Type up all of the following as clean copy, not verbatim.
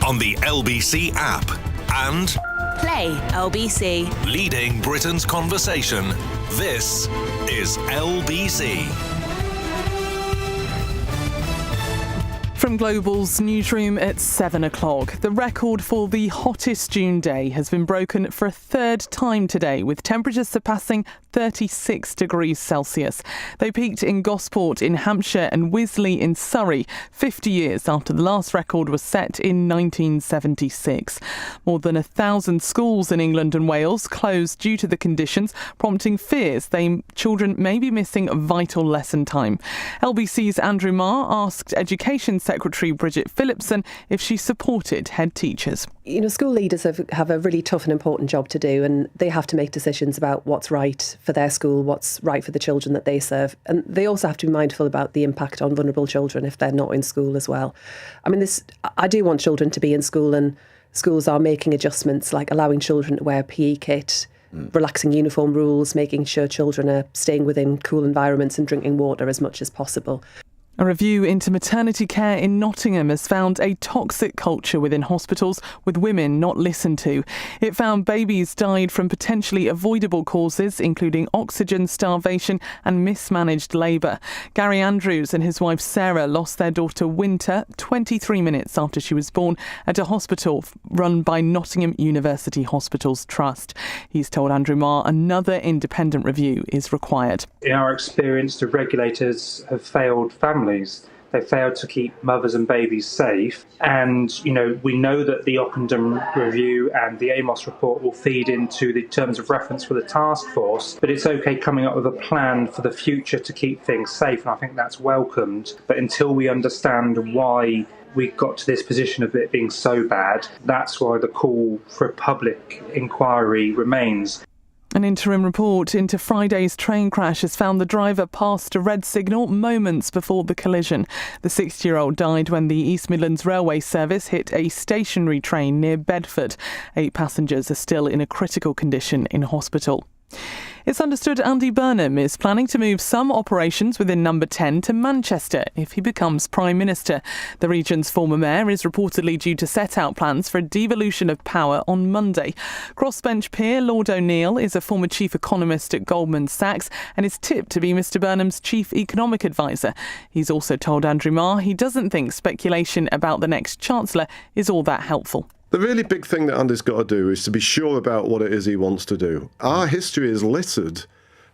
on the LBC app and Play LBC. leading Britain's conversation. This is LBC. From Global's newsroom at 7 o'clock, the record for the hottest June day has been broken for a third time today, with temperatures surpassing 36 degrees Celsius. They peaked in Gosport in Hampshire and Wisley in Surrey, 50 years after the last record was set in 1976. More than 1,000 schools in England and Wales closed due to the conditions, prompting fears children may be missing vital lesson time. LBC's Andrew Marr asked Education Secretary Bridget Phillipson if she supported head teachers. You know, school leaders have a really tough and important job to do, and they have to make decisions about what's right for their school, what's right for the children that they serve. And they also have to be mindful about the impact on vulnerable children if they're not in school as well. I mean, I do want children to be in school, and schools are making adjustments like allowing children to wear a PE kit, relaxing uniform rules, making sure children are staying within cool environments and drinking water as much as possible. A review into maternity care in Nottingham has found a toxic culture within hospitals, with women not listened to. It found babies died from potentially avoidable causes, including oxygen starvation and mismanaged labour. Gary Andrews and his wife Sarah lost their daughter Winter 23 minutes after she was born at a hospital run by Nottingham University Hospitals Trust. He's told Andrew Marr another independent review is required. In our experience, the regulators have failed families. They failed to keep mothers and babies safe. And, we know that the Ockenden review and the Amos report will feed into the terms of reference for the task force. But it's okay coming up with a plan for the future to keep things safe. And I think that's welcomed. But until we understand why we got to this position of it being so bad, that's why the call for a public inquiry remains. An interim report into Friday's train crash has found the driver passed a red signal moments before the collision. The 60-year-old died when the East Midlands Railway service hit a stationary train near Bedford. 8 passengers are still in a critical condition in hospital. It's understood Andy Burnham is planning to move some operations within Number 10 to Manchester if he becomes Prime Minister. The region's former mayor is reportedly due to set out plans for a devolution of power on Monday. Crossbench peer Lord O'Neill is a former chief economist at Goldman Sachs and is tipped to be Mr Burnham's chief economic advisor. He's also told Andrew Marr he doesn't think speculation about the next Chancellor is all that helpful. The really big thing that Andy's got to do is to be sure about what it is he wants to do. Our history is littered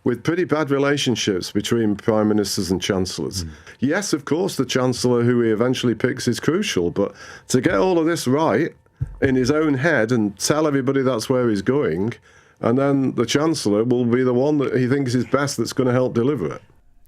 with pretty bad relationships between prime ministers and chancellors. Yes, of course, the chancellor who he eventually picks is crucial, but to get all of this right in his own head and tell everybody that's where he's going, and then the chancellor will be the one that he thinks is best that's going to help deliver it.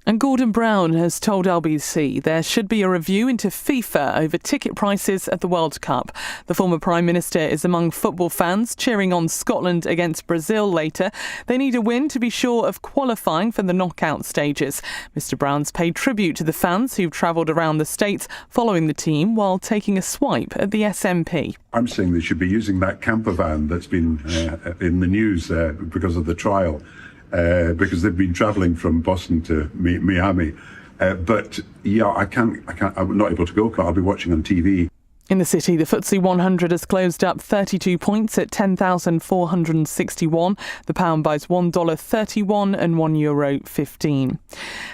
And Gordon Brown has told LBC there should be a review into FIFA over ticket prices at the World Cup. The former Prime Minister is among football fans cheering on Scotland against Brazil later. They need a win to be sure of qualifying for the knockout stages. Mr Brown's paid tribute to the fans who've travelled around the States following the team while taking a swipe at the SNP. I'm saying they should be using that camper van that's been in the news because of the trial. Because they've been travelling from Boston to Miami. I'm not able to go, I'll be watching on TV. In the city, the FTSE 100 has closed up 32 points at 10,461. The pound buys $1.31 and €1.15.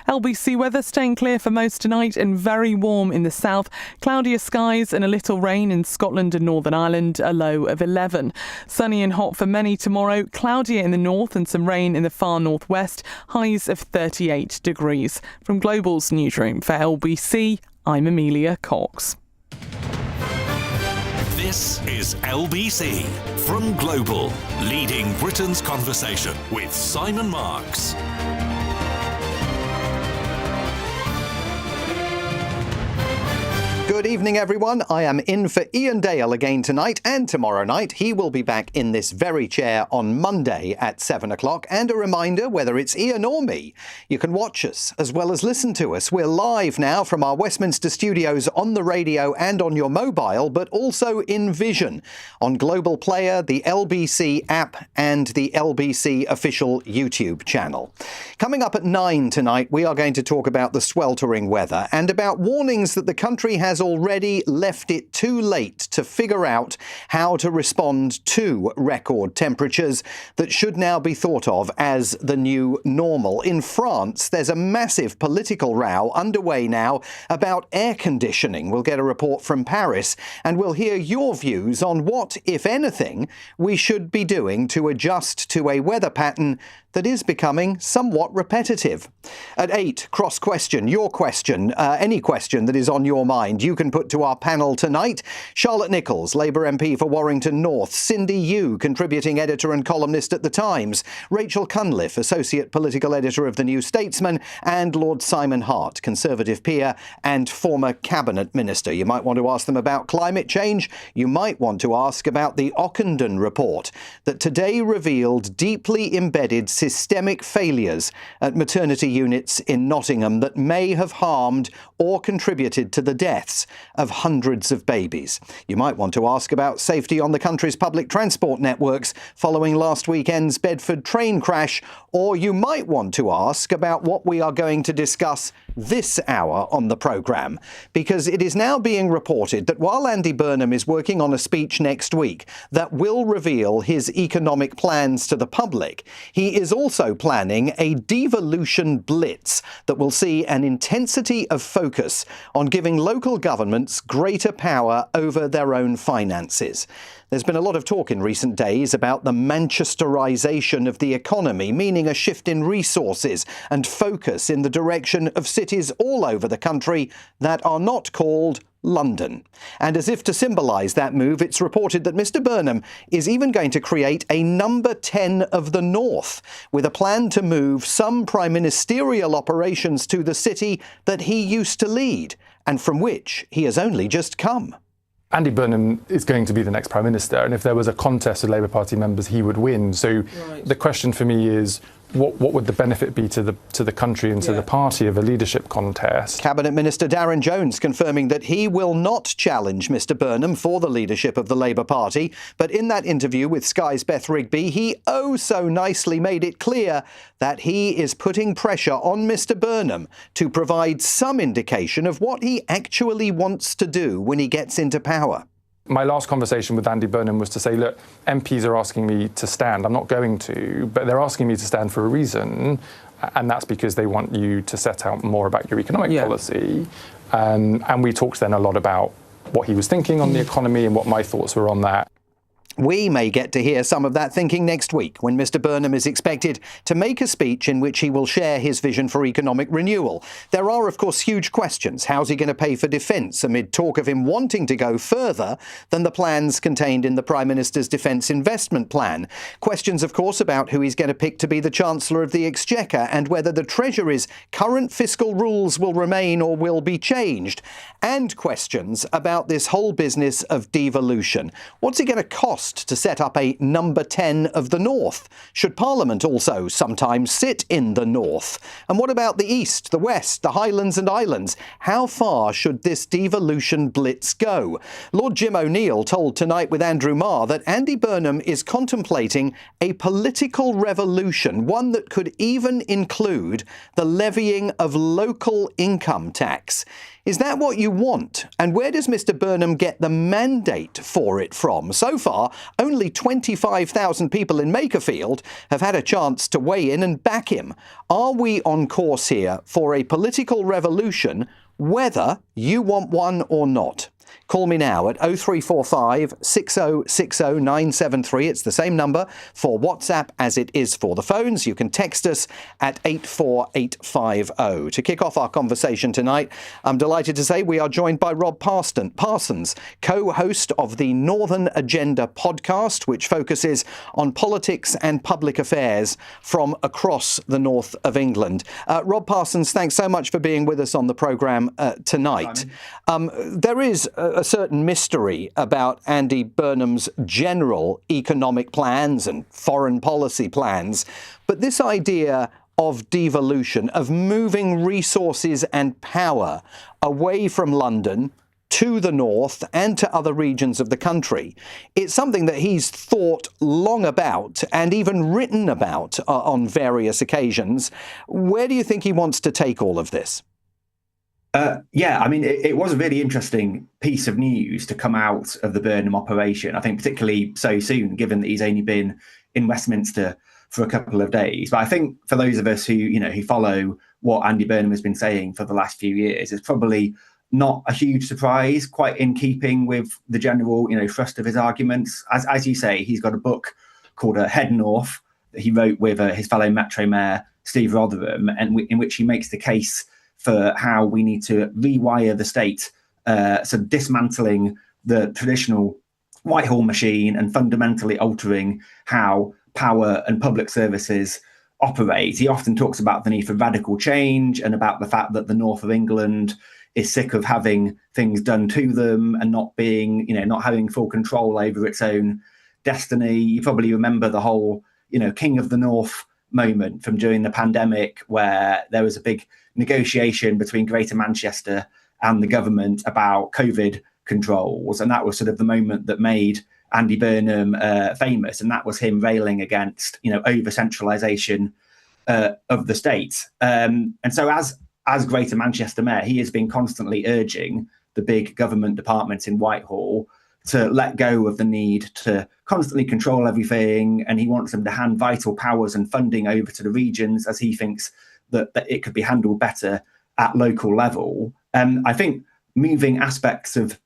LBC weather staying clear for most tonight and very warm in the south. Cloudier skies and a little rain in Scotland and Northern Ireland, a low of 11. Sunny and hot for many tomorrow. Cloudier in the north and some rain in the far northwest. Highs of 38 degrees. From Global's newsroom for LBC, I'm Amelia Cox. This is LBC from Global, leading Britain's conversation with Simon Marks. Good evening, everyone. I am in for Ian Dale again tonight and tomorrow night. He will be back in this very chair on Monday at 7 o'clock. And a reminder, whether it's Ian or me, you can watch us as well as listen to us. We're live now from our Westminster studios on the radio and on your mobile, but also in vision on Global Player, the LBC app and the LBC official YouTube channel. Coming up at 9 tonight, we are going to talk about the sweltering weather and about warnings that the country has has already left it too late to figure out how to respond to record temperatures that should now be thought of as the new normal. In France, there's a massive political row underway now about air conditioning. We'll get a report from Paris, and we'll hear your views on what, if anything, we should be doing to adjust to a weather pattern that is becoming somewhat repetitive. At 8, cross question, your question, any question that is on your mind, you can put to our panel tonight. Charlotte Nichols, Labour MP for Warrington North, Cindy Yu, contributing editor and columnist at The Times, Rachel Cunliffe, associate political editor of The New Statesman, and Lord Simon Hart, Conservative peer and former cabinet minister. You might want to ask them about climate change. You might want to ask about the Ockenden report that today revealed deeply embedded systemic failures at maternity units in Nottingham that may have harmed or contributed to the deaths of hundreds of babies. You might want to ask about safety on the country's public transport networks following last weekend's Bedford train crash, or you might want to ask about what we are going to discuss this hour on the programme, because it is now being reported that while Andy Burnham is working on a speech next week that will reveal his economic plans to the public, he is also planning a devolution blitz that will see an intensity of focus on giving local governments greater power over their own finances. There's been a lot of talk in recent days about the Manchesterisation of the economy, meaning a shift in resources and focus in the direction of cities all over the country that are not called London. And as if to symbolise that move, it's reported that Mr Burnham is even going to create a number 10 of the North, with a plan to move some prime ministerial operations to the city that he used to lead, and from which he has only just come. Andy Burnham is going to be the next Prime Minister, and if there was a contest of Labour Party members, he would win. So The question for me is, what would the benefit be to the country and to the party of a leadership contest? Cabinet Minister Darren Jones confirming that he will not challenge Mr Burnham for the leadership of the Labour Party. But in that interview with Sky's Beth Rigby, he oh so nicely made it clear that he is putting pressure on Mr Burnham to provide some indication of what he actually wants to do when he gets into power. My last conversation with Andy Burnham was to say, look, MPs are asking me to stand. I'm not going to, but they're asking me to stand for a reason, and that's because they want you to set out more about your economic policy. And we talked then a lot about what he was thinking on the economy and what my thoughts were on that. We may get to hear some of that thinking next week, when Mr Burnham is expected to make a speech in which he will share his vision for economic renewal. There are, of course, huge questions. How's he going to pay for defence amid talk of him wanting to go further than the plans contained in the Prime Minister's Defence Investment Plan? Questions, of course, about who he's going to pick to be the Chancellor of the Exchequer and whether the Treasury's current fiscal rules will remain or will be changed. And questions about this whole business of devolution. What's it going to cost to set up a number 10 of the North? Should Parliament also sometimes sit in the North? And what about the East, the West, the Highlands and Islands? How far should this devolution blitz go? Lord Jim O'Neill told Tonight with Andrew Marr that Andy Burnham is contemplating a political revolution, one that could even include the levying of local income tax. Is that what you want? And where does Mr Burnham get the mandate for it from? So far, only 25,000 people in Makerfield have had a chance to weigh in and back him. Are we on course here for a political revolution, whether you want one or not? Call me now at 0345 6060 973. It's the same number for WhatsApp as it is for the phones. You can text us at 84850. To kick off our conversation tonight, I'm delighted to say we are joined by Rob Parsons, co-host of the Northern Agenda podcast, which focuses on politics and public affairs from across the north of England. Rob Parsons, thanks so much for being with us on the programme tonight. There is a certain mystery about Andy Burnham's general economic plans and foreign policy plans, but this idea of devolution, of moving resources and power away from London to the north and to other regions of the country, it's something that he's thought long about and even written about on various occasions. Where do you think he wants to take all of this? Yeah, I mean, it was a really interesting piece of news to come out of the Burnham operation. I think particularly so soon, given that he's only been in Westminster for a couple of days. But I think for those of us who follow what Andy Burnham has been saying for the last few years, it's probably not a huge surprise, quite in keeping with the general, thrust of his arguments. As you say, he's got a book called Head North that he wrote with his fellow Metro Mayor Steve Rotherham, and in which he makes the case for how we need to rewire the state, so dismantling the traditional Whitehall machine and fundamentally altering how power and public services operate. He often talks about the need for radical change and about the fact that the north of England is sick of having things done to them and not having full control over its own destiny. You probably remember the whole, King of the North moment from during the pandemic, where there was a big negotiation between Greater Manchester and the government about COVID controls. And that was sort of the moment that made Andy Burnham famous. And that was him railing against, over centralisation of the state. And so as Greater Manchester Mayor, he has been constantly urging the big government departments in Whitehall to let go of the need to constantly control everything. And he wants them to hand vital powers and funding over to the regions, as he thinks that it could be handled better at local level. I think moving aspects of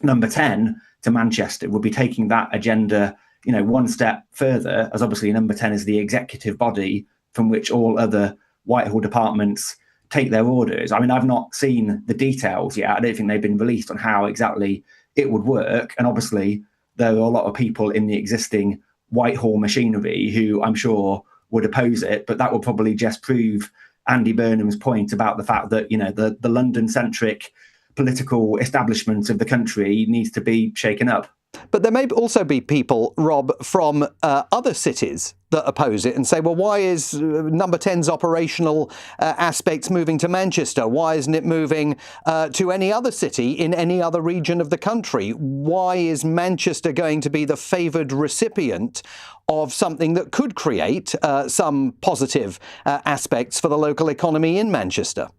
Number 10 to Manchester would be taking that agenda, one step further, as obviously Number 10 is the executive body from which all other Whitehall departments take their orders. I mean, I've not seen the details yet. I don't think they've been released on how exactly it would work. And obviously, there are a lot of people in the existing Whitehall machinery who I'm sure would oppose it, but that will probably just prove Andy Burnham's point about the fact that, the London-centric political establishment of the country needs to be shaken up. But there may also be people, Rob, from other cities that oppose it and say, well, why is Number 10's operational aspects moving to Manchester? Why isn't it moving to any other city in any other region of the country? Why is Manchester going to be the favoured recipient of something that could create some positive aspects for the local economy in Manchester?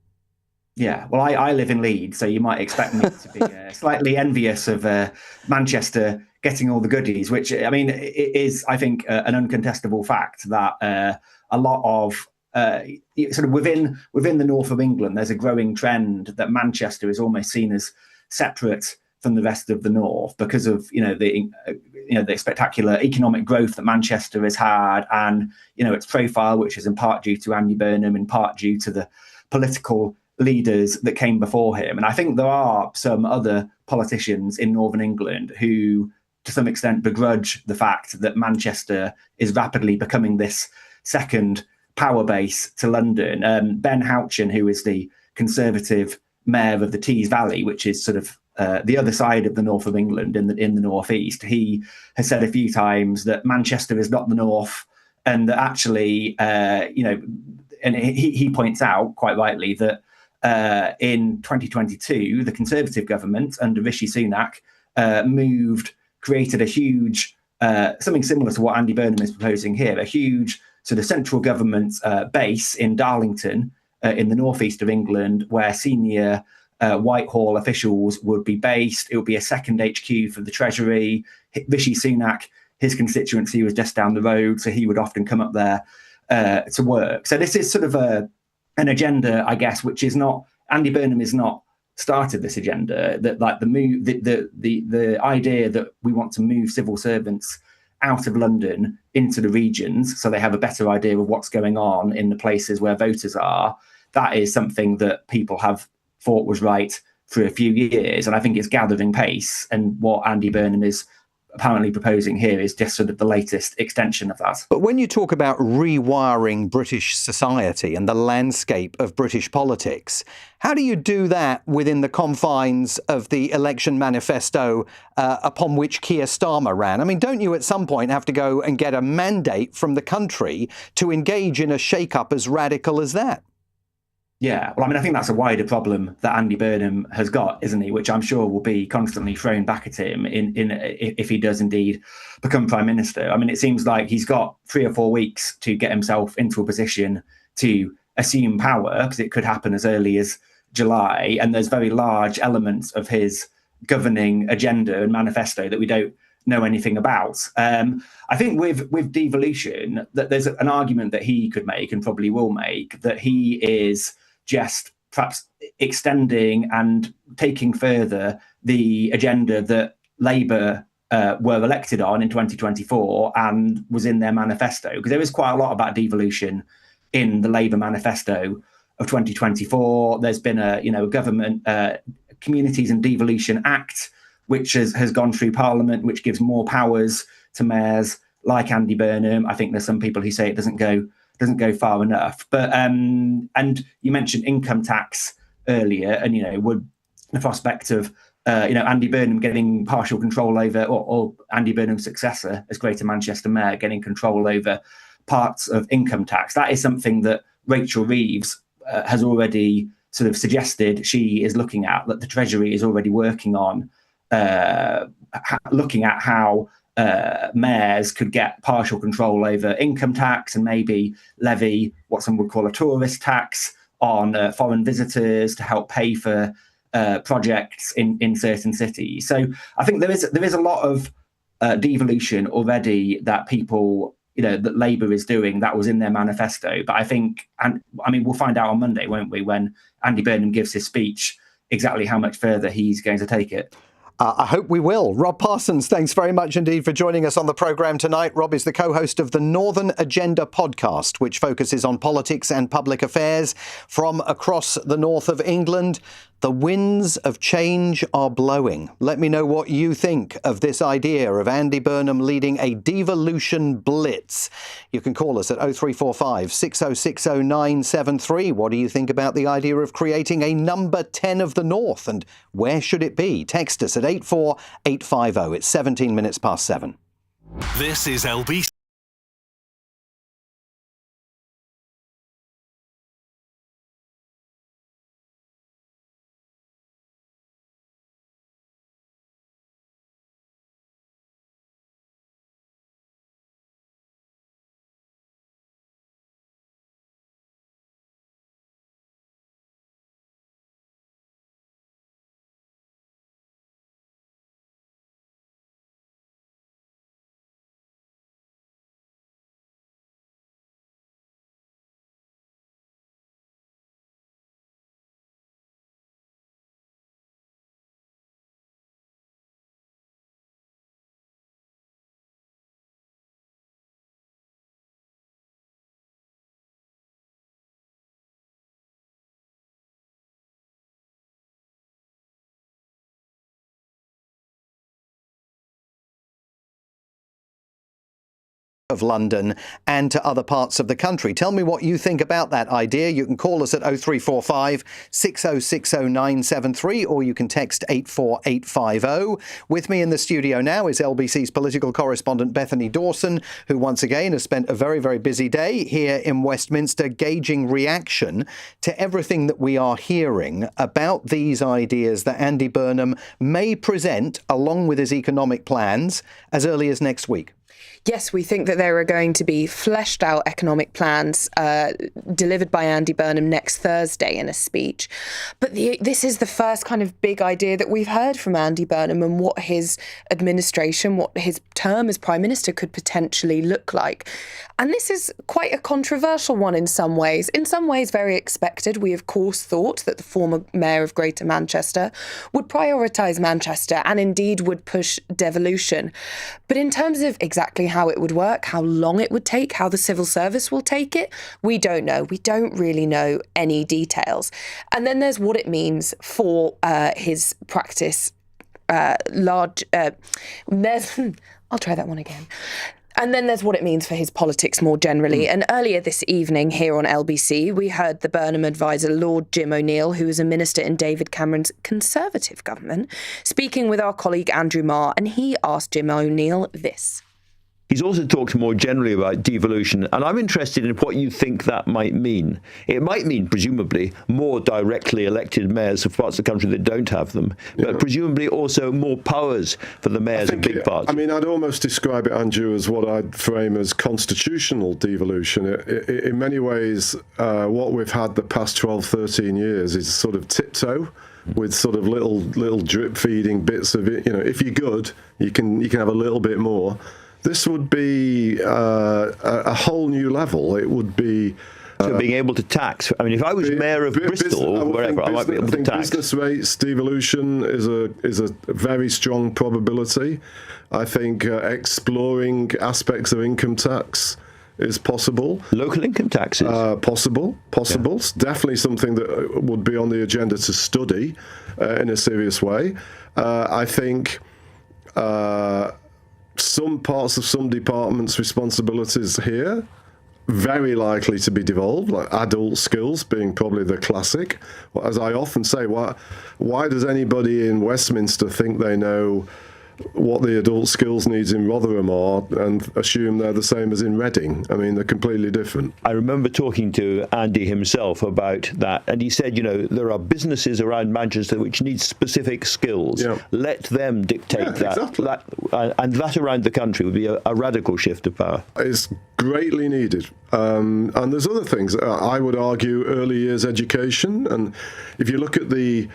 Yeah, well, I live in Leeds, so you might expect me to be slightly envious of Manchester getting all the goodies, which, I mean, it is, I think, an uncontestable fact that a lot of sort of within the north of England, there's a growing trend that Manchester is almost seen as separate from the rest of the north because of the spectacular economic growth that Manchester has had, and its profile, which is in part due to Andy Burnham, in part due to the political leaders that came before him. And I think there are some other politicians in Northern England who, to some extent, begrudge the fact that Manchester is rapidly becoming this second power base to London. Ben Houchen, who is the Conservative mayor of the Tees Valley, which is sort of the other side of the north of England in the northeast, he has said a few times that Manchester is not the north, and that actually, and he points out quite rightly that in 2022, the Conservative government under Rishi Sunak created a huge, something similar to what Andy Burnham is proposing here, a huge sort of central government base in Darlington in the northeast of England, where senior Whitehall officials would be based. It would be a second HQ for the Treasury. Rishi Sunak, his constituency was just down the road, so he would often come up there to work. So this is sort of an agenda, I guess, which is not, Andy Burnham has not started this agenda, that like the idea that we want to move civil servants out of London into the regions so they have a better idea of what's going on in the places where voters are. That is something that people have thought was right for a few years, and I think it's gathering pace. And what Andy Burnham is apparently proposing here is just sort of the latest extension of that. But when you talk about rewiring British society and the landscape of British politics, how do you do that within the confines of the election manifesto upon which Keir Starmer ran? I mean, don't you at some point have to go and get a mandate from the country to engage in a shake-up as radical as that? Yeah, well, I mean, I think that's a wider problem that Andy Burnham has got, isn't he? Which I'm sure will be constantly thrown back at him if he does indeed become Prime Minister. I mean, it seems like he's got 3 or 4 weeks to get himself into a position to assume power, because it could happen as early as July, and there's very large elements of his governing agenda and manifesto that we don't know anything about. I think with devolution, that there's an argument that he could make and probably will make that he is just perhaps extending and taking further the agenda that Labour were elected on in 2024 and was in their manifesto, because there is quite a lot about devolution in the Labour manifesto of 2024. There's been a government Communities and Devolution Act, which has gone through Parliament, which gives more powers to mayors like Andy Burnham. I think there's some people who say it doesn't go far enough. But and you mentioned income tax earlier, and would the prospect of Andy Burnham getting partial control over, or Andy Burnham's successor as Greater Manchester Mayor getting control over parts of income tax, that is something that Rachel Reeves has already sort of suggested she is looking at, that the Treasury is already working on, looking at how mayors could get partial control over income tax and maybe levy what some would call a tourist tax on foreign visitors to help pay for projects in certain cities. So I think there is a lot of devolution already that people, that Labour is doing, that was in their manifesto. But I think, we'll find out on Monday, won't we, when Andy Burnham gives his speech, exactly how much further he's going to take it. I hope we will. Rob Parsons, thanks very much indeed for joining us on the programme tonight. Rob is the co-host of the Northern Agenda podcast, which focuses on politics and public affairs from across the north of England. The winds of change are blowing. Let me know what you think of this idea of Andy Burnham leading a devolution blitz. You can call us at 0345 6060 973. What do you think about the idea of creating a number 10 of the North, and where should it be? Text us at 84850. It's 17 minutes past 7. This is LBC. Of London and to other parts of the country. Tell me what you think about that idea. You can call us at 0345 6060 973 or you can text 84850. With me in the studio now is LBC's political correspondent Bethany Dawson, who once again has spent a very, very busy day here in Westminster gauging reaction to everything that we are hearing about these ideas that Andy Burnham may present along with his economic plans as early as next week. Yes, we think that there are going to be fleshed out economic plans delivered by Andy Burnham next Thursday in a speech. But this is the first kind of big idea that we've heard from Andy Burnham and what his administration, what his term as Prime Minister could potentially look like. And this is quite a controversial one in some ways very expected. We, of course, thought that the former Mayor of Greater Manchester would prioritise Manchester and indeed would push devolution. But in terms of exactly how it would work, how long it would take, how the civil service will take it, we don't know. We don't really know any details. And then there's what it means for his practice. I'll try that one again. And then there's what it means for his politics more generally. And earlier this evening here on LBC, we heard the Burnham advisor, Lord Jim O'Neill, who is a minister in David Cameron's Conservative government, speaking with our colleague Andrew Marr, and he asked Jim O'Neill this. He's also talked more generally about devolution, and I'm interested in what you think that might mean. It might mean, presumably, more directly elected mayors of parts of the country that don't have them, but presumably also more powers for the mayors of big parts. I mean, I'd almost describe it, Andrew, as what I'd frame as constitutional devolution. In many ways, what we've had the past 12, 13 years is sort of tiptoe, with sort of little drip feeding bits of it. If you're good, you can have a little bit more. This would be a whole new level. It would be... So being able to tax. I mean, if I was mayor of Bristol or wherever, I might be able to tax. Business rates devolution is a very strong probability. I think exploring aspects of income tax is possible. Local income taxes? Possible. Yeah. It's definitely something that would be on the agenda to study in a serious way. I think... some parts of some departments' responsibilities here very likely to be devolved, like adult skills being probably the classic. As I often say, why does anybody in Westminster think they know what the adult skills needs in Rotherham are and assume they're the same as in Reading? I mean, they're completely different. I remember talking to Andy himself about that, and he said, there are businesses around Manchester which need specific skills. Yeah. Let them dictate that. Exactly. And that around the country would be a radical shift of power. It's greatly needed. And there's other things. I would argue early years education, and if you look at the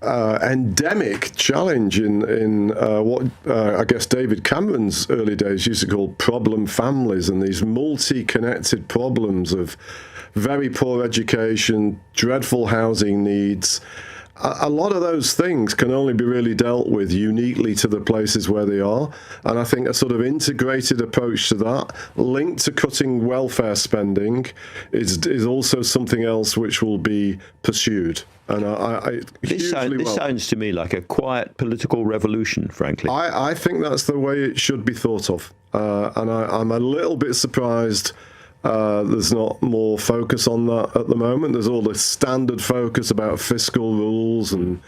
endemic challenge in what I guess David Cameron's early days used to call problem families, and these multi-connected problems of very poor education, dreadful housing needs. A lot of those things can only be really dealt with uniquely to the places where they are. And I think a sort of integrated approach to that, linked to cutting welfare spending, is also something else which will be pursued. And this sounds to me like a quiet political revolution, frankly. I think that's the way it should be thought of. And I'm a little bit surprised there's not more focus on that at the moment. There's all this standard focus about fiscal rules and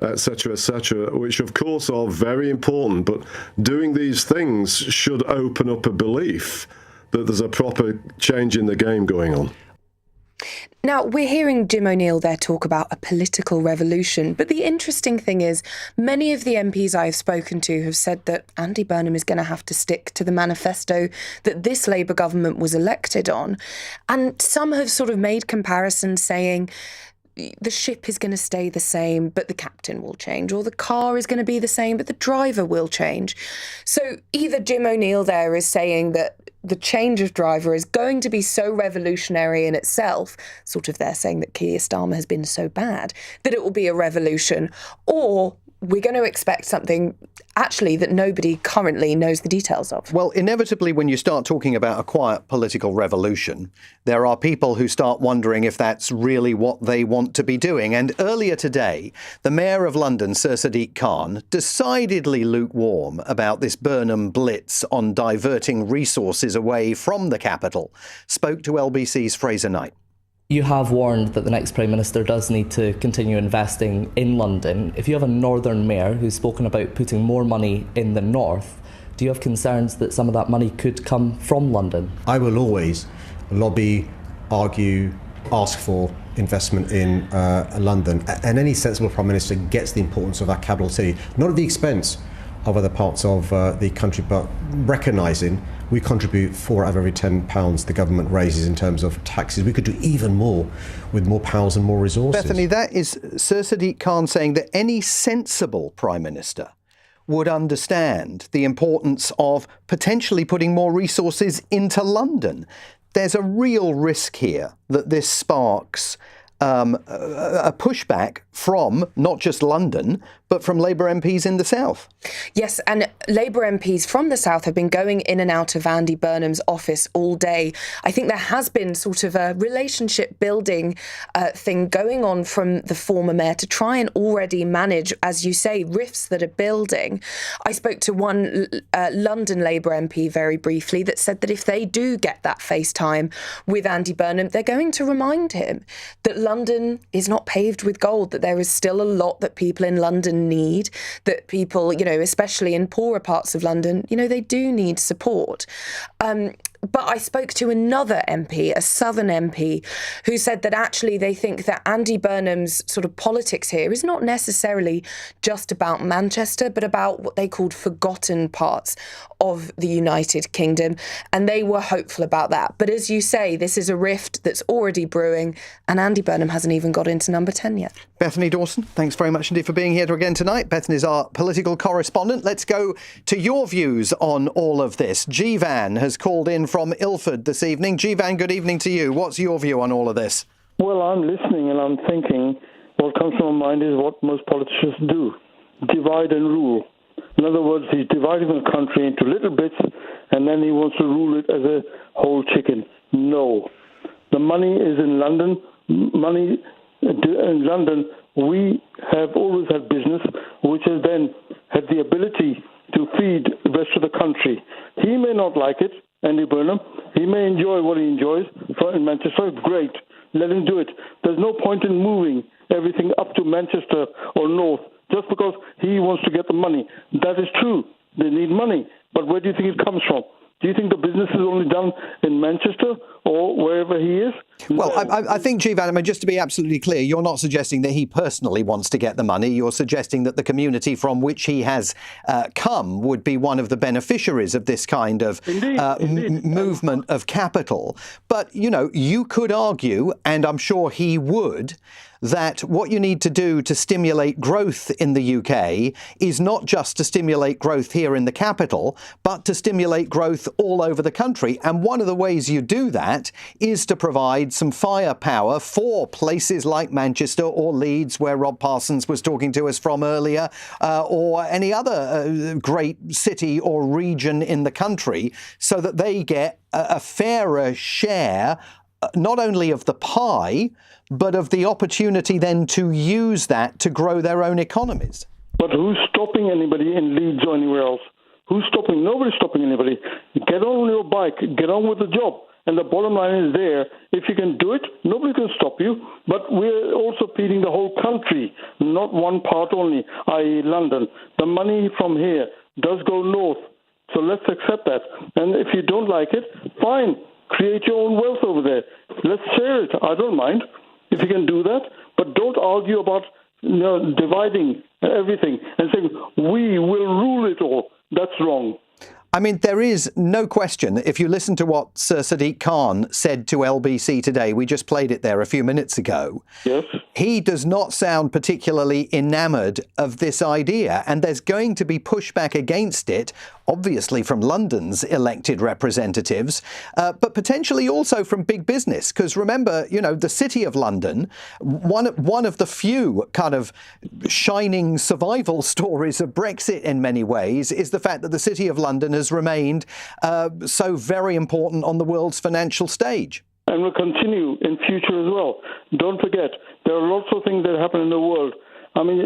et cetera, which of course are very important. But doing these things should open up a belief that there's a proper change in the game going on. Now, we're hearing Jim O'Neill there talk about a political revolution, but the interesting thing is many of the MPs I've spoken to have said that Andy Burnham is going to have to stick to the manifesto that this Labour government was elected on. And some have sort of made comparisons saying the ship is going to stay the same, but the captain will change, or the car is going to be the same, but the driver will change. So either Jim O'Neill there is saying that the change of driver is going to be so revolutionary in itself, sort of they're saying that Keir Starmer has been so bad, that it will be a revolution, or we're going to expect something actually that nobody currently knows the details of. Well, inevitably, when you start talking about a quiet political revolution, there are people who start wondering if that's really what they want to be doing. And earlier today, the Mayor of London, Sir Sadiq Khan, decidedly lukewarm about this Burnham blitz on diverting resources away from the capital, spoke to LBC's Fraser Knight. You have warned that the next Prime Minister does need to continue investing in London. If you have a northern mayor who's spoken about putting more money in the north, do you have concerns that some of that money could come from London? I will always lobby, argue, ask for investment in London. And any sensible Prime Minister gets the importance of our capital city, not at the expense of other parts of the country, but recognising we contribute 4 out of every £10 the government raises in terms of taxes. We could do even more with more powers and more resources. Bethany, that is Sir Sadiq Khan saying that any sensible Prime Minister would understand the importance of potentially putting more resources into London. There's a real risk here that this sparks a pushback from not just London, but from Labour MPs in the south. Yes, and Labour MPs from the south have been going in and out of Andy Burnham's office all day. I think there has been sort of a relationship building thing going on from the former mayor to try and already manage, as you say, rifts that are building. I spoke to one London Labour MP very briefly that said that if they do get that FaceTime with Andy Burnham, they're going to remind him that London is not paved with gold, that there is still a lot that people in London need, that people, especially in poorer parts of London, they do need support. But I spoke to another MP, a Southern MP, who said that actually they think that Andy Burnham's sort of politics here is not necessarily just about Manchester, but about what they called forgotten parts of the United Kingdom. And they were hopeful about that. But as you say, this is a rift that's already brewing, and Andy Burnham hasn't even got into number 10 yet. Bethany Dawson, thanks very much indeed for being here again tonight. Bethany's our political correspondent. Let's go to your views on all of this. Jivan has called in from Ilford this evening. Jivan, good evening to you. What's your view on all of this? Well, I'm listening and I'm thinking what comes to my mind is what most politicians do: divide and rule. In other words, he's dividing the country into little bits and then he wants to rule it as a whole chicken. No. The money is in London. Money in London, we have always had business which has then had the ability to feed the rest of the country. He may not like it, Andy Burnham. He may enjoy what he enjoys in Manchester. Great. Let him do it. There's no point in moving everything up to Manchester or north just because he wants to get the money. That is true. They need money. But where do you think it comes from? Do you think the business is only done in Manchester or wherever he is? Well, I think, Jivan, just to be absolutely clear, you're not suggesting that he personally wants to get the money. You're suggesting that the community from which he has come would be one of the beneficiaries of this kind of movement of capital. But, you could argue, and I'm sure he would, that what you need to do to stimulate growth in the UK is not just to stimulate growth here in the capital, but to stimulate growth all over the country. And one of the ways you do that is to provide some firepower for places like Manchester or Leeds, where Rob Parsons was talking to us from earlier, or any other great city or region in the country, so that they get a fairer share not only of the pie, but of the opportunity then to use that to grow their own economies. But who's stopping anybody in Leeds or anywhere else? Who's stopping? Nobody's stopping anybody. Get on your bike, get on with the job. And the bottom line is there. If you can do it, nobody can stop you. But we're also feeding the whole country, not one part only, i.e. London. The money from here does go north. So let's accept that. And if you don't like it, fine. Create your own wealth over there. Let's share it. I don't mind if you can do that. But don't argue about dividing everything and saying, we will rule it all. That's wrong. I mean, there is no question that if you listen to what Sir Sadiq Khan said to LBC today, we just played it there a few minutes ago, yes, he does not sound particularly enamoured of this idea. And there's going to be pushback against it, obviously from London's elected representatives, but potentially also from big business. Because remember, the City of London, one of the few kind of shining survival stories of Brexit in many ways is the fact that the City of London has remained so very important on the world's financial stage. And will continue in future as well. Don't forget, there are lots of things that happen in the world. I mean,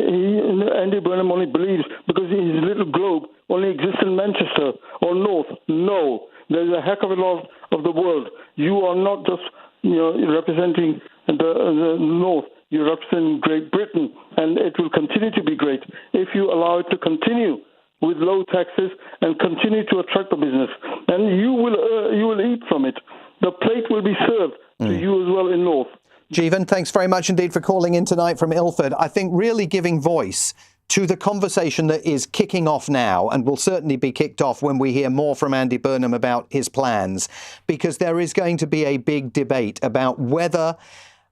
Andy Burnham only believes because his little globe only exists in Manchester or North. No, there's a heck of a lot of the world. You are not just representing the North. You're representing Great Britain, and it will continue to be great if you allow it to continue with low taxes and continue to attract the business. And you will eat from it. The plate will be served to you as well in North. Jivan, thanks very much indeed for calling in tonight from Ilford. I think really giving voice to the conversation that is kicking off now and will certainly be kicked off when we hear more from Andy Burnham about his plans, because there is going to be a big debate about whether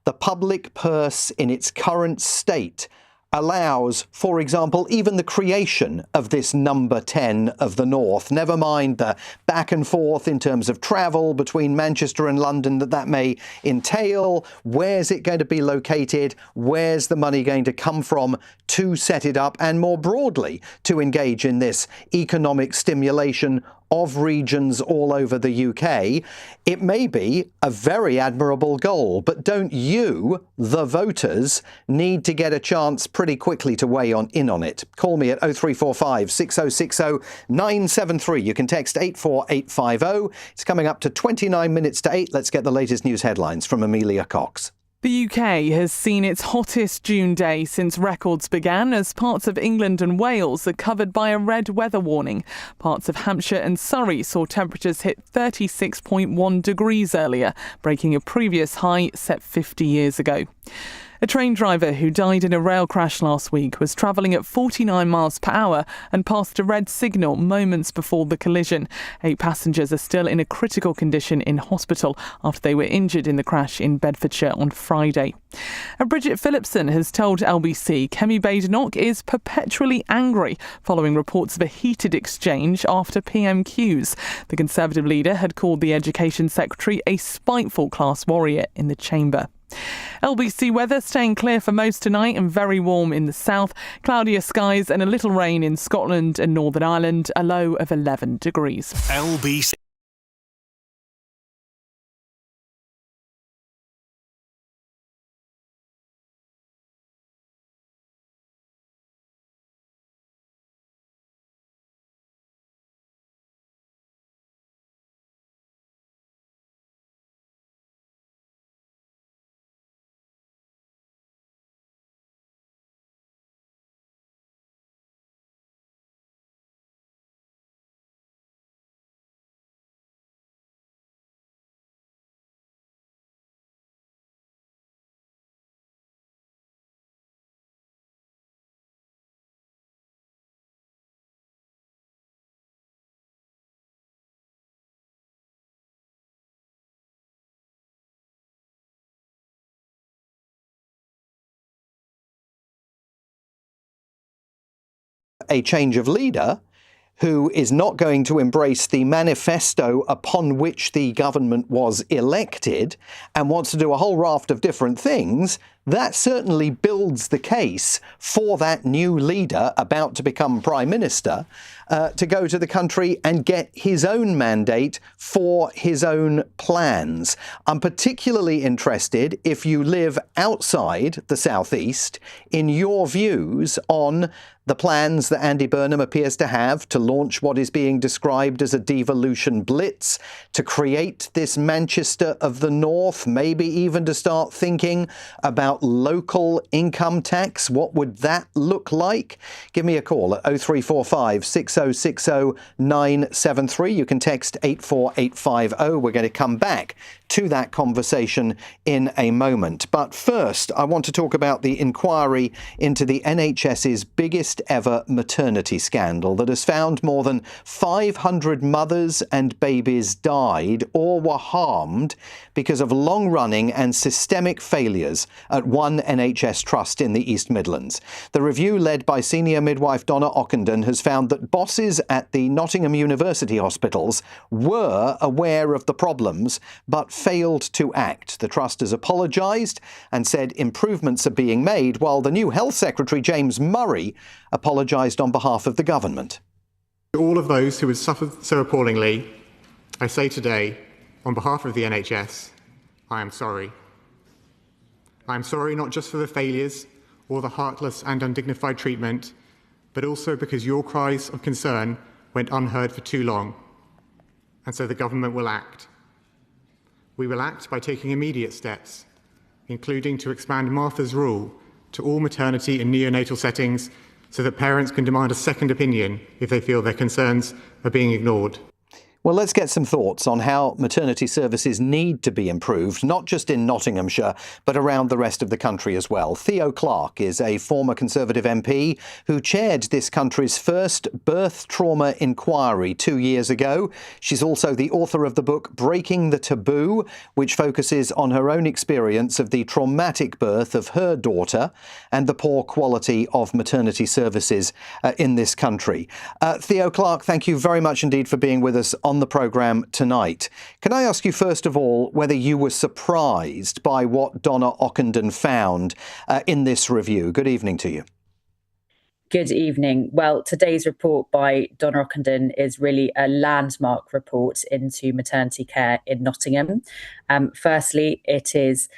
the public purse in its current state allows, for example, even the creation of this number 10 of the North, never mind the back and forth in terms of travel between Manchester and London that may entail. Where's it going to be located? Where's the money going to come from to set it up? And more broadly, to engage in this economic stimulation of regions all over the UK. It may be a very admirable goal, but don't you, the voters, need to get a chance pretty quickly to weigh in on it? Call me at 0345 6060 973. You can text 84850. It's coming up to 29 minutes to 8. Let's get the latest news headlines from Amelia Cox. The UK has seen its hottest June day since records began, as parts of England and Wales are covered by a red weather warning. Parts of Hampshire and Surrey saw temperatures hit 36.1 degrees earlier, breaking a previous high set 50 years ago. A train driver who died in a rail crash last week was travelling at 49 miles per hour and passed a red signal moments before the collision. 8 passengers are still in a critical condition in hospital after they were injured in the crash in Bedfordshire on Friday. And Bridget Phillipson has told LBC Kemi Badenoch is perpetually angry following reports of a heated exchange after PMQs. The Conservative leader had called the Education Secretary a spiteful class warrior in the chamber. LBC weather staying clear for most tonight and very warm in the south. Cloudier skies and a little rain in Scotland and Northern Ireland, a low of 11 degrees. LBC. A change of leader who is not going to embrace the manifesto upon which the government was elected and wants to do a whole raft of different things, that certainly builds the case for that new leader about to become Prime Minister to go to the country and get his own mandate for his own plans. I'm particularly interested, if you live outside the southeast, in your views on the plans that Andy Burnham appears to have to launch what is being described as a devolution blitz, to create this Manchester of the North, maybe even to start thinking about local income tax. What would that look like? Give me a call at 0345 6060 973. You can text 84850. We're going to come back to that conversation in a moment. But first, I want to talk about the inquiry into the NHS's biggest ever maternity scandal that has found more than 500 mothers and babies died or were harmed because of long-running and systemic failures at one NHS trust in the East Midlands. The review, led by senior midwife Donna Ockenden, has found that bosses at the Nottingham University hospitals were aware of the problems but failed to act. The trust has apologised and said improvements are being made, while the new Health Secretary, James Murray, apologised on behalf of the government. To all of those who have suffered so appallingly, I say today, on behalf of the NHS, I am sorry. I am sorry not just for the failures or the heartless and undignified treatment, but also because your cries of concern went unheard for too long. And so the government will act. We will act by taking immediate steps, including to expand Martha's Rule to all maternity and neonatal settings so that parents can demand a second opinion if they feel their concerns are being ignored. Well, let's get some thoughts on how maternity services need to be improved, not just in Nottinghamshire, but around the rest of the country as well. Theo Clark is a former Conservative MP who chaired this country's first birth trauma inquiry 2 years ago. She's also the author of the book Breaking the Taboo, which focuses on her own experience of the traumatic birth of her daughter and the poor quality of maternity services in this country. Theo Clark, thank you very much indeed for being with us on the programme tonight. Can I ask you first of all whether you were surprised by what Donna Ockenden found in this review? Good evening to you. Good evening. Well, today's report by Donna Ockenden is really a landmark report into maternity care in Nottingham. Firstly, it is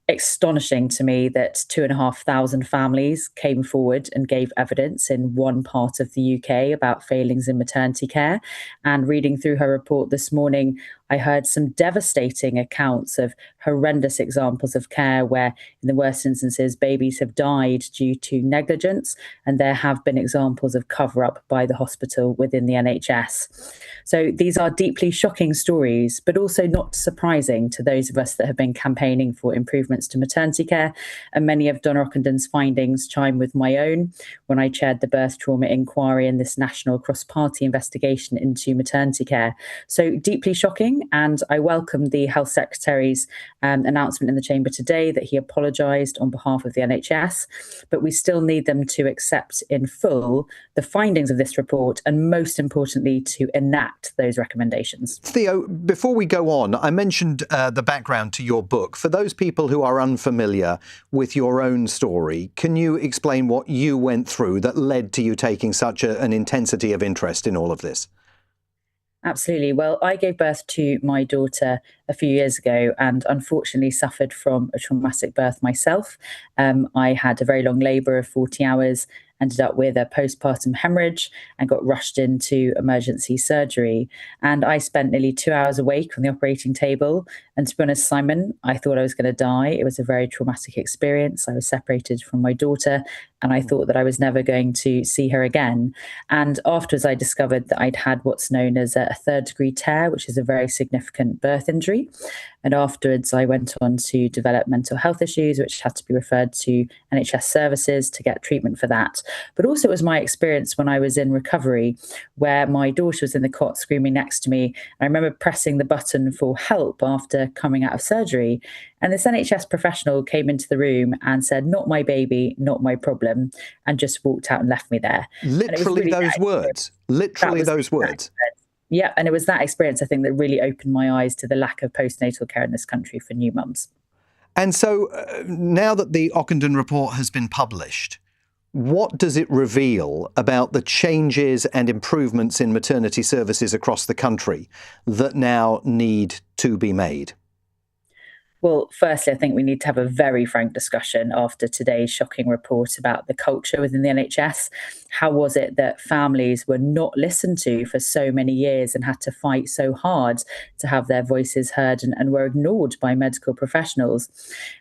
astonishing to me that 2,500 families came forward and gave evidence in one part of the UK about failings in maternity care. And reading through her report this morning, I heard some devastating accounts of horrendous examples of care where, in the worst instances, babies have died due to negligence, and there have been examples of cover-up by the hospital within the NHS. So these are deeply shocking stories, but also not surprising to those of us that have been campaigning for improvements to maternity care. And many of Donna Ockendon's findings chime with my own when I chaired the birth trauma inquiry and this national cross-party investigation into maternity care. So deeply shocking, and I welcome the Health Secretary's announcement in the Chamber today that he apologised on behalf of the NHS, but we still need them to accept in full the findings of this report and, most importantly, to enact those recommendations. Theo, before we go on, I mentioned the background to your book. For those people who are unfamiliar with your own story, can you explain what you went through that led to you taking such an intensity of interest in all of this? Absolutely. Well, I gave birth to my daughter a few years ago and unfortunately suffered from a traumatic birth myself. I had a very long labour of 40 hours, ended up with a postpartum hemorrhage and got rushed into emergency surgery. And I spent nearly 2 hours awake on the operating table. And to be honest, Simon, I thought I was going to die. It was a very traumatic experience. I was separated from my daughter and I thought that I was never going to see her again. And afterwards, I discovered that I'd had what's known as a third-degree tear, which is a very significant birth injury. And afterwards, I went on to develop mental health issues, which had to be referred to NHS services to get treatment for that. But also it was my experience when I was in recovery, where my daughter was in the cot screaming next to me. And I remember pressing the button for help after coming out of surgery. And this NHS professional came into the room and said, "Not my baby, not my problem," and just walked out and left me there. Literally really those words. Literally those words. Yeah, and it was that experience, I think, that really opened my eyes to the lack of postnatal care in this country for new mums. And so now that the Ockendon report has been published, what does it reveal about the changes and improvements in maternity services across the country that now need to be made? Well, firstly, I think we need to have a very frank discussion after today's shocking report about the culture within the NHS. How was it that families were not listened to for so many years and had to fight so hard to have their voices heard and were ignored by medical professionals?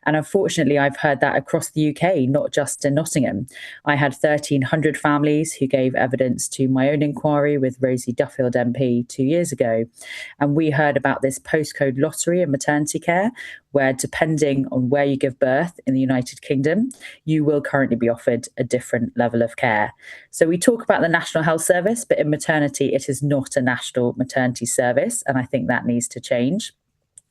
And unfortunately, I've heard that across the UK, not just in Nottingham. I had 1,300 families who gave evidence to my own inquiry with Rosie Duffield MP 2 years ago. And we heard about this postcode lottery in maternity care, where depending on where you give birth in the United Kingdom, you will currently be offered a different level of care. So we talk about the National Health Service, but in maternity, it is not a national maternity service. And I think that needs to change.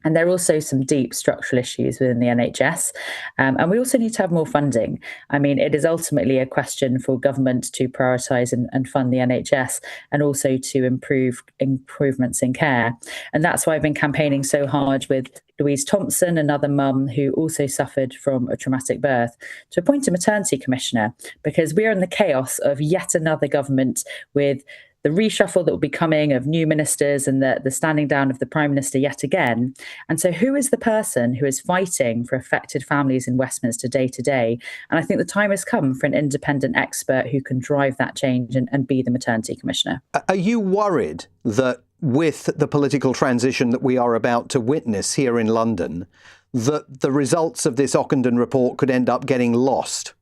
And there are also some deep structural issues within the NHS. And we also need to have more funding. I mean, it is ultimately a question for government to prioritise and fund the NHS and also to improve improvements in care. And that's why I've been campaigning so hard with Louise Thompson, another mum who also suffered from a traumatic birth, to appoint a maternity commissioner, because we are in the chaos of yet another government with the reshuffle that will be coming of new ministers and the standing down of the Prime Minister yet again. And so who is the person who is fighting for affected families in Westminster day to day? And I think the time has come for an independent expert who can drive that change and be the maternity commissioner. Are you worried that with the political transition that we are about to witness here in London, that the results of this Ockendon report could end up getting lost?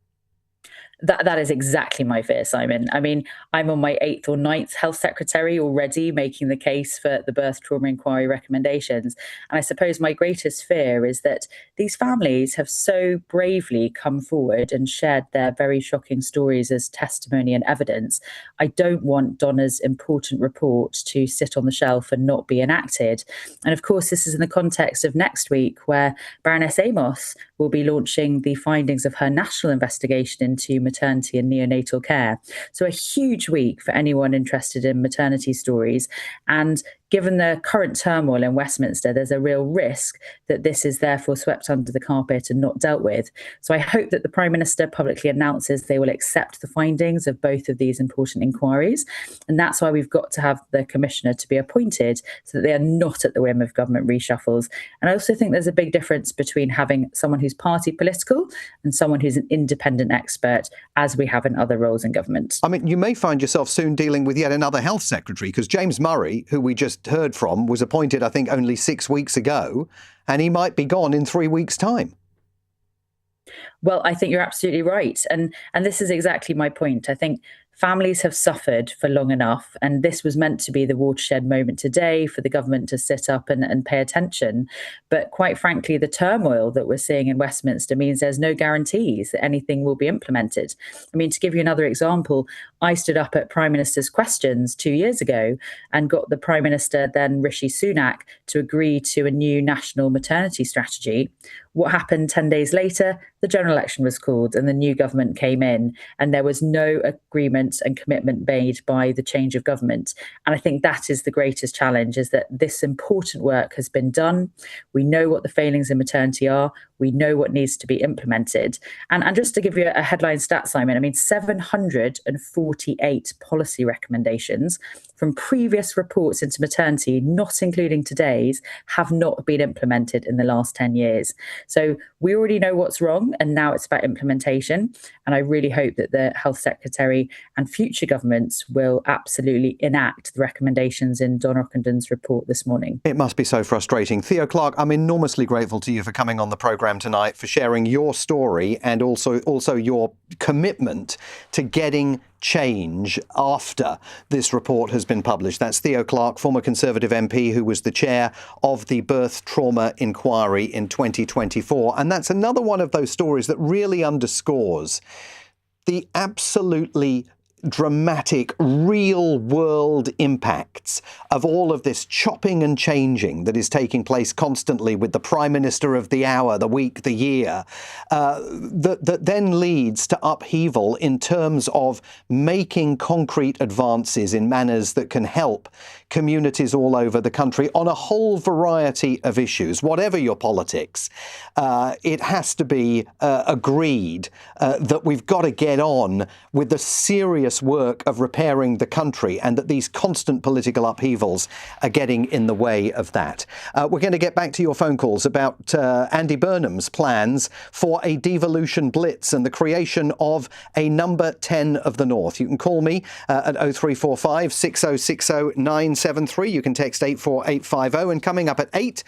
That is exactly my fear, Simon. I mean, I'm on my 8th or 9th health secretary already making the case for the birth trauma inquiry recommendations. And I suppose my greatest fear is that these families have so bravely come forward and shared their very shocking stories as testimony and evidence. I don't want Donna's important report to sit on the shelf and not be enacted. And of course, this is in the context of next week, where Baroness Amos will be launching the findings of her national investigation into maternity and neonatal care. So a huge week for anyone interested in maternity stories. And given the current turmoil in Westminster, there's a real risk that this is therefore swept under the carpet and not dealt with. So I hope that the Prime Minister publicly announces they will accept the findings of both of these important inquiries. And that's why we've got to have the Commissioner to be appointed, so that they are not at the whim of government reshuffles. And I also think there's a big difference between having someone who's party political and someone who's an independent expert, as we have in other roles in government. I mean, you may find yourself soon dealing with yet another health secretary, because James Murray, who we just just heard from was appointed, I think, only 6 weeks ago, and he might be gone in 3 weeks' time. Well, I think you're absolutely right. And this is exactly my point. I think families have suffered for long enough, and this was meant to be the watershed moment today for the government to sit up and pay attention. But quite frankly, the turmoil that we're seeing in Westminster means there's no guarantees that anything will be implemented. I mean, to give you another example, I stood up at Prime Minister's questions 2 years ago and got the Prime Minister, then Rishi Sunak, to agree to a new national maternity strategy. What happened 10 days later? The general election was called and the new government came in, and there was no agreement and commitment made by the change of government. And I think that is the greatest challenge, is that this important work has been done. We know what the failings in maternity are. We know what needs to be implemented. And just to give you a headline stat, Simon, I mean, 748 policy recommendations from previous reports into maternity, not including today's, have not been implemented in the last 10 years. So we already know what's wrong, and now it's about implementation. And I really hope that the Health Secretary and future governments will absolutely enact the recommendations in Don Rockenden's report this morning. It must be so frustrating. Theo Clark, I'm enormously grateful to you for coming on the programme tonight, for sharing your story and also your commitment to getting change after this report has been published. That's Theo Clark, former Conservative MP who was the chair of the Birth Trauma Inquiry in 2024. And that's another one of those stories that really underscores the absolutely dramatic, real-world impacts of all of this chopping and changing that is taking place constantly with the Prime Minister of the hour, the week, the year, that then leads to upheaval in terms of making concrete advances in manners that can help communities all over the country on a whole variety of issues. Whatever your politics, it has to be agreed that we've got to get on with the serious work of repairing the country, and that these constant political upheavals are getting in the way of that. We're going to get back to your phone calls about Andy Burnham's plans for a devolution blitz and the creation of a number 10 of the North. You can call me at 0345 6060 973. You can text 84850. And coming up at 8,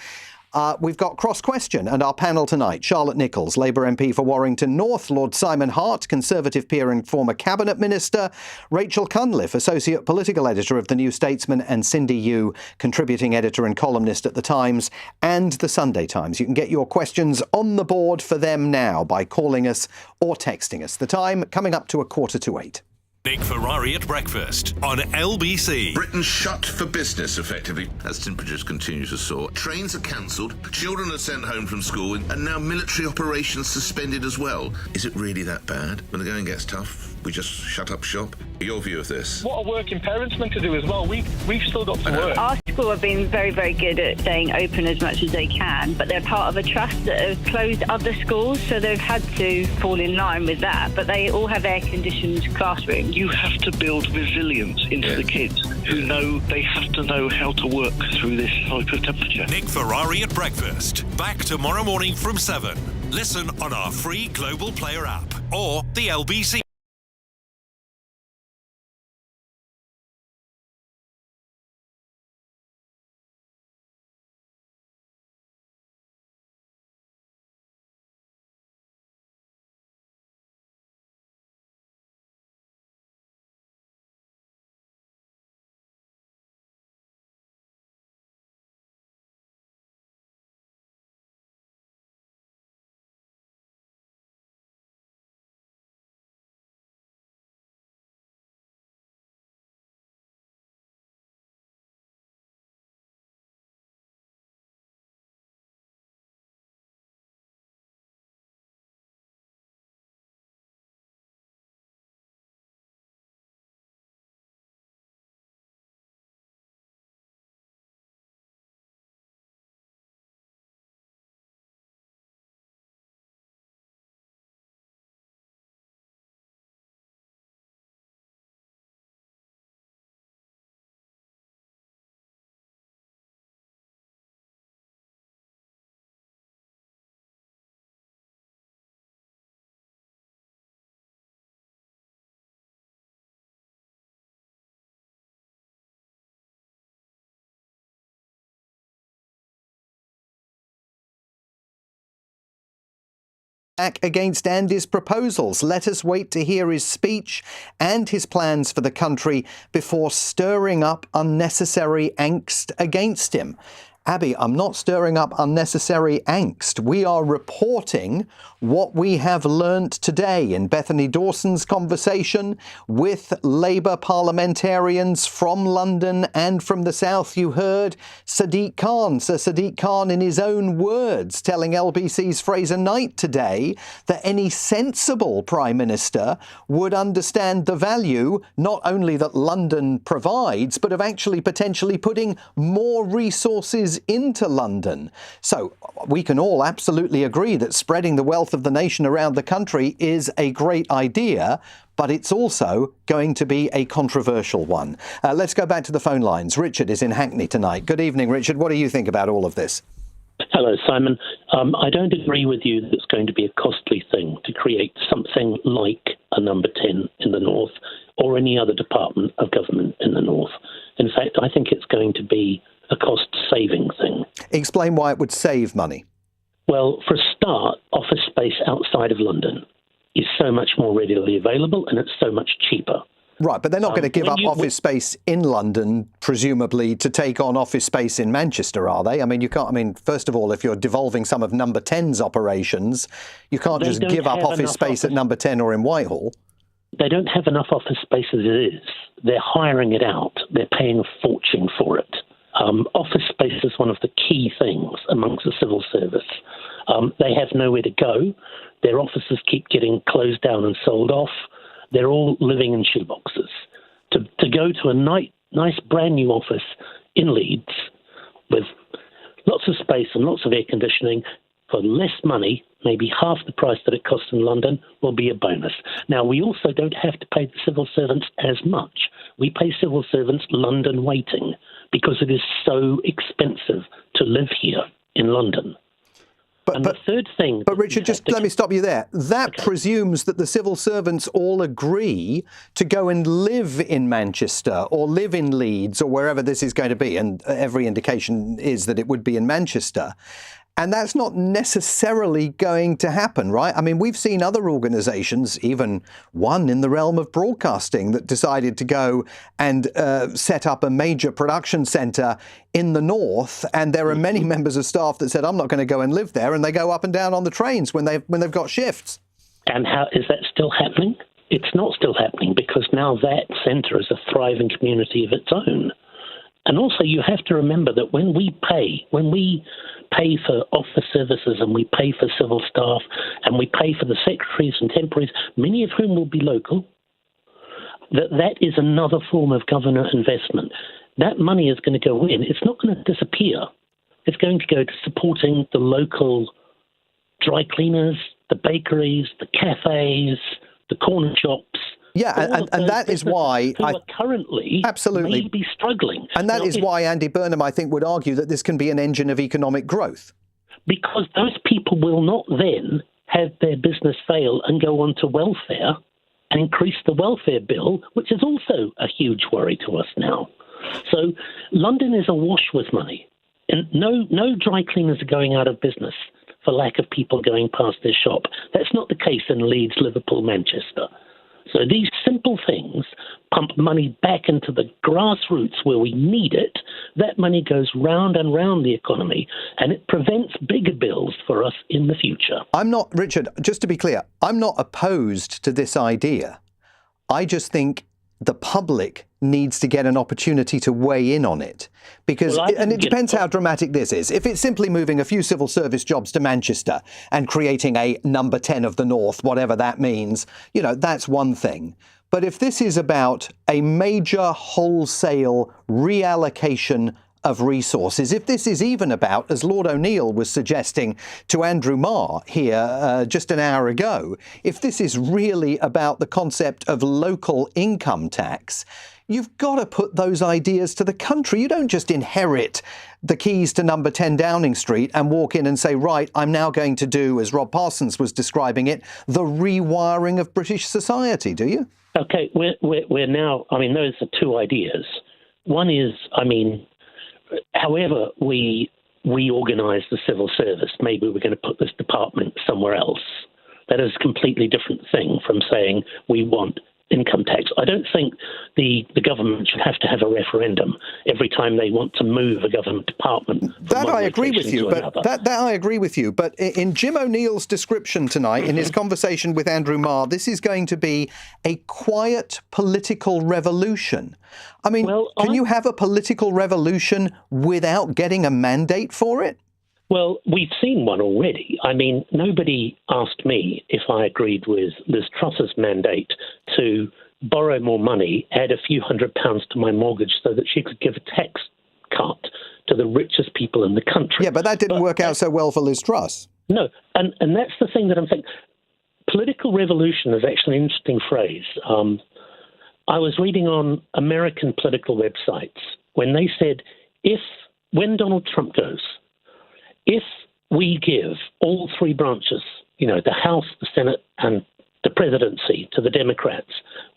we've got Cross Question and our panel tonight. Charlotte Nichols, Labour MP for Warrington North, Lord Simon Hart, Conservative peer and former Cabinet Minister, Rachel Cunliffe, Associate Political Editor of The New Statesman, and Cindy Yu, Contributing Editor and Columnist at The Times and The Sunday Times. You can get your questions on the board for them now by calling us or texting us. The time coming up to 7:45. Nick Ferrari at breakfast on LBC. Britain shut for business, effectively, as temperatures continue to soar. Trains are cancelled, children are sent home from school, and now military operations suspended as well. Is it really that bad? When the going gets tough, we just shut up shop? Your view of this? What are working parents meant to do as well? We've still got to work. Our school have been very, very good at staying open as much as they can, but they're part of a trust that have closed other schools, so they've had to fall in line with that. But they all have air-conditioned classrooms. You have to build resilience into the kids who know they have to know how to work through this type of temperature. Nick Ferrari at breakfast. Back tomorrow morning from 7. Listen on our free Global Player app or the LBC. Back against Andy's proposals. Let us wait to hear his speech and his plans for the country before stirring up unnecessary angst against him. Abby, I'm not stirring up unnecessary angst. We are reporting what we have learnt today in Bethany Dawson's conversation with Labour parliamentarians from London and from the South. You heard Sir Sadiq Khan, in his own words, telling LBC's Fraser Knight today that any sensible Prime Minister would understand the value not only that London provides, but of actually potentially putting more resources into London. So we can all absolutely agree that spreading the wealth of the nation around the country is a great idea, but it's also going to be a controversial one. Let's go back to the phone lines. Richard is in Hackney tonight. Good evening, Richard. What do you think about all of this? Hello, Simon. I don't agree with you that it's going to be a costly thing to create something like a number 10 in the north or any other department of government in the north. In fact, I think it's going to be a cost-saving thing. Explain why it would save money. Well, for a start, office space outside of London is so much more readily available and it's so much cheaper. Right, but they're not going to give up office space in London, presumably, to take on office space in Manchester, are they? I mean, you can't. I mean, first of all, if you're devolving some of Number 10's operations, you can't just give up office space at Number 10 or in Whitehall. They don't have enough office space as it is. They're hiring it out. They're paying a fortune for it. Office space is one of the key things amongst the civil service. They have nowhere to go. Their offices keep getting closed down and sold off. They're all living in shoeboxes. To go to a nice brand new office in Leeds with lots of space and lots of air conditioning for less money, maybe half the price that it costs in London, will be a bonus. Now, we also don't have to pay the civil servants as much. We pay civil servants London waiting because it is so expensive to live here in London. But the third thing... But Richard, just let me stop you there. That presumes that the civil servants all agree to go and live in Manchester or live in Leeds or wherever this is going to be. And every indication is that it would be in Manchester. And that's not necessarily going to happen, right? I mean, we've seen other organisations, even one in the realm of broadcasting, that decided to go and set up a major production centre in the north. And there are many members of staff that said, I'm not going to go and live there. And they go up and down on the trains when they've got shifts. And how is that still happening? It's not still happening because now that centre is a thriving community of its own. And also you have to remember that when we pay for office services and we pay for civil staff and we pay for the secretaries and temporaries, many of whom will be local, that is another form of government investment. That money is going to go in. It's not going to disappear. It's going to go to supporting the local dry cleaners, the bakeries, the cafes, the corner shops. Yeah, and that is why I currently absolutely may be struggling. And that is why Andy Burnham, I think, would argue that this can be an engine of economic growth. Because those people will not then have their business fail and go on to welfare and increase the welfare bill, which is also a huge worry to us now. So London is awash with money. And no dry cleaners are going out of business for lack of people going past their shop. That's not the case in Leeds, Liverpool, Manchester. So these simple things pump money back into the grassroots where we need it. That money goes round and round the economy, and it prevents bigger bills for us in the future. I'm not, Richard, just to be clear, I'm not opposed to this idea. I just think the public needs to get an opportunity to weigh in on it. Because, and it depends how dramatic this is. If it's simply moving a few civil service jobs to Manchester and creating a number 10 of the North, whatever that means, you know, that's one thing. But if this is about a major wholesale reallocation of resources, if this is even about, as Lord O'Neill was suggesting to Andrew Marr here just an hour ago, if this is really about the concept of local income tax, you've got to put those ideas to the country. You don't just inherit the keys to number 10 Downing Street and walk in and say, right, I'm now going to do, as Rob Parsons was describing it, the rewiring of British society, do you? OK, we're now, I mean, those are two ideas. One is, I mean, however we organise the civil service, maybe we're going to put this department somewhere else. That is a completely different thing from saying we want income tax. I don't think the government should have to have a referendum every time they want to move a government department. That I agree with you, but that I agree with you. But in Jim O'Neill's description tonight, in his conversation with Andrew Marr, this is going to be a quiet political revolution. I mean, can you have a political revolution without getting a mandate for it? Well, we've seen one already. I mean, nobody asked me if I agreed with Liz Truss's mandate to borrow more money, add a few £100s to my mortgage so that she could give a tax cut to the richest people in the country. Yeah, but that didn't work out so well for Liz Truss. No, and that's the thing that I'm thinking. Political revolution is actually an interesting phrase. I was reading on American political websites when they said, when Donald Trump goes, if we give all three branches, the House, the Senate, and the presidency to the Democrats,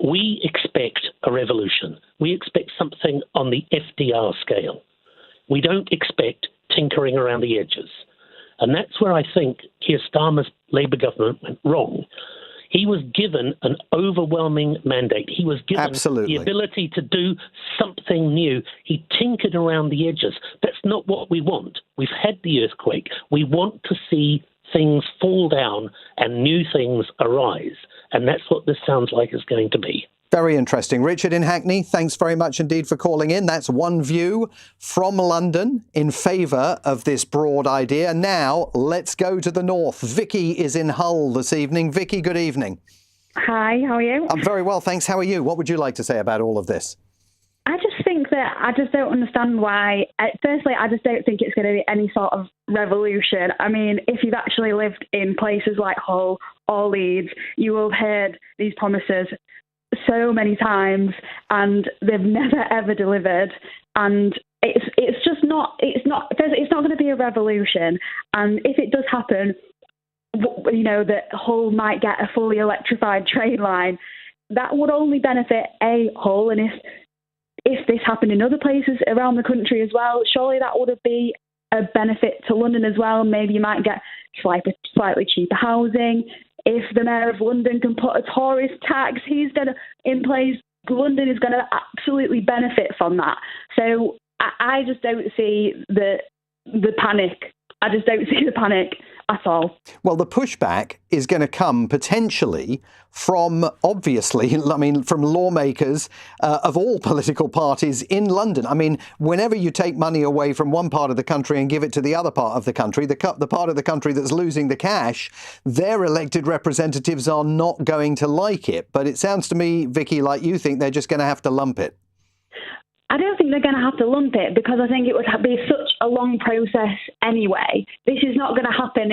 we expect a revolution. We expect something on the FDR scale. We don't expect tinkering around the edges. And that's where I think Keir Starmer's Labour government went wrong. He was given an overwhelming mandate. He was given the ability to do something new. He tinkered around the edges. That's not what we want. We've had the earthquake. We want to see things fall down and new things arise. And that's what this sounds like is going to be. Very interesting. Richard in Hackney, thanks very much indeed for calling in. That's one view from London in favour of this broad idea. Now, let's go to the north. Vicky is in Hull this evening. Vicky, good evening. Hi, how are you? I'm very well, thanks. How are you? What would you like to say about all of this? I just think that I just don't understand why. Firstly, I just don't think it's going to be any sort of revolution. I mean, if you've actually lived in places like Hull or Leeds, you will have heard these promises so many times, and they've never ever delivered. And it's not going to be a revolution. And if it does happen, that Hull might get a fully electrified train line, that would only benefit Hull. And if this happened in other places around the country as well, surely that would be a benefit to London as well. Maybe you might get slightly cheaper housing. If the Mayor of London can put a tourist tax in place, London is going to absolutely benefit from that. So I just don't see the panic. I just don't see the panic at all. Well, the pushback is going to come potentially from, obviously, from lawmakers of all political parties in London. I mean, whenever you take money away from one part of the country and give it to the other part of the country, the part of the country that's losing the cash, their elected representatives are not going to like it. But it sounds to me, Vicky, like you think they're just going to have to lump it. I don't think they're going to have to lump it because I think it would be such a long process anyway. This is not going to happen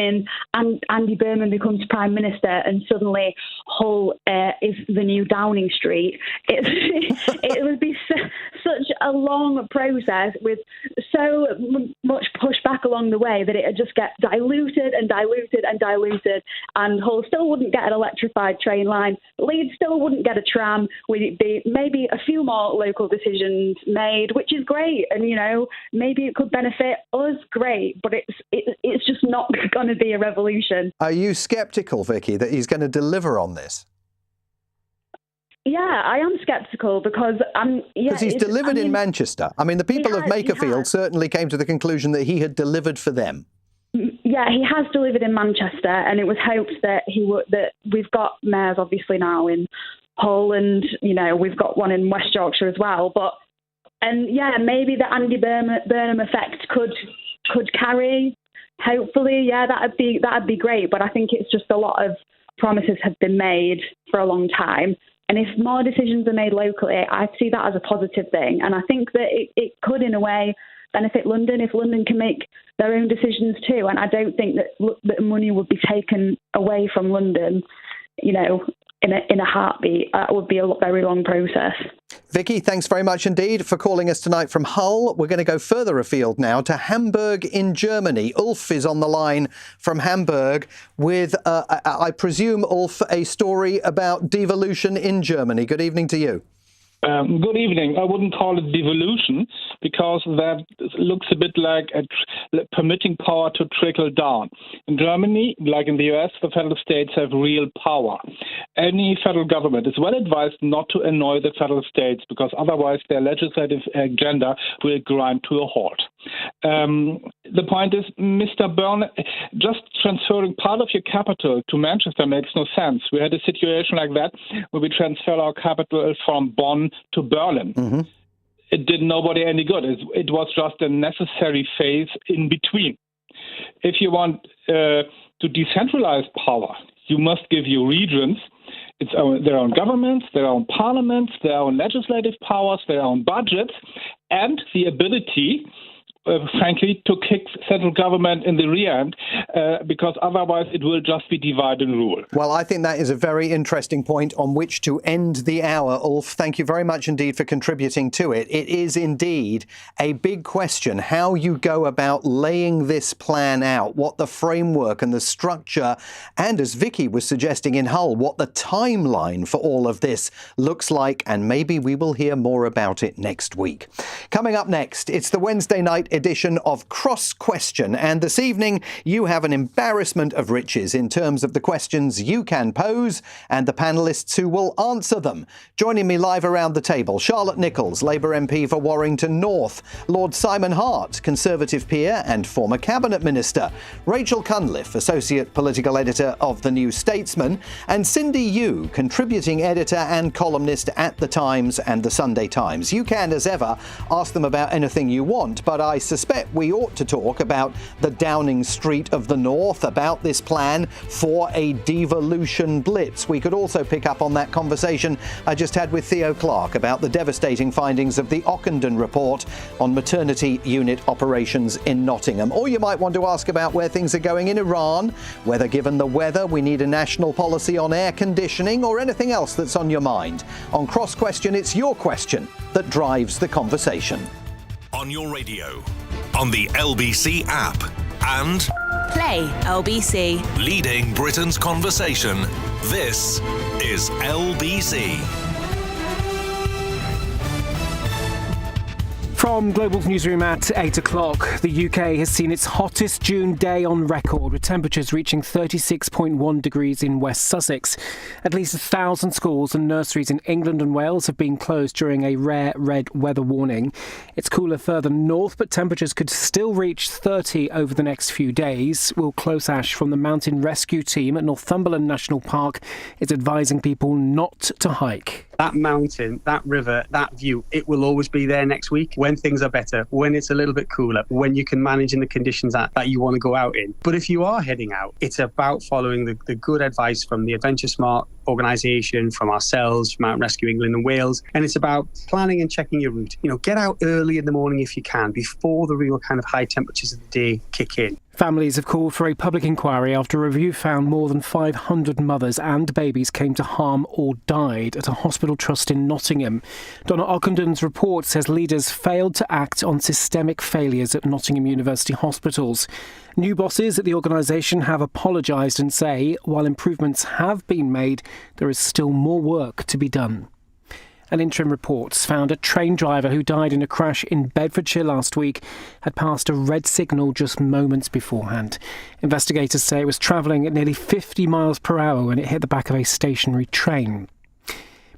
and Andy Burnham becomes Prime Minister and suddenly Hull is the new Downing Street. It would be such a long process with so much pushback along the way that it would just get diluted and diluted and diluted, and Hull still wouldn't get an electrified train line. Leeds still wouldn't get a tram. Would be maybe a few more local decisions made, which is great, and maybe it could benefit us, great, but it's just not going to be a revolution. Are you sceptical, Vicky, that he's going to deliver on this? Yeah, I am sceptical because he's delivered in Manchester. I mean, the people of Makerfield certainly came to the conclusion that he had delivered for them. Yeah, he has delivered in Manchester, and it was hoped that that we've got mayors obviously now in Hull, and we've got one in West Yorkshire as well, maybe the Andy Burnham effect could carry. Hopefully, that'd be great. But I think it's just a lot of promises have been made for a long time. And if more decisions are made locally, I see that as a positive thing. And I think that it could, in a way, benefit London if London can make their own decisions too. And I don't think that money would be taken away from London, in a heartbeat. That would be a very long process. Vicky, thanks very much indeed for calling us tonight from Hull. We're going to go further afield now to Hamburg in Germany. Ulf is on the line from Hamburg with, I presume, Ulf, a story about devolution in Germany. Good evening to you. Good evening. I wouldn't call it devolution because that looks a bit like permitting power to trickle down. In Germany, like in the US, the federal states have real power. Any federal government is well advised not to annoy the federal states because otherwise their legislative agenda will grind to a halt. The point is, Mr. Byrne, just transferring part of your capital to Manchester makes no sense. We had a situation like that where we transferred our capital from Bonn to Berlin. Mm-hmm. It did nobody any good. It was just a necessary phase in between. If you want to decentralize power, you must give your regions their own governments, their own parliaments, their own legislative powers, their own budgets, and the ability, frankly, to kick central government in the rear end, because otherwise it will just be divide and rule. Well, I think that is a very interesting point on which to end the hour, Ulf. Thank you very much indeed for contributing to it. It is indeed a big question how you go about laying this plan out, what the framework and the structure, and as Vicky was suggesting in Hull, what the timeline for all of this looks like, and maybe we will hear more about it next week. Coming up next, it's the Wednesday night edition of Cross Question, and this evening you have an embarrassment of riches in terms of the questions you can pose and the panellists who will answer them. Joining me live around the table, Charlotte Nichols, Labour MP for Warrington North, Lord Simon Hart, Conservative peer and former Cabinet Minister, Rachel Cunliffe, Associate Political Editor of The New Statesman, and Cindy Yu, Contributing Editor and columnist at The Times and The Sunday Times. You can, as ever, ask them about anything you want, but I suspect we ought to talk about the Downing Street of the North, about this plan for a devolution blitz. We could also pick up on that conversation I just had with Theo Clark about the devastating findings of the Ockenden report on maternity unit operations in Nottingham. Or you might want to ask about where things are going in Iran, whether given the weather we need a national policy on air conditioning, or anything else that's on your mind. On Cross Question, it's your question that drives the conversation. On your radio, on the LBC app, and Play LBC. Leading Britain's conversation. This is LBC. From Global's newsroom at 8 o'clock, the UK has seen its hottest June day on record, with temperatures reaching 36.1 degrees in West Sussex. At least 1,000 schools and nurseries in England and Wales have been closed during a rare red weather warning. It's cooler further north, but temperatures could still reach 30 over the next few days. Will Close Ash from the Mountain Rescue Team at Northumberland National Park is advising people not to hike. That mountain, that river, that view, it will always be there next week when things are better, when it's a little bit cooler, when you can manage in the conditions that you want to go out in. But if you are heading out, it's about following the good advice from the Adventure Smart organisation, from ourselves, from Mountain Rescue England and Wales. And it's about planning and checking your route. Get out early in the morning if you can, before the real kind of high temperatures of the day kick in. Families have called for a public inquiry after a review found more than 500 mothers and babies came to harm or died at a hospital trust in Nottingham. Donna Ockenden's report says leaders failed to act on systemic failures at Nottingham University hospitals. New bosses at the organisation have apologised and say, while improvements have been made, there is still more work to be done. And interim reports found a train driver who died in a crash in Bedfordshire last week had passed a red signal just moments beforehand. Investigators say it was travelling at nearly 50 miles per hour when it hit the back of a stationary train.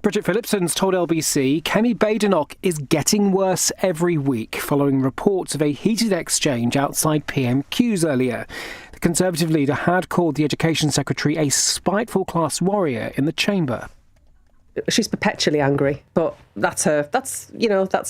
Bridget Phillipson's told LBC Kemi Badenoch is getting worse every week following reports of a heated exchange outside PMQs earlier. The Conservative leader had called the Education Secretary a spiteful class warrior in the chamber. She's perpetually angry, but that's her. That's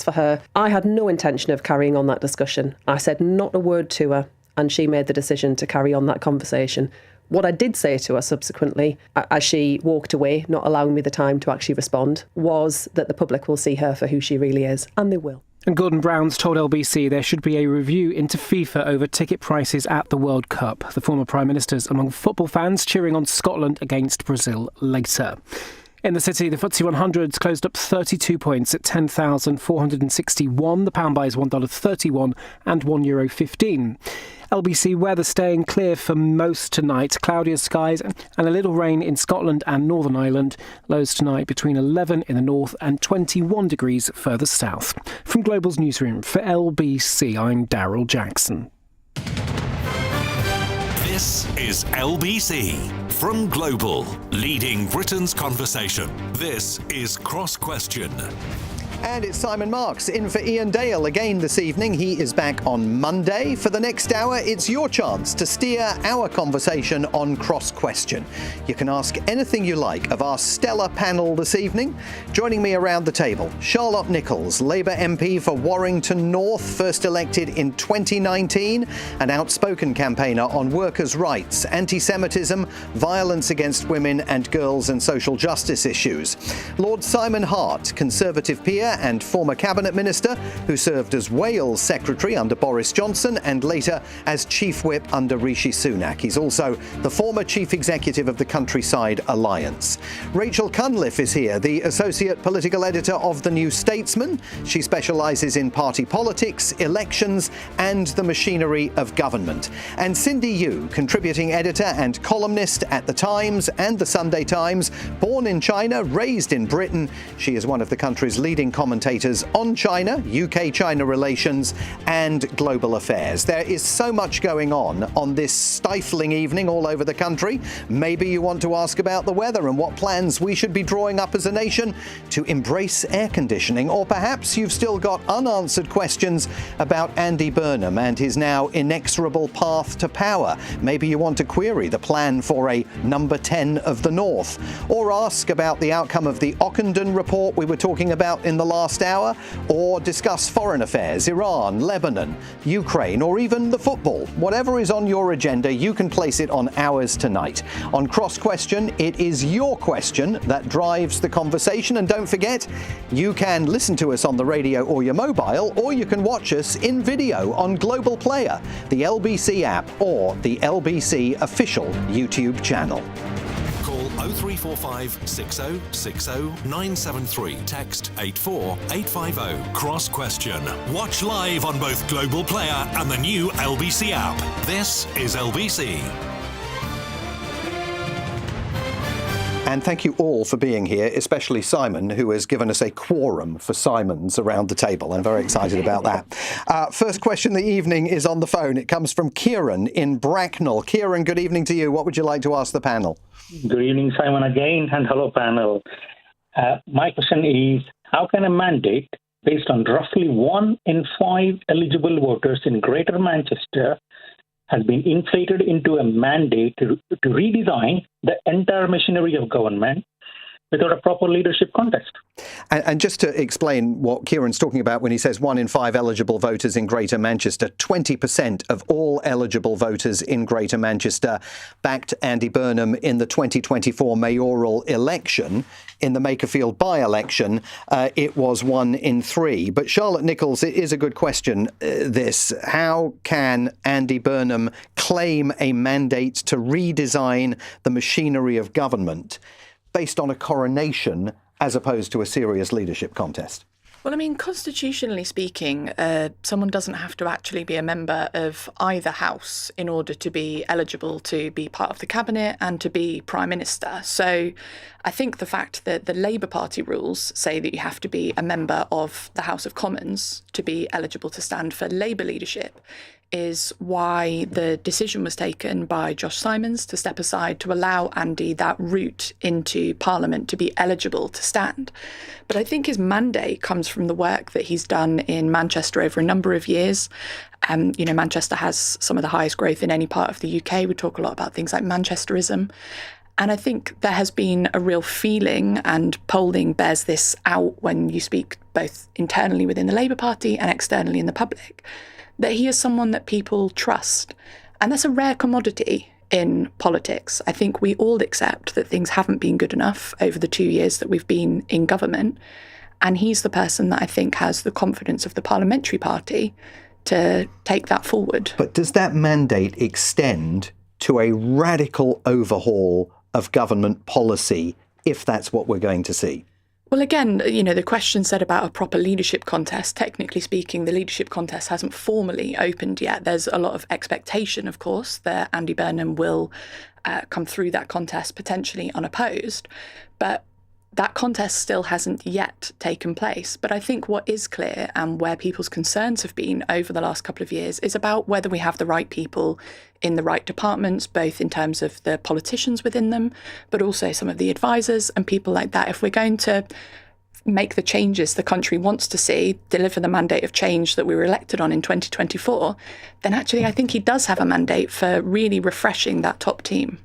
for her. I had no intention of carrying on that discussion. I said not a word to her, and she made the decision to carry on that conversation. What I did say to her subsequently, as she walked away, not allowing me the time to actually respond, was that the public will see her for who she really is, and they will. And Gordon Brown's told LBC there should be a review into FIFA over ticket prices at the World Cup. The former Prime Minister's among football fans cheering on Scotland against Brazil later. In the city, the FTSE 100's closed up 32 points at 10,461. The pound buys $1.31 and €1.15. LBC weather staying clear for most tonight. Cloudier skies and a little rain in Scotland and Northern Ireland. Lows tonight between 11 in the north and 21 degrees further south. From Global's newsroom for LBC, I'm Daryl Jackson. This is LBC from Global, leading Britain's conversation. This is Cross Question. And it's Simon Marks in for Ian Dale again this evening. He is back on Monday. For the next hour, it's your chance to steer our conversation on Cross Question. You can ask anything you like of our stellar panel this evening. Joining me around the table, Charlotte Nichols, Labour MP for Warrington North, first elected in 2019, an outspoken campaigner on workers' rights, anti-Semitism, violence against women and girls and social justice issues. Lord Simon Hart, Conservative peer and former Cabinet Minister, who served as Wales Secretary under Boris Johnson and later as Chief Whip under Rishi Sunak. He's also the former Chief Executive of the Countryside Alliance. Rachel Cunliffe is here, the Associate Political Editor of The New Statesman. She specialises in party politics, elections and the machinery of government. And Cindy Yu, Contributing Editor and columnist at The Times and The Sunday Times. Born in China, raised in Britain, she is one of the country's leading commentators on China, UK-China relations and global affairs. There is so much going on this stifling evening all over the country. Maybe you want to ask about the weather and what plans we should be drawing up as a nation to embrace air conditioning. Or perhaps you've still got unanswered questions about Andy Burnham and his now inexorable path to power. Maybe you want to query the plan for a number 10 of the North. Or ask about the outcome of the Ockenden report we were talking about in the last hour, or discuss foreign affairs, Iran, Lebanon, Ukraine, or even the football. Whatever is on your agenda, you can place it on ours tonight. On Cross Question, it is your question that drives the conversation. And don't forget, you can listen to us on the radio or your mobile, or you can watch us in video on Global Player, the LBC app, or the LBC official YouTube channel. 0345 60 60 973. Text 84850. Cross Question. Watch live on both Global Player and the new LBC app. This is LBC. And thank you all for being here, especially Simon, who has given us a quorum for Simons around the table. I'm very excited about that. First question of the evening is on the phone. It comes from Kieran in Bracknell. Kieran, good evening to you. What would you like to ask the panel? Good evening, Simon, again, and hello, panel. My question is, how can a mandate based on roughly 1 in 5 eligible voters in Greater Manchester has been inflated into a mandate to redesign the entire machinery of government without a proper leadership contest? And just to explain what Kieran's talking about when he says 1 in 5 eligible voters in Greater Manchester, 20% of all eligible voters in Greater Manchester backed Andy Burnham in the 2024 mayoral election. In the Makerfield by-election, it was 1 in 3. But Charlotte Nichols, it is a good question, this. How can Andy Burnham claim a mandate to redesign the machinery of government based on a coronation as opposed to a serious leadership contest? Well, I mean, constitutionally speaking, someone doesn't have to actually be a member of either house in order to be eligible to be part of the cabinet and to be Prime Minister. So I think the fact that the Labour Party rules say that you have to be a member of the House of Commons to be eligible to stand for Labour leadership is why the decision was taken by Josh Simons to step aside to allow Andy that route into Parliament to be eligible to stand. But I think his mandate comes from the work that he's done in Manchester over a number of years. Manchester has some of the highest growth in any part of the UK. We talk a lot about things like Manchesterism. And I think there has been a real feeling, and polling bears this out when you speak both internally within the Labour Party and externally in the public, that he is someone that people trust. And that's a rare commodity in politics. I think we all accept that things haven't been good enough over the 2 years that we've been in government. And he's the person that I think has the confidence of the parliamentary party to take that forward. But does that mandate extend to a radical overhaul of government policy, if that's what we're going to see? Well, again, the question said about a proper leadership contest. Technically speaking, the leadership contest hasn't formally opened yet. There's a lot of expectation, of course, that Andy Burnham will come through that contest potentially unopposed. But that contest still hasn't yet taken place. But I think what is clear, and where people's concerns have been over the last couple of years, is about whether we have the right people in the right departments, both in terms of the politicians within them, but also some of the advisors and people like that. If we're going to make the changes the country wants to see, deliver the mandate of change that we were elected on in 2024, then actually I think he does have a mandate for really refreshing that top team.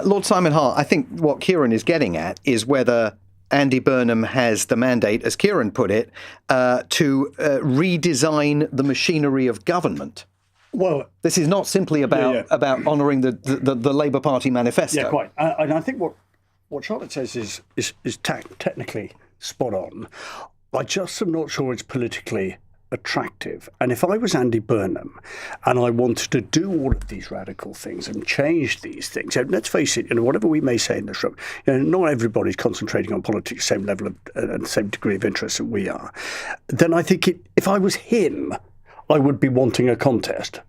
Lord Simon Hart, I think what Kieran is getting at is whether Andy Burnham has the mandate, as Kieran put it, to redesign the machinery of government. Well, this is not simply about honouring the Labour Party manifesto. Yeah, quite. And I think what Charlotte says is technically spot on. I just am not sure it's politically attractive. And if I was Andy Burnham and I wanted to do all of these radical things and change these things, and let's face it, whatever we may say in this room, not everybody's concentrating on politics the same level of and the same degree of interest that we are. Then I think if I was him, I would be wanting a contest.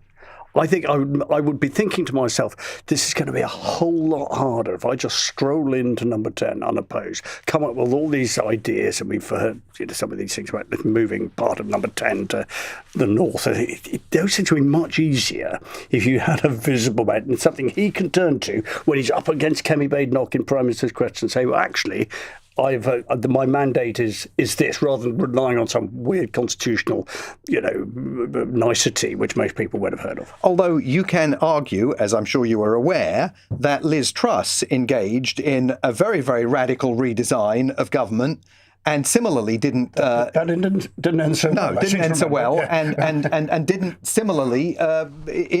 I think I would be thinking to myself, this is going to be a whole lot harder if I just stroll into number 10 unopposed, come up with all these ideas, and we've heard some of these things about moving part of number 10 to the north. Those things would be much easier if you had a visible man and something he can turn to when he's up against Kemi Badenoch in Prime Minister's question and say, well, actually, my mandate is this, rather than relying on some weird constitutional, nicety which most people would have heard of. Although you can argue, as I'm sure you are aware, that Liz Truss engaged in a very, very radical redesign of government, and similarly didn't that didn't end so well. No, didn't end so well, and didn't similarly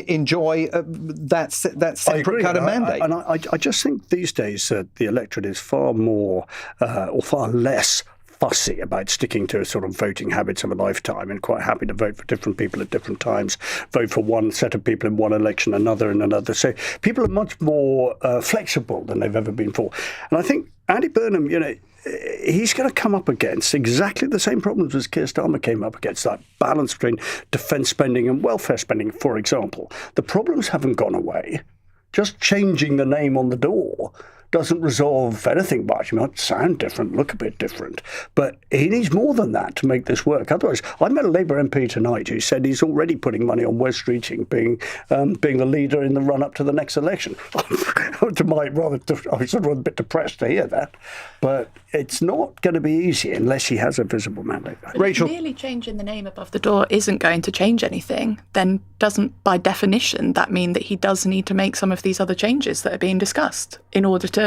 enjoy that separate kind of mandate. I just think these days the electorate is far more or far less fussy about sticking to sort of voting habits of a lifetime, and quite happy to vote for different people at different times, vote for one set of people in one election, another in another. So people are much more flexible than they've ever been before. And I think Andy Burnham, he's going to come up against exactly the same problems as Keir Starmer came up against, that balance between defence spending and welfare spending, for example. The problems haven't gone away. Just changing the name on the door doesn't resolve anything much. It might sound different, look a bit different, but he needs more than that to make this work. Otherwise, I met a Labour MP tonight who said he's already putting money on West Streeting being the leader in the run-up to the next election. I was sort of a bit depressed to hear that, but it's not going to be easy unless he has a visible mandate. Rachel, if merely changing the name above the door isn't going to change anything, then doesn't, by definition, that mean that he does need to make some of these other changes that are being discussed in order to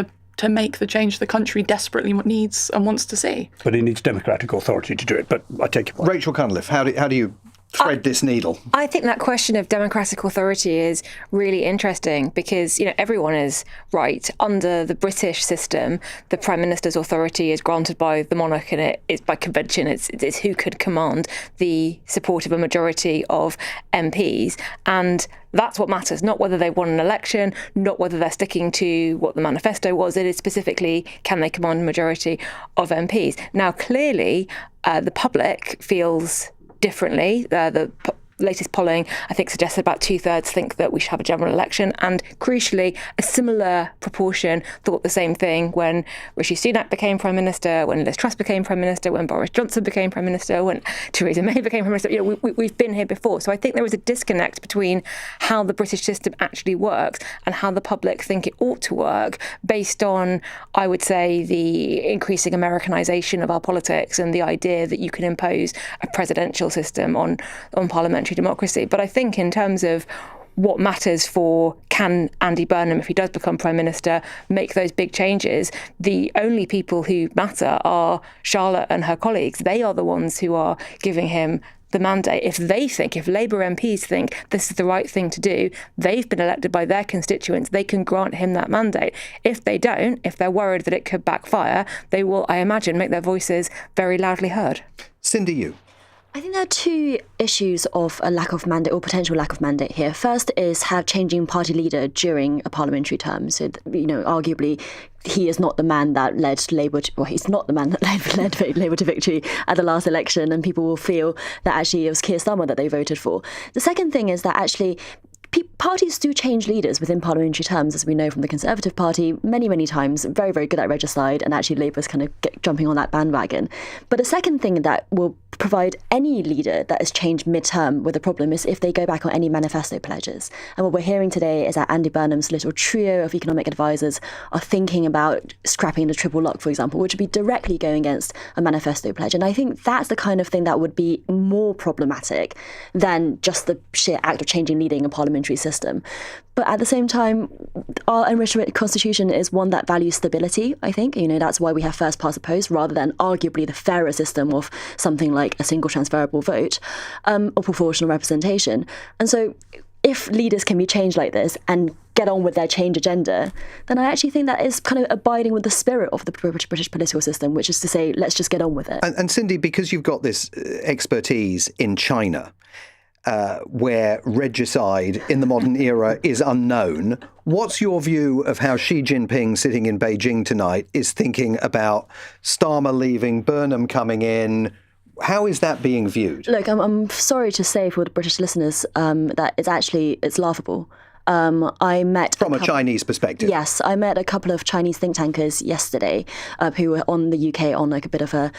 make the change the country desperately needs and wants to see? But he needs democratic authority to do it. But I take your point. Rachel Cunliffe, how do you thread this needle? I think that question of democratic authority is really interesting because, everyone is right. Under the British system, the Prime Minister's authority is granted by the monarch, and it's by convention. It's who could command the support of a majority of MPs. And that's what matters, not whether they won an election, not whether they're sticking to what the manifesto was. It is specifically, can they command a majority of MPs? Now, clearly, the public feels differently. The latest polling, I think, suggests about 2/3 think that we should have a general election. And crucially, a similar proportion thought the same thing when Rishi Sunak became Prime Minister, when Liz Truss became Prime Minister, when Boris Johnson became Prime Minister, when Theresa May became Prime Minister. We've been here before. So I think there is a disconnect between how the British system actually works and how the public think it ought to work based on, I would say, the increasing Americanization of our politics and the idea that you can impose a presidential system on parliamentary democracy. But I think in terms of what matters for, can Andy Burnham, if he does become Prime Minister, make those big changes, the only people who matter are Charlotte and her colleagues. They are the ones who are giving him the mandate. If Labour MPs think this is the right thing to do, they've been elected by their constituents, they can grant him that mandate. If they don't, if they're worried that it could backfire, they will, I imagine, make their voices very loudly heard. Cindy, you. I think there are two issues of a lack of mandate or potential lack of mandate here. First is have changing party leader during a parliamentary term. So, arguably, he is not the man that led Labour he's not the man that led Labour to victory at the last election, and people will feel that actually it was Keir Starmer that they voted for. The second thing is that actually parties do change leaders within parliamentary terms, as we know from the Conservative Party, many, many times, very, very good at regicide, and actually Labour's kind of jumping on that bandwagon. But a second thing that will provide any leader that has changed mid-term with a problem is if they go back on any manifesto pledges. And what we're hearing today is that Andy Burnham's little trio of economic advisors are thinking about scrapping the triple lock, for example, which would be directly going against a manifesto pledge. And I think that's the kind of thing that would be more problematic than just the sheer act of changing leading a parliamentary system. But at the same time, our enriched constitution is one that values stability, I think. That's why we have first past the post rather than arguably the fairer system of something like a single transferable vote or proportional representation. And so if leaders can be changed like this and get on with their change agenda, then I actually think that is kind of abiding with the spirit of the British political system, which is to say, let's just get on with it. And Cindy, because you've got this expertise in China, where regicide in the modern era is unknown. What's your view of how Xi Jinping, sitting in Beijing tonight, is thinking about Starmer leaving, Burnham coming in? How is that being viewed? Look, I'm sorry to say for the British listeners that it's laughable. I met from a Chinese perspective. Yes, I met a couple of Chinese think tankers yesterday who were on the UK on like a bit of a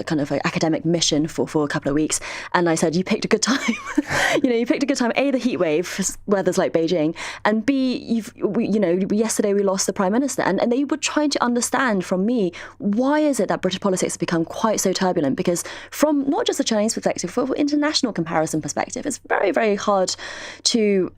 kind of an academic mission for a couple of weeks, and I said, you picked a good time. You picked a good time. A, the heat wave, weather's like Beijing, and B, yesterday we lost the Prime Minister, and they were trying to understand from me, why is it that British politics has become quite so turbulent? Because from not just a Chinese perspective, from an international comparison perspective, it's very, very hard to.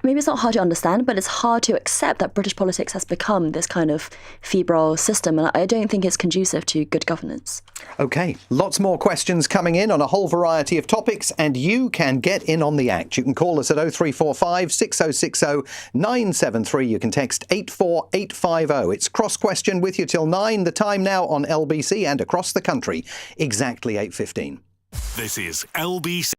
Maybe it's not hard to understand, but it's hard to accept that British politics has become this kind of febrile system, and I don't think it's conducive to good governance. OK, lots more questions coming in on a whole variety of topics, and you can get in on the act. You can call us at 0345 6060 973. You can text 84850. It's Cross Question with you till 9. The time now on LBC and across the country, exactly 8:15. This is LBC.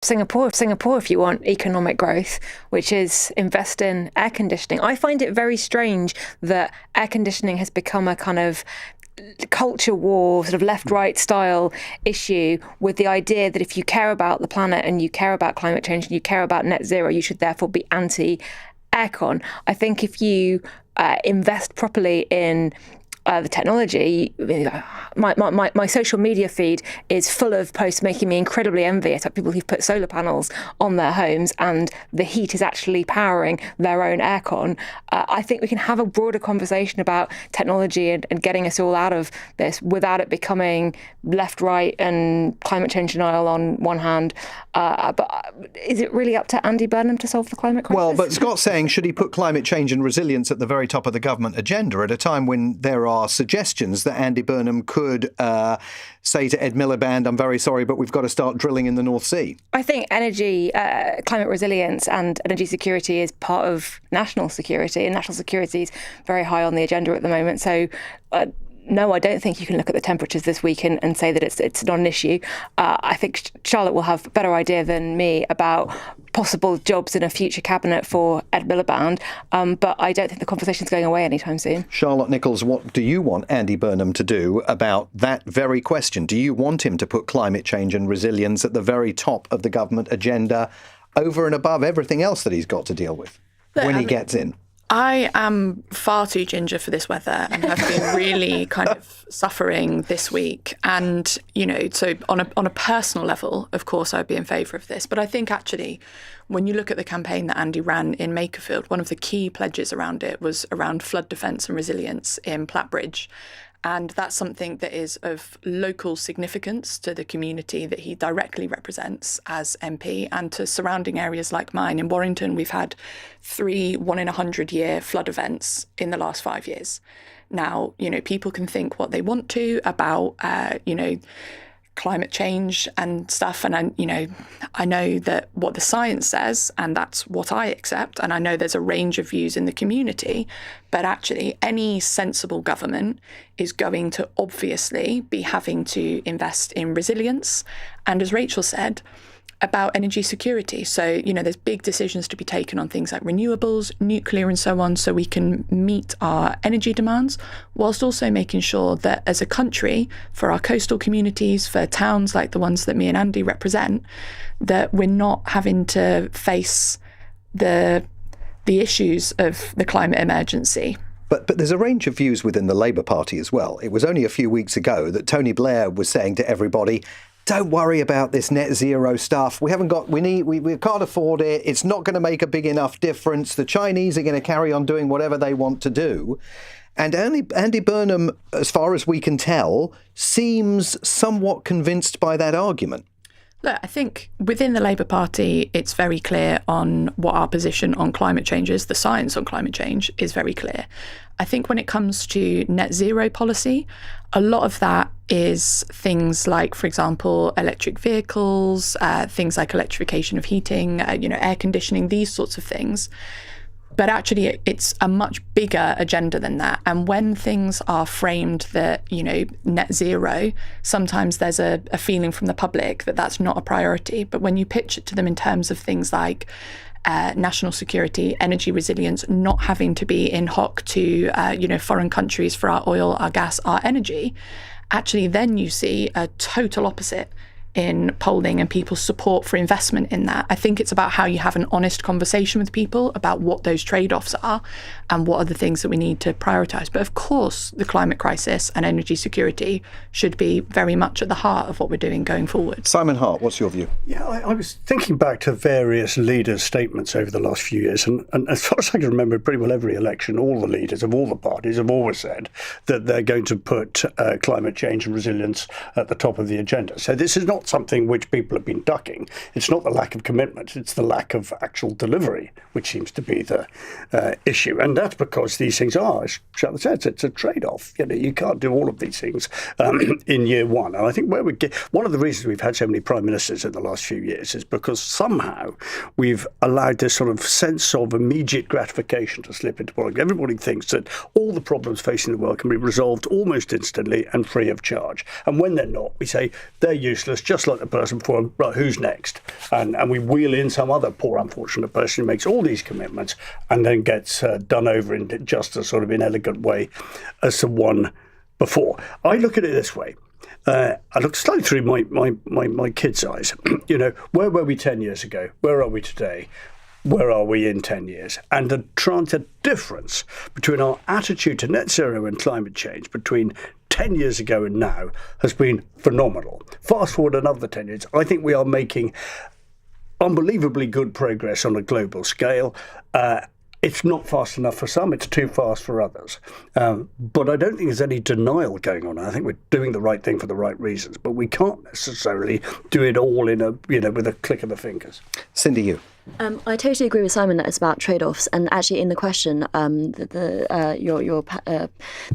Singapore, if you want economic growth, which is invest in air conditioning. I find it very strange that air conditioning has become a kind of culture war, sort of left-right style issue, with the idea that if you care about the planet and you care about climate change and you care about net zero, you should therefore be anti-aircon. I think if you invest properly in the technology, my social media feed is full of posts making me incredibly envious of people who've put solar panels on their homes and the heat is actually powering their own aircon. I think we can have a broader conversation about technology and getting us all out of this without it becoming left, right and climate change denial on one hand. But is it really up to Andy Burnham to solve the climate crisis? Well, but Scott's saying, should he put climate change and resilience at the very top of the government agenda at a time when there are suggestions that Andy Burnham could say to Ed Miliband, I'm very sorry, but we've got to start drilling in the North Sea? I think energy, climate resilience and energy security is part of national security, and national security is very high on the agenda at the moment. So no, I don't think you can look at the temperatures this week and say that it's not an issue. I think Charlotte will have a better idea than me about possible jobs in a future cabinet for Ed Miliband, but I don't think the conversation's going away anytime soon. Charlotte Nichols, what do you want Andy Burnham to do about that very question? Do you want him to put climate change and resilience at the very top of the government agenda? over and above everything else that he's got to deal with when he gets in. I am far too ginger for this weather and have been really kind of suffering this week. And, you know, so on a personal level, of course, I'd be in favour of this. But I think actually, when you look at the campaign that Andy ran in Makerfield, one of the key pledges around it was around flood defence and resilience in Plattbridge. And that's something that is of local significance to the community that he directly represents as MP and to surrounding areas like mine. In Warrington, we've had 3 1-in-100-year flood events in the last 5 years. Now, you know, people can think what they want to about, climate change and stuff. And, I know that what the science says, and that's what I accept. And I know there's a range of views in the community. But actually, any sensible government is going to obviously be having to invest in resilience. And as Rachel said, about energy security. So, there's big decisions to be taken on things like renewables, nuclear and so on, so we can meet our energy demands, whilst also making sure that as a country, for our coastal communities, for towns like the ones that me and Andy represent, that we're not having to face the issues of the climate emergency. But there's a range of views within the Labour Party as well. It was only a few weeks ago that Tony Blair was saying to everybody, don't worry about this net zero stuff. We can't afford it. It's not going to make a big enough difference. The Chinese are going to carry on doing whatever they want to do. And Andy Burnham, as far as we can tell, seems somewhat convinced by that argument. Look, I think within the Labour Party, it's very clear on what our position on climate change is. The science on climate change is very clear. I think when it comes to net zero policy, a lot of that is things like, for example, electric vehicles, things like electrification of heating, air conditioning, these sorts of things. But actually, it's a much bigger agenda than that. And when things are framed that, net zero, sometimes there's a feeling from the public that that's not a priority. But when you pitch it to them in terms of things like national security, energy resilience, not having to be in hock to, foreign countries for our oil, our gas, our energy, actually then you see a total opposite in polling and people's support for investment in that. I think it's about how you have an honest conversation with people about what those trade-offs are and what are the things that we need to prioritise. But of course, the climate crisis and energy security should be very much at the heart of what we're doing going forward. Simon Hart, what's your view? Yeah, I was thinking back to various leaders' statements over the last few years, and as far as I can remember, pretty well every election, all the leaders of all the parties have always said that they're going to put climate change and resilience at the top of the agenda. So this is not something which people have been ducking. It's not the lack of commitment, it's the lack of actual delivery, which seems to be the issue. And that's because these things are, as Charlotte said, it's a trade-off. You can't do all of these things in year one. And I think one of the reasons we've had so many prime ministers in the last few years is because somehow we've allowed this sort of sense of immediate gratification to slip into politics. Everybody thinks that all the problems facing the world can be resolved almost instantly and free of charge. And when they're not, we say they're useless, just like the person before them. Right, who's next? And we wheel in some other poor, unfortunate person who makes all these commitments and then gets done over in just a sort of inelegant way as the one before. I look at it this way. I look slightly through my kids' eyes. Where were we 10 years ago? Where are we today? Where are we in 10 years? And the difference between our attitude to net zero and climate change between 10 years ago and now has been phenomenal. Fast forward another 10 years, I think we are making unbelievably good progress on a global scale. It's not fast enough for some, it's too fast for others. But I don't think there's any denial going on. I think we're doing the right thing for the right reasons, but we can't necessarily do it all with a click of the fingers. Cindy, you. I totally agree with Simon that it's about trade-offs. And actually, in the question, the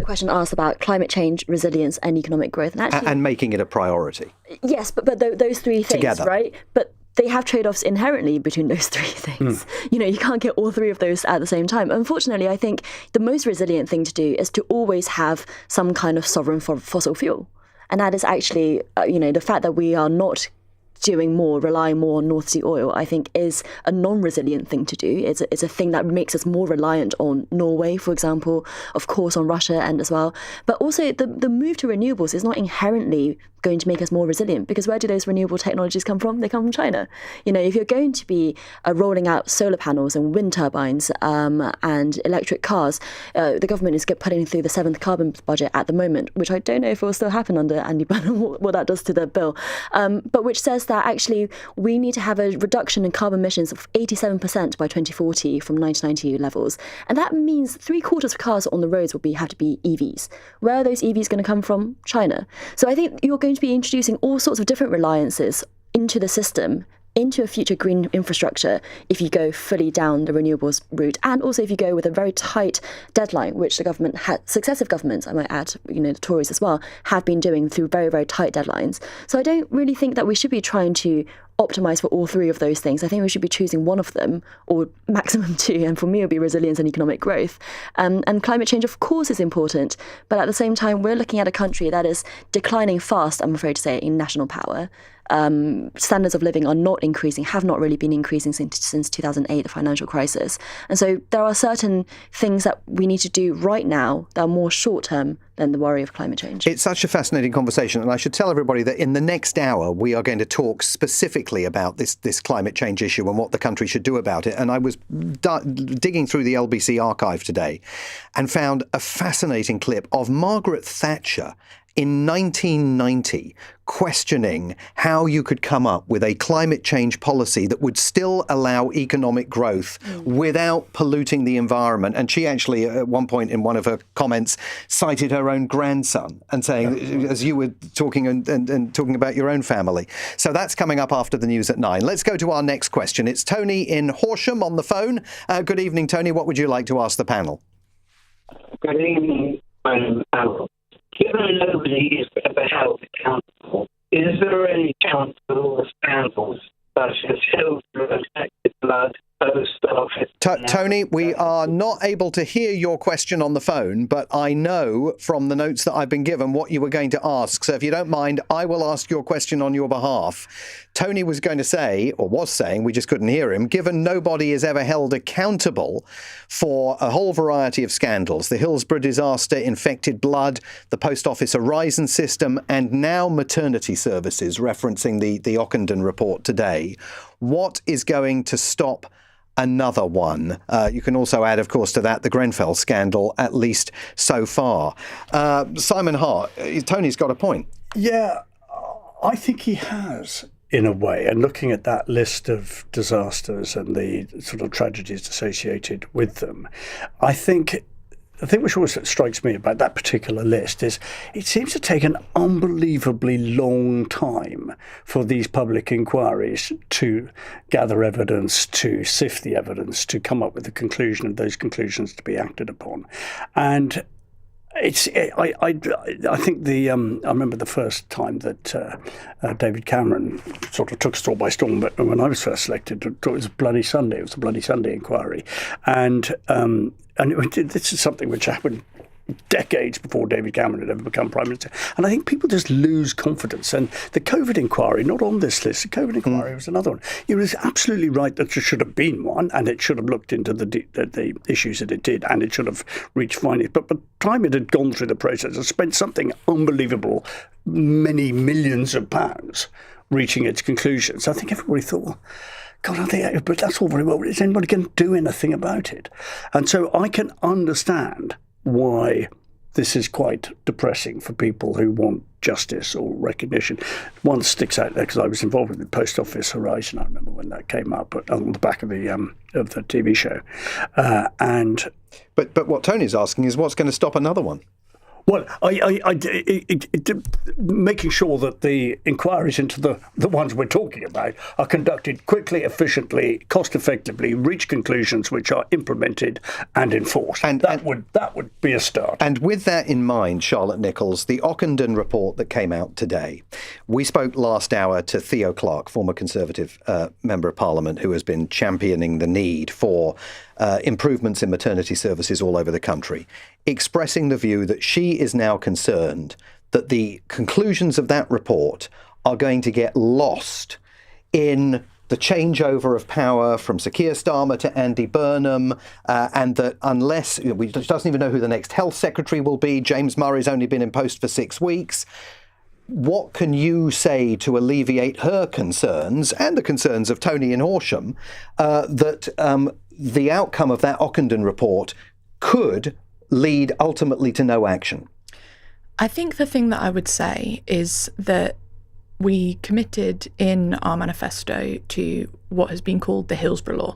question asked about climate change, resilience, and economic growth, and making it a priority. Yes, but those three things, together, right? But they have trade-offs inherently between those three things. You can't get all three of those at the same time. Unfortunately, I think the most resilient thing to do is to always have some kind of sovereign fossil fuel, and that is actually, the fact that we are not doing more, relying more on North Sea oil, I think is a non-resilient thing to do. It's a thing that makes us more reliant on Norway, for example, of course on Russia and as well. But also the move to renewables is not inherently going to make us more resilient, because where do those renewable technologies come from? They come from China. If you're going to be rolling out solar panels and wind turbines and electric cars, the government is putting through the 7th carbon budget at the moment, which I don't know if it will still happen under Andy Burnham, what that does to the bill, but which says that actually we need to have a reduction in carbon emissions of 87% by 2040 from 1990 levels. And that means 3/4 of cars on the roads will have to be EVs. Where are those EVs going to come from? China. So I think you're going to be introducing all sorts of different reliances into the system, into a future green infrastructure, if you go fully down the renewables route, and also if you go with a very tight deadline, which the government successive governments, I might add, the Tories as well, have been doing through very, very tight deadlines. So I don't really think that we should be trying to optimize for all three of those things. I think we should be choosing one of them, or maximum two, and for me it would be resilience and economic growth. And climate change, of course, is important, but at the same time we're looking at a country that is declining fast, I'm afraid to say, in national power. Standards of living are not increasing, have not really been increasing since 2008, the financial crisis. And so there are certain things that we need to do right now that are more short-term than the worry of climate change. It's such a fascinating conversation, and I should tell everybody that in the next hour we are going to talk specifically about this climate change issue and what the country should do about it. And I was digging through the LBC archive today and found a fascinating clip of Margaret Thatcher in 1990 questioning how you could come up with a climate change policy that would still allow economic growth without polluting the environment. And she actually, at one point in one of her comments, cited her own grandson and saying, as you were talking and talking about your own family. So that's coming up after the news at 9. Let's go to our next question. It's Tony in Horsham on the phone. Good evening, Tony. What would you like to ask the panel? Good evening, panel. Given nobody is ever held accountable, is there any chance of all the scandals such as children affected blood, post office? Tony, we are not able to hear your question on the phone, but I know from the notes that I've been given what you were going to ask. So if you don't mind, I will ask your question on your behalf. Tony was going to say, or was saying, we just couldn't hear him, given nobody is ever held accountable for a whole variety of scandals, the Hillsborough disaster, infected blood, the Post Office Horizon system, and now maternity services, referencing the Ockenden report today, what is going to stop another one? You can also add, of course, to that the Grenfell scandal, at least so far. Simon Hart, Tony's got a point. Yeah, I think he has, in a way. And looking at that list of disasters and the sort of tragedies associated with them, I think the thing which always strikes me about that particular list is it seems to take an unbelievably long time for these public inquiries to gather evidence, to sift the evidence, to come up with the conclusion, and those conclusions to be acted upon. And I think I remember the first time that David Cameron sort of took us all by storm. But when I was first selected, it was a Bloody Sunday. It was a Bloody Sunday inquiry, and this is something which happened decades before David Cameron had ever become Prime Minister. And I think people just lose confidence. And the COVID inquiry, not on this list, the COVID inquiry was another one. It was absolutely right that there should have been one, and it should have looked into the issues that it did, and it should have reached findings. But by the time it had gone through the process and spent something unbelievable, many millions of pounds, reaching its conclusions, I think everybody thought, God, but that's all very well. Is anybody going to do anything about it? And so I can understand why this is quite depressing for people who want justice or recognition. One sticks out there because I was involved with the Post Office Horizon. I remember when that came up on the back of the TV show. But what Tony's asking is what's going to stop another one? Well, making sure that the inquiries into the ones we're talking about are conducted quickly, efficiently, cost-effectively, reach conclusions which are implemented and enforced. And that would be a start. And with that in mind, Charlotte Nichols, the Ockenden report that came out today, we spoke last hour to Theo Clark, former Conservative Member of Parliament, who has been championing the need for improvements in maternity services all over the country, expressing the view that she is now concerned that the conclusions of that report are going to get lost in the changeover of power from Sir Keir Starmer to Andy Burnham, and that unless, we doesn't even know who the next health secretary will be, James Murray's only been in post for 6 weeks. What can you say to alleviate her concerns and the concerns of Tony in Horsham that the outcome of that Ockenden report could lead ultimately to no action? I think the thing that I would say is that we committed in our manifesto to what has been called the Hillsborough Law.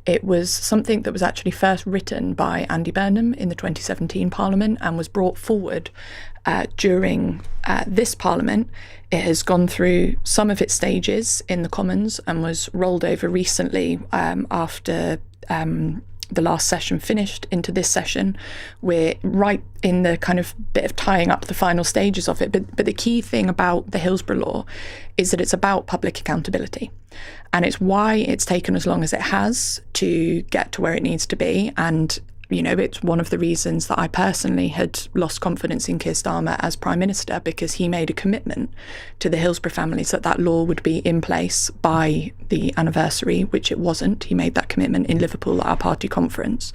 It was something that was actually first written by Andy Burnham in the 2017 Parliament and was brought forward during this Parliament. It has gone through some of its stages in the Commons and was rolled over recently after the last session finished into this session. We're right in the kind of bit of tying up the final stages of it. But the key thing about the Hillsborough Law is that it's about public accountability. And it's why it's taken as long as it has to get to where it needs to be. And, you know, it's one of the reasons that I personally had lost confidence in Keir Starmer as Prime Minister, because he made a commitment to the Hillsborough families that that law would be in place by the anniversary, which it wasn't. He made that commitment in Liverpool at our party conference.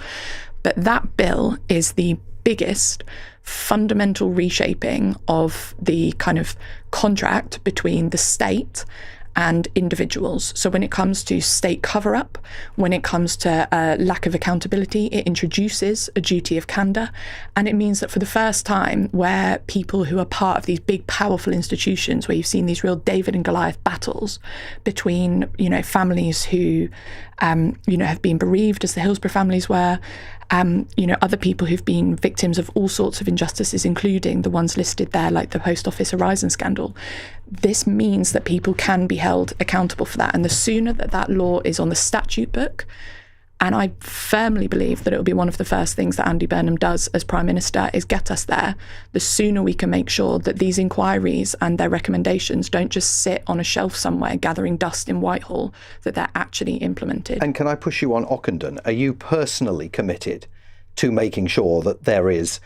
But that bill is the biggest fundamental reshaping of the kind of contract between the state and individuals. So when it comes to state cover-up, when it comes to lack of accountability, it introduces a duty of candour. And it means that for the first time, where people who are part of these big, powerful institutions, where you've seen these real David and Goliath battles between, you know, families who, you know, have been bereaved, as the Hillsborough families were, you know, other people who've been victims of all sorts of injustices, including the ones listed there, like the Post Office Horizon scandal. This means that people can be held accountable for that. And the sooner that that law is on the statute book, and I firmly believe that it will be one of the first things that Andy Burnham does as Prime Minister, is get us there, the sooner we can make sure that these inquiries and their recommendations don't just sit on a shelf somewhere gathering dust in Whitehall, that they're actually implemented. And can I push you on Ockenden? Are you personally committed to making sure that there is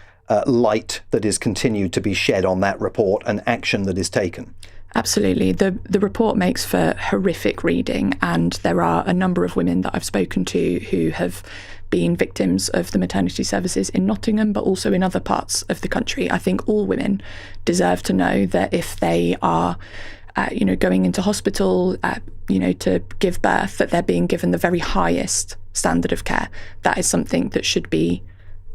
light that is continued to be shed on that report and action that is taken? Absolutely. The report makes for horrific reading, and there are a number of women that I've spoken to who have been victims of the maternity services in Nottingham, but also in other parts of the country. I think all women deserve to know that if they are you know, going into hospital, you know, to give birth, that they're being given the very highest standard of care. That is something that should be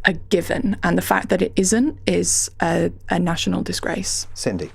a given. And the fact that it isn't is a national disgrace. Cindy.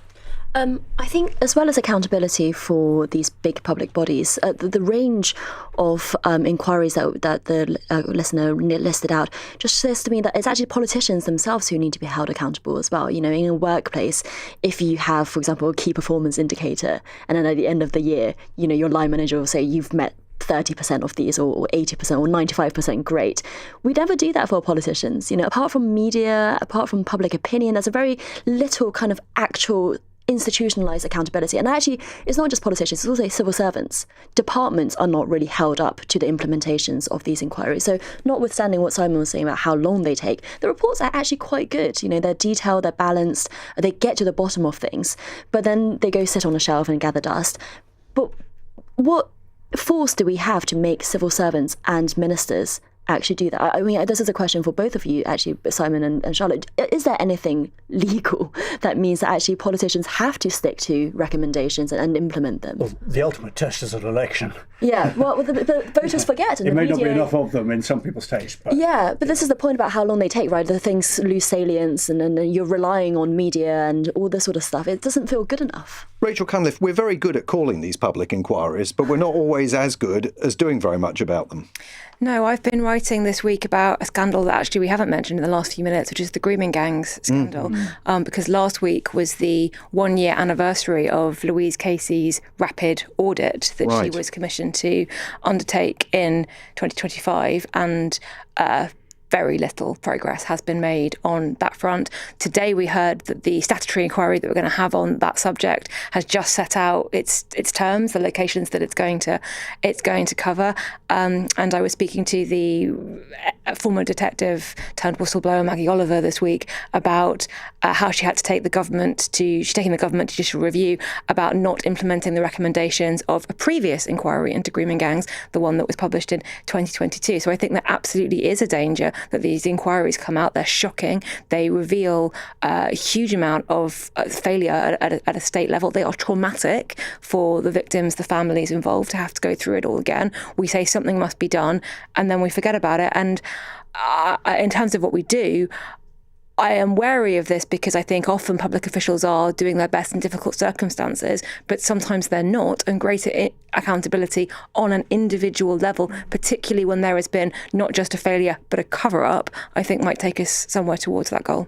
I think, as well as accountability for these big public bodies, the range of inquiries that the listener listed out just says to me that it's actually politicians themselves who need to be held accountable as well. You know, in a workplace, if you have, for example, a key performance indicator, and then at the end of the year, you know, your line manager will say you've met 30% of these, or 80% or 95%, great. We never do that for politicians. You know, apart from media, apart from public opinion, there's a very little kind of actual institutionalized accountability. And actually, it's not just politicians, it's also civil servants. Departments are not really held up to the implementations of these inquiries. So notwithstanding what Simon was saying about how long they take, the reports are actually quite good. You know, they're detailed, they're balanced, they get to the bottom of things, but then they go sit on a shelf and gather dust. But what force do we have to make civil servants and ministers actually do that? I mean, this is a question for both of you, actually, Simon and Charlotte. Is there anything legal that means that actually politicians have to stick to recommendations and implement them? Well, the ultimate test is an election. Yeah, well, the voters forget. And it the may media... not be enough of them in some people's taste. But... Yeah, but this is the point about how long they take, right? The things lose salience, and you're relying on media and all this sort of stuff. It doesn't feel good enough. Rachel Cunliffe, we're very good at calling these public inquiries, but we're not always as good as doing very much about them. No, I've been writing this week about a scandal that actually we haven't mentioned in the last few minutes, which is the grooming gangs scandal. Because last week was the 1-year anniversary of Louise Casey's rapid audit that she was commissioned to undertake in 2025. And very little progress has been made on that front. Today we heard that the statutory inquiry that we're going to have on that subject has just set out its terms, the locations that it's going to cover. And I was speaking to the former detective turned whistleblower Maggie Oliver this week about how she had to take the government to judicial review about not implementing the recommendations of a previous inquiry into grooming gangs, the one that was published in 2022. So I think there absolutely is a danger that these inquiries come out. They're shocking. They reveal a huge amount of failure at a state level. They are traumatic for the victims, the families involved, to have to go through it all again. We say something must be done, and then we forget about it. And in terms of what we do, I am wary of this because I think often public officials are doing their best in difficult circumstances, but sometimes they're not, and greater accountability on an individual level, particularly when there has been not just a failure but a cover-up, I think might take us somewhere towards that goal.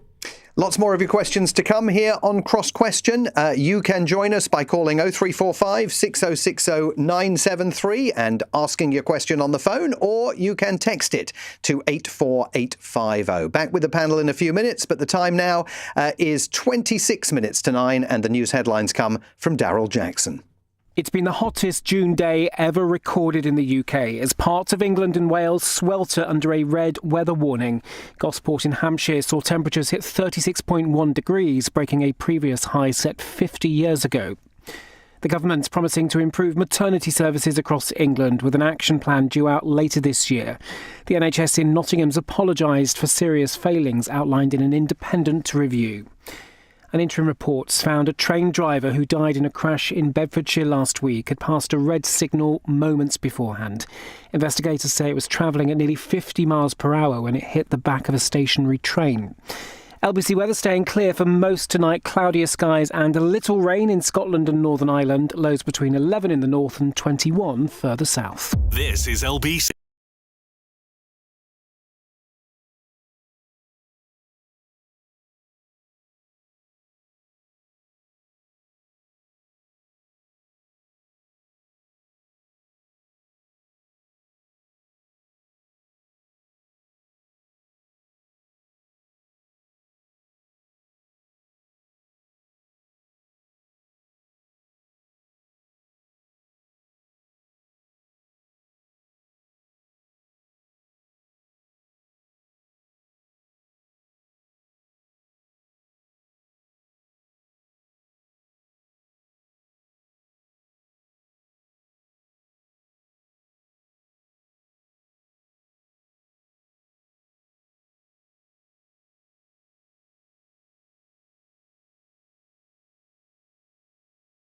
Lots more of your questions to come here on Cross Question. You can join us by calling 0345 6060 973 and asking your question on the phone, or you can text it to 84850. Back with the panel in a few minutes, but the time now is 26 minutes to 9, and the news headlines come from Daryl Jackson. It's been the hottest June day ever recorded in the UK as parts of England and Wales swelter under a red weather warning. Gosport in Hampshire saw temperatures hit 36.1 degrees, breaking a previous high set 50 years ago. The government's promising to improve maternity services across England with an action plan due out later this year. The NHS in Nottingham's apologised for serious failings outlined in an independent review. An interim reports found a train driver who died in a crash in Bedfordshire last week had passed a red signal moments beforehand. Investigators say it was travelling at nearly 50 miles per hour when it hit the back of a stationary train. LBC weather staying clear for most tonight, cloudier skies and a little rain in Scotland and Northern Ireland, lows between 11 in the north and 21 further south. This is LBC.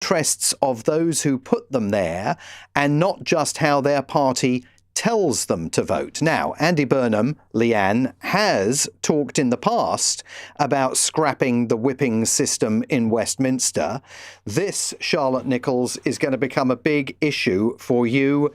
Interests of those who put them there, and not just how their party tells them to vote. Now, Andy Burnham, Leanne, has talked in the past about scrapping the whipping system in Westminster. This, Charlotte Nichols, is going to become a big issue for you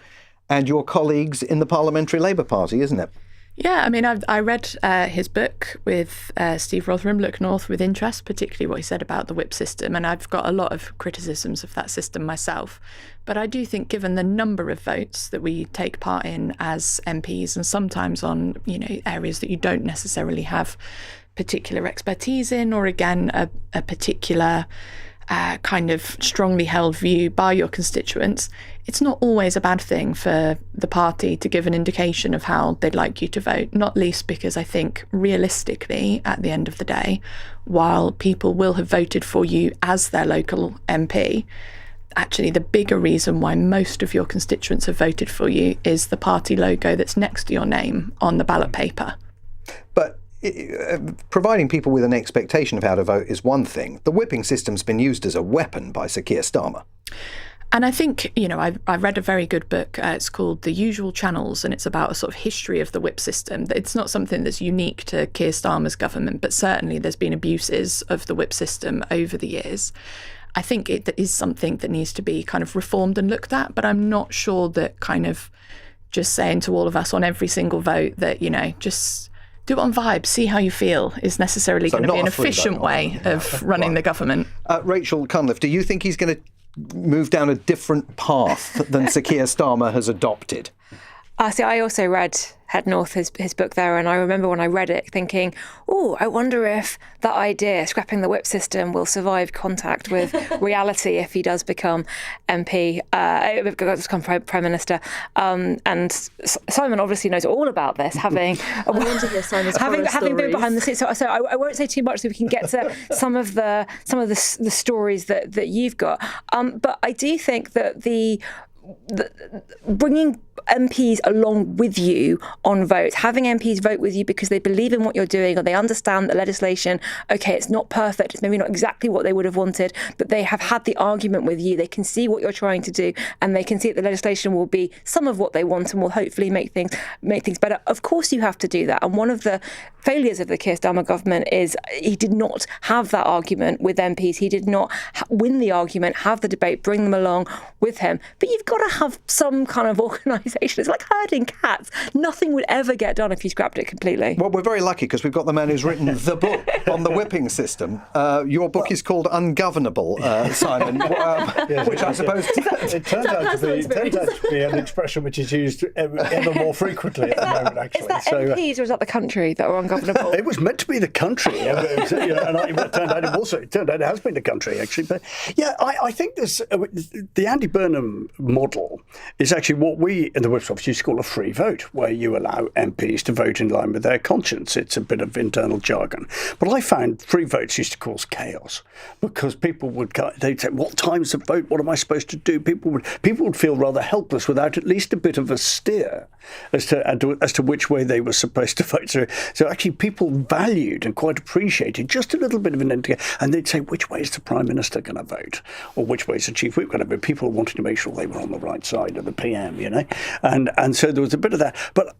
and your colleagues in the Parliamentary Labour Party, isn't it? Yeah, I mean, I read his book with Steve Rotherham, Look North, with interest, particularly what he said about the whip system, and I've got a lot of criticisms of that system myself. But I do think, given the number of votes that we take part in as MPs, and sometimes on, areas that you don't necessarily have particular expertise in, or again, a particular kind of strongly held view by your constituents, it's not always a bad thing for the party to give an indication of how they'd like you to vote, not least because I think realistically, at the end of the day, while people will have voted for you as their local MP, actually the bigger reason why most of your constituents have voted for you is the party logo that's next to your name on the ballot paper. But providing people with an expectation of how to vote is one thing. The whipping system's been used as a weapon by Sir Keir Starmer. And I think, I read a very good book. It's called The Usual Channels, and it's about a sort of history of the whip system. It's not something that's unique to Keir Starmer's government, but certainly there's been abuses of the whip system over the years. I think it is something that needs to be kind of reformed and looked at, but I'm not sure that kind of just saying to all of us on every single vote that, just do it on vibe, see how you feel, is necessarily going to be an efficient way of running the government. Rachel Cunliffe, do you think he's going to move down a different path than Sir Keir Starmer has adopted? See, I also read Head North, his book there, and I remember when I read it thinking, oh, I wonder if that idea, scrapping the whip system, will survive contact with reality if he does become MP, become Prime Minister. And Simon obviously knows all about this, having been behind the scenes. So I won't say too much so we can get to some of the stories that you've got. But I do think that the bringing MPs along with you on votes, having MPs vote with you because they believe in what you're doing or they understand that legislation, okay, it's not perfect, it's maybe not exactly what they would have wanted, but they have had the argument with you, they can see what you're trying to do, and they can see that the legislation will be some of what they want and will hopefully make things better. Of course you have to do that, and one of the failures of the Keir Starmer government is he did not have that argument with MPs. He did not win the argument, have the debate, bring them along with him. But you've got to have some kind of organisation. It's like herding cats. Nothing would ever get done if you scrapped it completely. Well, we're very lucky because we've got the man who's written the book on the whipping system. Your book is called Ungovernable, Simon, which I suppose... It turns out to be an expression which is used ever more frequently at the moment, actually. Is that MPs or is that the country that are ungovernable? It was meant to be the country, and it turned out it has been the country, actually. But yeah, I think the Andy Burnham model is actually what we in the Whip's office used to call a free vote, where you allow MPs to vote in line with their conscience. It's a bit of internal jargon. But I found free votes used to cause chaos because they'd say, what time's the vote? What am I supposed to do? People would feel rather helpless without at least a bit of a steer as to which way they were supposed to vote. So actually people valued and quite appreciated just a little bit of an indicator. And they'd say, which way is the Prime Minister going to vote? Or which way is the Chief Whip going to vote? People wanted to make sure they were on the right side of the PM, And so there was a bit of that. But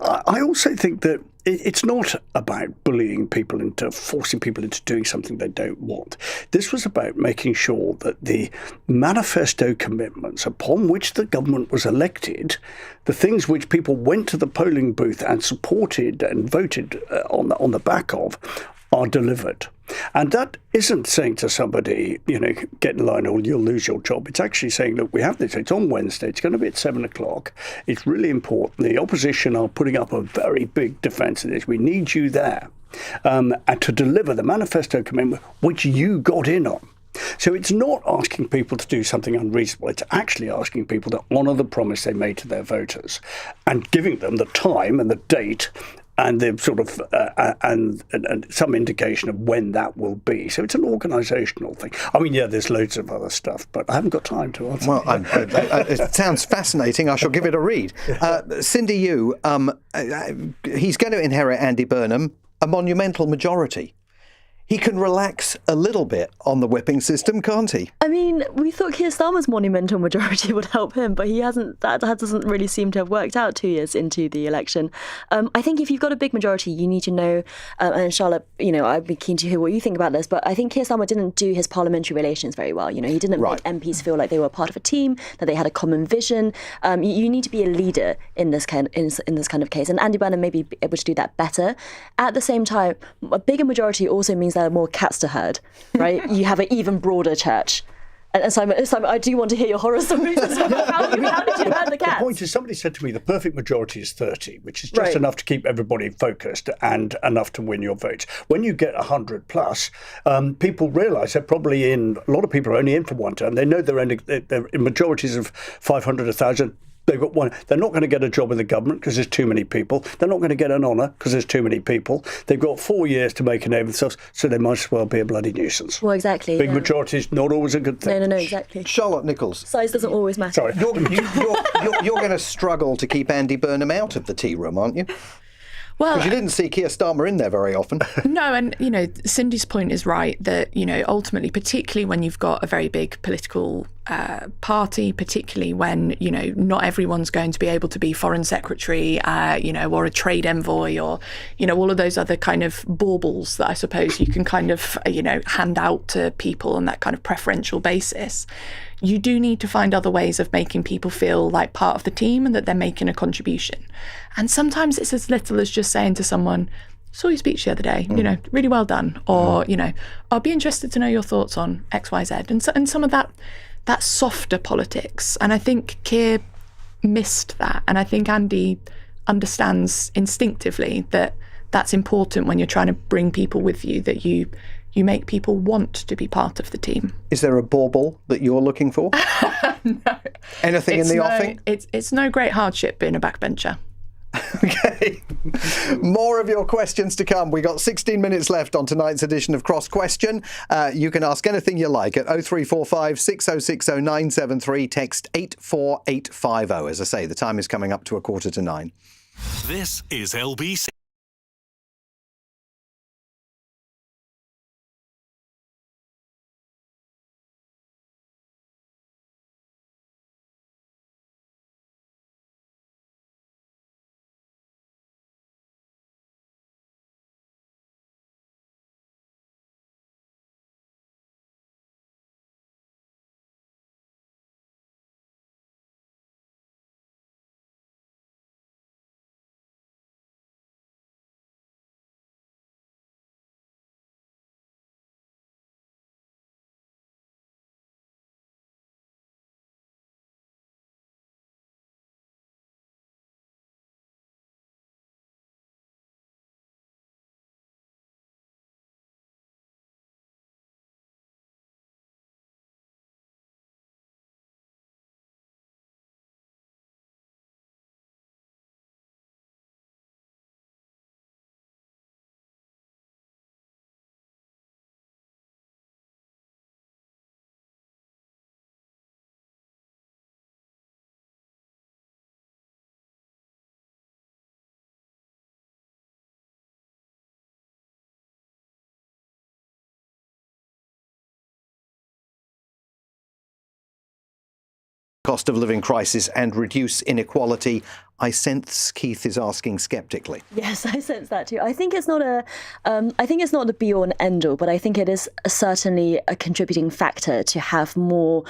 I also think that it's not about bullying people into forcing people into doing something they don't want. This was about making sure that the manifesto commitments upon which the government was elected, the things which people went to the polling booth and supported and voted on the back of, are delivered. And that isn't saying to somebody, get in line or you'll lose your job. It's actually saying, look, we have this. It's on Wednesday. It's going to be at 7:00. It's really important. The opposition are putting up a very big defence of this. We need you there and to deliver the manifesto commitment which you got in on. So it's not asking people to do something unreasonable. It's actually asking people to honour the promise they made to their voters and giving them the time and the date and the sort of and some indication of when that will be. So it's an organisational thing. I mean, yeah, there's loads of other stuff, but I haven't got time to answer. Well, it sounds fascinating. I shall give it a read. Cindy, he's going to inherit Andy Burnham, a monumental majority. He can relax a little bit on the whipping system, can't he? I mean, we thought Keir Starmer's monumental majority would help him, but he hasn't. That doesn't really seem to have worked out 2 years into the election. I think if you've got a big majority, you need to know. And Charlotte, I'd be keen to hear what you think about this. But I think Keir Starmer didn't do his parliamentary relations very well. He didn't make MPs feel like they were part of a team, that they had a common vision. You need to be a leader in this kind of case, and Andy Burnham may be able to do that better. At the same time, a bigger majority also means there are more cats to herd, right? You have an even broader church. And Simon, I do want to hear your horror stories as well. How did you herd the cats? The point is, somebody said to me, the perfect majority is 30, which is just enough to keep everybody focused and enough to win your votes. When you get 100 plus, people realise they're probably in. A lot of people are only in for one term. They know they're in majorities of 500, 1,000. They've got one. They're not going to get a job in the government because there's too many people. They're not going to get an honour because there's too many people. They've got 4 years to make a name of themselves, so they might as well be a bloody nuisance. Well, exactly. Big majorities, not always a good thing. No, exactly. Charlotte Nichols. Size doesn't always matter. Sorry. You're going to struggle to keep Andy Burnham out of the tea room, aren't you? Well, because you didn't see Keir Starmer in there very often. No, and Cindy's point is right that ultimately, particularly when you've got a very big political party, particularly when not everyone's going to be able to be foreign secretary, or a trade envoy, or all of those other kind of baubles that I suppose you can kind of hand out to people on that kind of preferential basis. You do need to find other ways of making people feel like part of the team and that they're making a contribution. And sometimes it's as little as just saying to someone, saw your speech the other day, really well done. Or, I'll be interested to know your thoughts on X, Y, Z. And some of that softer politics. And I think Keir missed that. And I think Andy understands instinctively that that's important when you're trying to bring people with you, that you make people want to be part of the team. Is there a bauble that you're looking for? No. Anything in the offing? It's no great hardship being a backbencher. Okay. More of your questions to come. We got 16 minutes left on tonight's edition of Cross Question. You can ask anything you like at 0345 6060 973, text 84850. As I say, the time is coming up to 8:45. This is LBC. Cost of living crisis and reduce inequality. I sense Keith is asking sceptically. Yes, I sense that too. I think it's not the be all and end all, but I think it is certainly a contributing factor to have more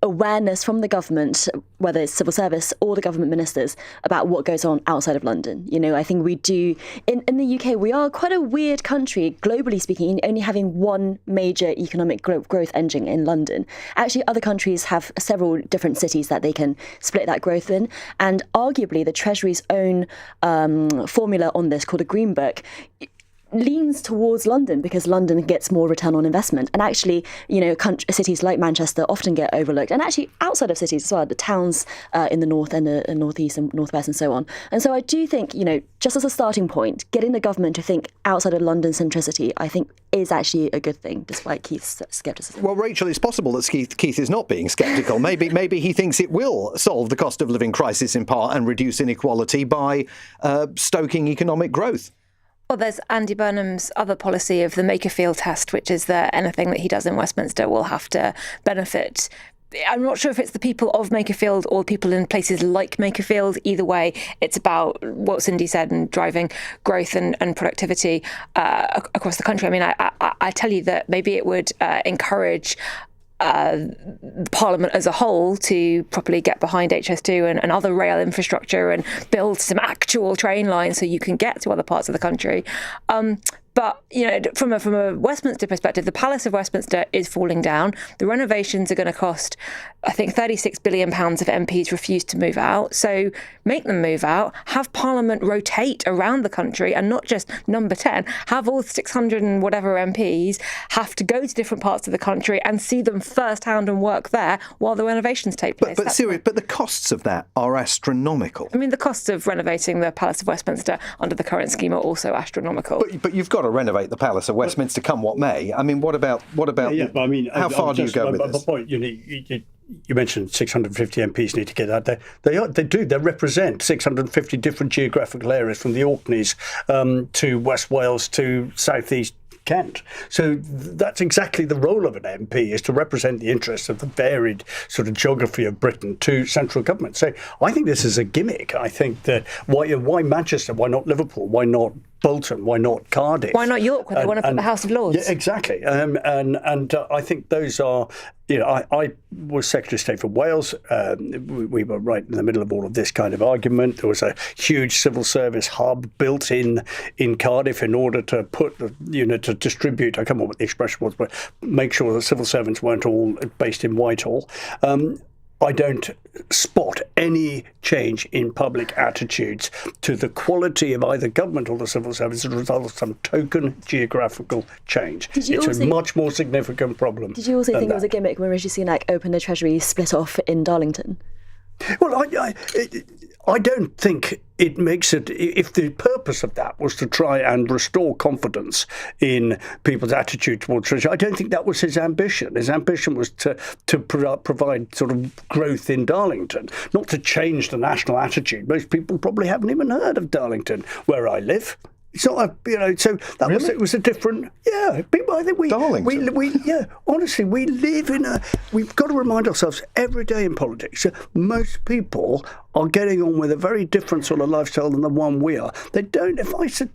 awareness from the government, whether it's civil service or the government ministers, about what goes on outside of London. You know, I think we do in the UK. We are quite a weird country, globally speaking, only having one major economic growth engine in London. Actually, other countries have several different cities that they can split that growth in, and arguably the Treasury's own formula on this, called a Green Book, leans towards London because London gets more return on investment. And actually, you know, cities like Manchester often get overlooked, and actually outside of cities as well, the towns in the north and the northeast and northwest and so on. And so I do think, you know, just as a starting point, getting the government to think outside of London centricity, I think, is actually a good thing, despite Keith's scepticism. Well, Rachel, it's possible that Keith is not being sceptical. Maybe he thinks it will solve the cost of living crisis in part and reduce inequality by stoking economic growth. Well, there's Andy Burnham's other policy of the Makerfield test, which is that anything that he does in Westminster will have to benefit. I'm not sure if it's the people of Makerfield or people in places like Makerfield. Either way, it's about what Cindy said and driving growth and productivity across the country. I mean, I tell you that maybe it would encourage Parliament as a whole to properly get behind HS2 and other rail infrastructure and build some actual train lines so you can get to other parts of the country. But, you know, from a Westminster perspective, the Palace of Westminster is falling down. The renovations are going to cost, I think, £36 billion if MPs refuse to move out. So make them move out, have Parliament rotate around the country and not just number 10, have all 600 and whatever MPs have to go to different parts of the country and see them firsthand and work there while the renovations take place. But the costs of that are astronomical. I mean, the costs of renovating the Palace of Westminster under the current scheme are also astronomical. But you've got to renovate the Palace of Westminster, come what may. I mean, what about? I mean, how far do you go with this? The point, you mentioned 650 MPs need to get out there. They represent 650 different geographical areas, from the Orkneys to West Wales to South East Kent. So that's exactly the role of an MP, is to represent the interests of the varied sort of geography of Britain to central government. So I think this is a gimmick. I think that why Manchester? Why not Liverpool? Why not Bolton? Why not Cardiff? Why not York, where they want to put the House of Lords? Yeah, exactly. And I think those are, you know, I was Secretary of State for Wales. We were right in the middle of all of this kind of argument. There was a huge civil service hub built in Cardiff in order to put, to distribute, I can't remember what the expression was, but make sure that civil servants weren't all based in Whitehall. I don't spot any change in public attitudes to the quality of either government or the civil service as a result of some token geographical change. It's a much more significant problem. Did you also think it was a gimmick when Rishi Sunak opened the Treasury split off in Darlington? Well, I don't think it makes it, if the purpose of that was to try and restore confidence in people's attitude towards Treasury, I don't think that was his ambition. His ambition was to provide sort of growth in Darlington, not to change the national attitude. Most people probably haven't even heard of Darlington, where I live. It's not so that really? It was a different, I think honestly, we live we've got to remind ourselves every day in politics, most people are getting on with a very different sort of lifestyle than the one we are. They don't, if I said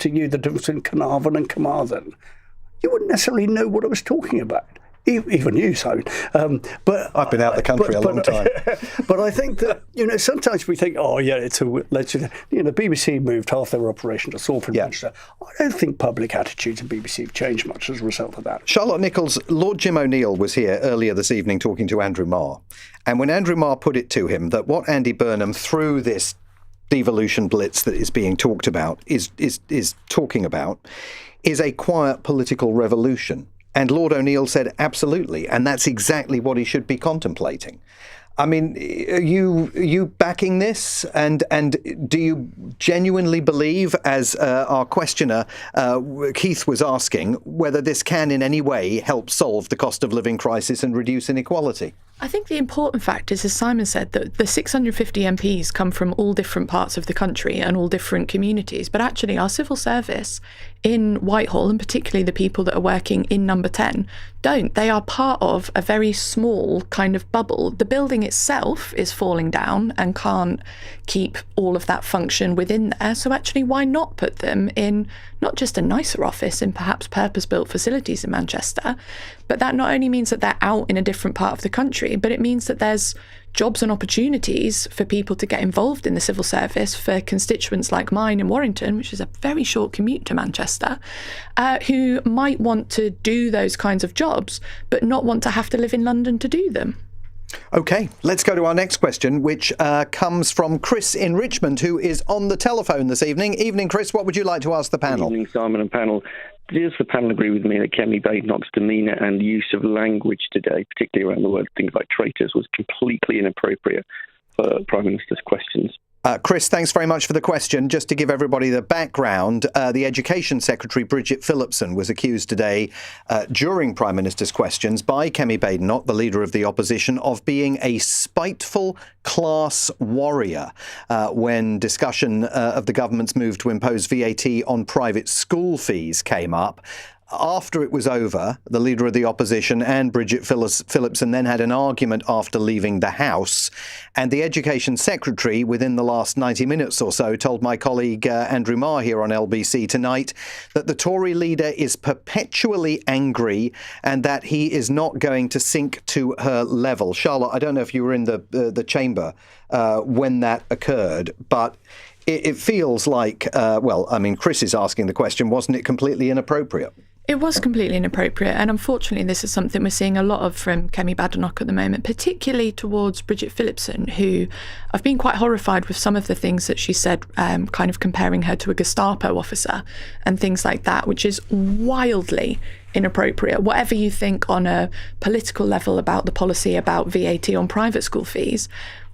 to you the difference in Carnarvon and Carmarthen, you wouldn't necessarily know what I was talking about. Even you, Simon. But I've been out the country a long time. But I think that sometimes we think, the BBC moved half their operation to Salford, Manchester. I don't think public attitudes in BBC have changed much as a result of that. Charlotte Nichols, Lord Jim O'Neill was here earlier this evening talking to Andrew Marr, and when Andrew Marr put it to him that what Andy Burnham, through this devolution blitz that is being talked about, is talking about, is a quiet political revolution. And Lord O'Neill said, absolutely. And that's exactly what he should be contemplating. I mean, are you backing this? And do you genuinely believe, as our questioner, Keith, was asking, whether this can in any way help solve the cost of living crisis and reduce inequality? I think the important fact is, as Simon said, that the 650 MPs come from all different parts of the country and all different communities. But actually, our civil service in Whitehall, and particularly the people that are working in Number 10, don't. They are part of a very small kind of bubble. The building itself is falling down and can't keep all of that function within there. So actually, why not put them in not just a nicer office in perhaps purpose-built facilities in Manchester, but that not only means that they're out in a different part of the country, but it means that there's jobs and opportunities for people to get involved in the civil service for constituents like mine in Warrington, which is a very short commute to Manchester, who might want to do those kinds of jobs, but not want to have to live in London to do them. OK, let's go to our next question, which comes from Chris in Richmond, who is on the telephone this evening. Evening, Chris. What would you like to ask the panel? Evening, Simon and panel. Does the panel agree with me that Kemi Badenoch's demeanour and use of language today, particularly around the word things like traitors, was completely inappropriate for Prime Minister's questions? Chris, thanks very much for the question. Just to give everybody the background, the Education Secretary, Bridget Phillipson, was accused today during Prime Minister's questions by Kemi Badenoch, the leader of the opposition, of being a spiteful class warrior when discussion of the government's move to impose VAT on private school fees came up. After it was over, the leader of the opposition and Bridget Phillipson then had an argument after leaving the House. And the Education Secretary, within the last 90 minutes or so, told my colleague Andrew Marr here on LBC tonight that the Tory leader is perpetually angry and that he is not going to sink to her level. Charlotte, I don't know if you were in the chamber when that occurred, but it feels like, Chris is asking the question, wasn't it completely inappropriate? It was completely inappropriate, and unfortunately this is something we're seeing a lot of from Kemi Badenoch at the moment, particularly towards Bridget Phillipson, who I've been quite horrified with some of the things that she said, kind of comparing her to a Gestapo officer and things like that, which is wildly inappropriate. Whatever you think on a political level about the policy about VAT on private school fees,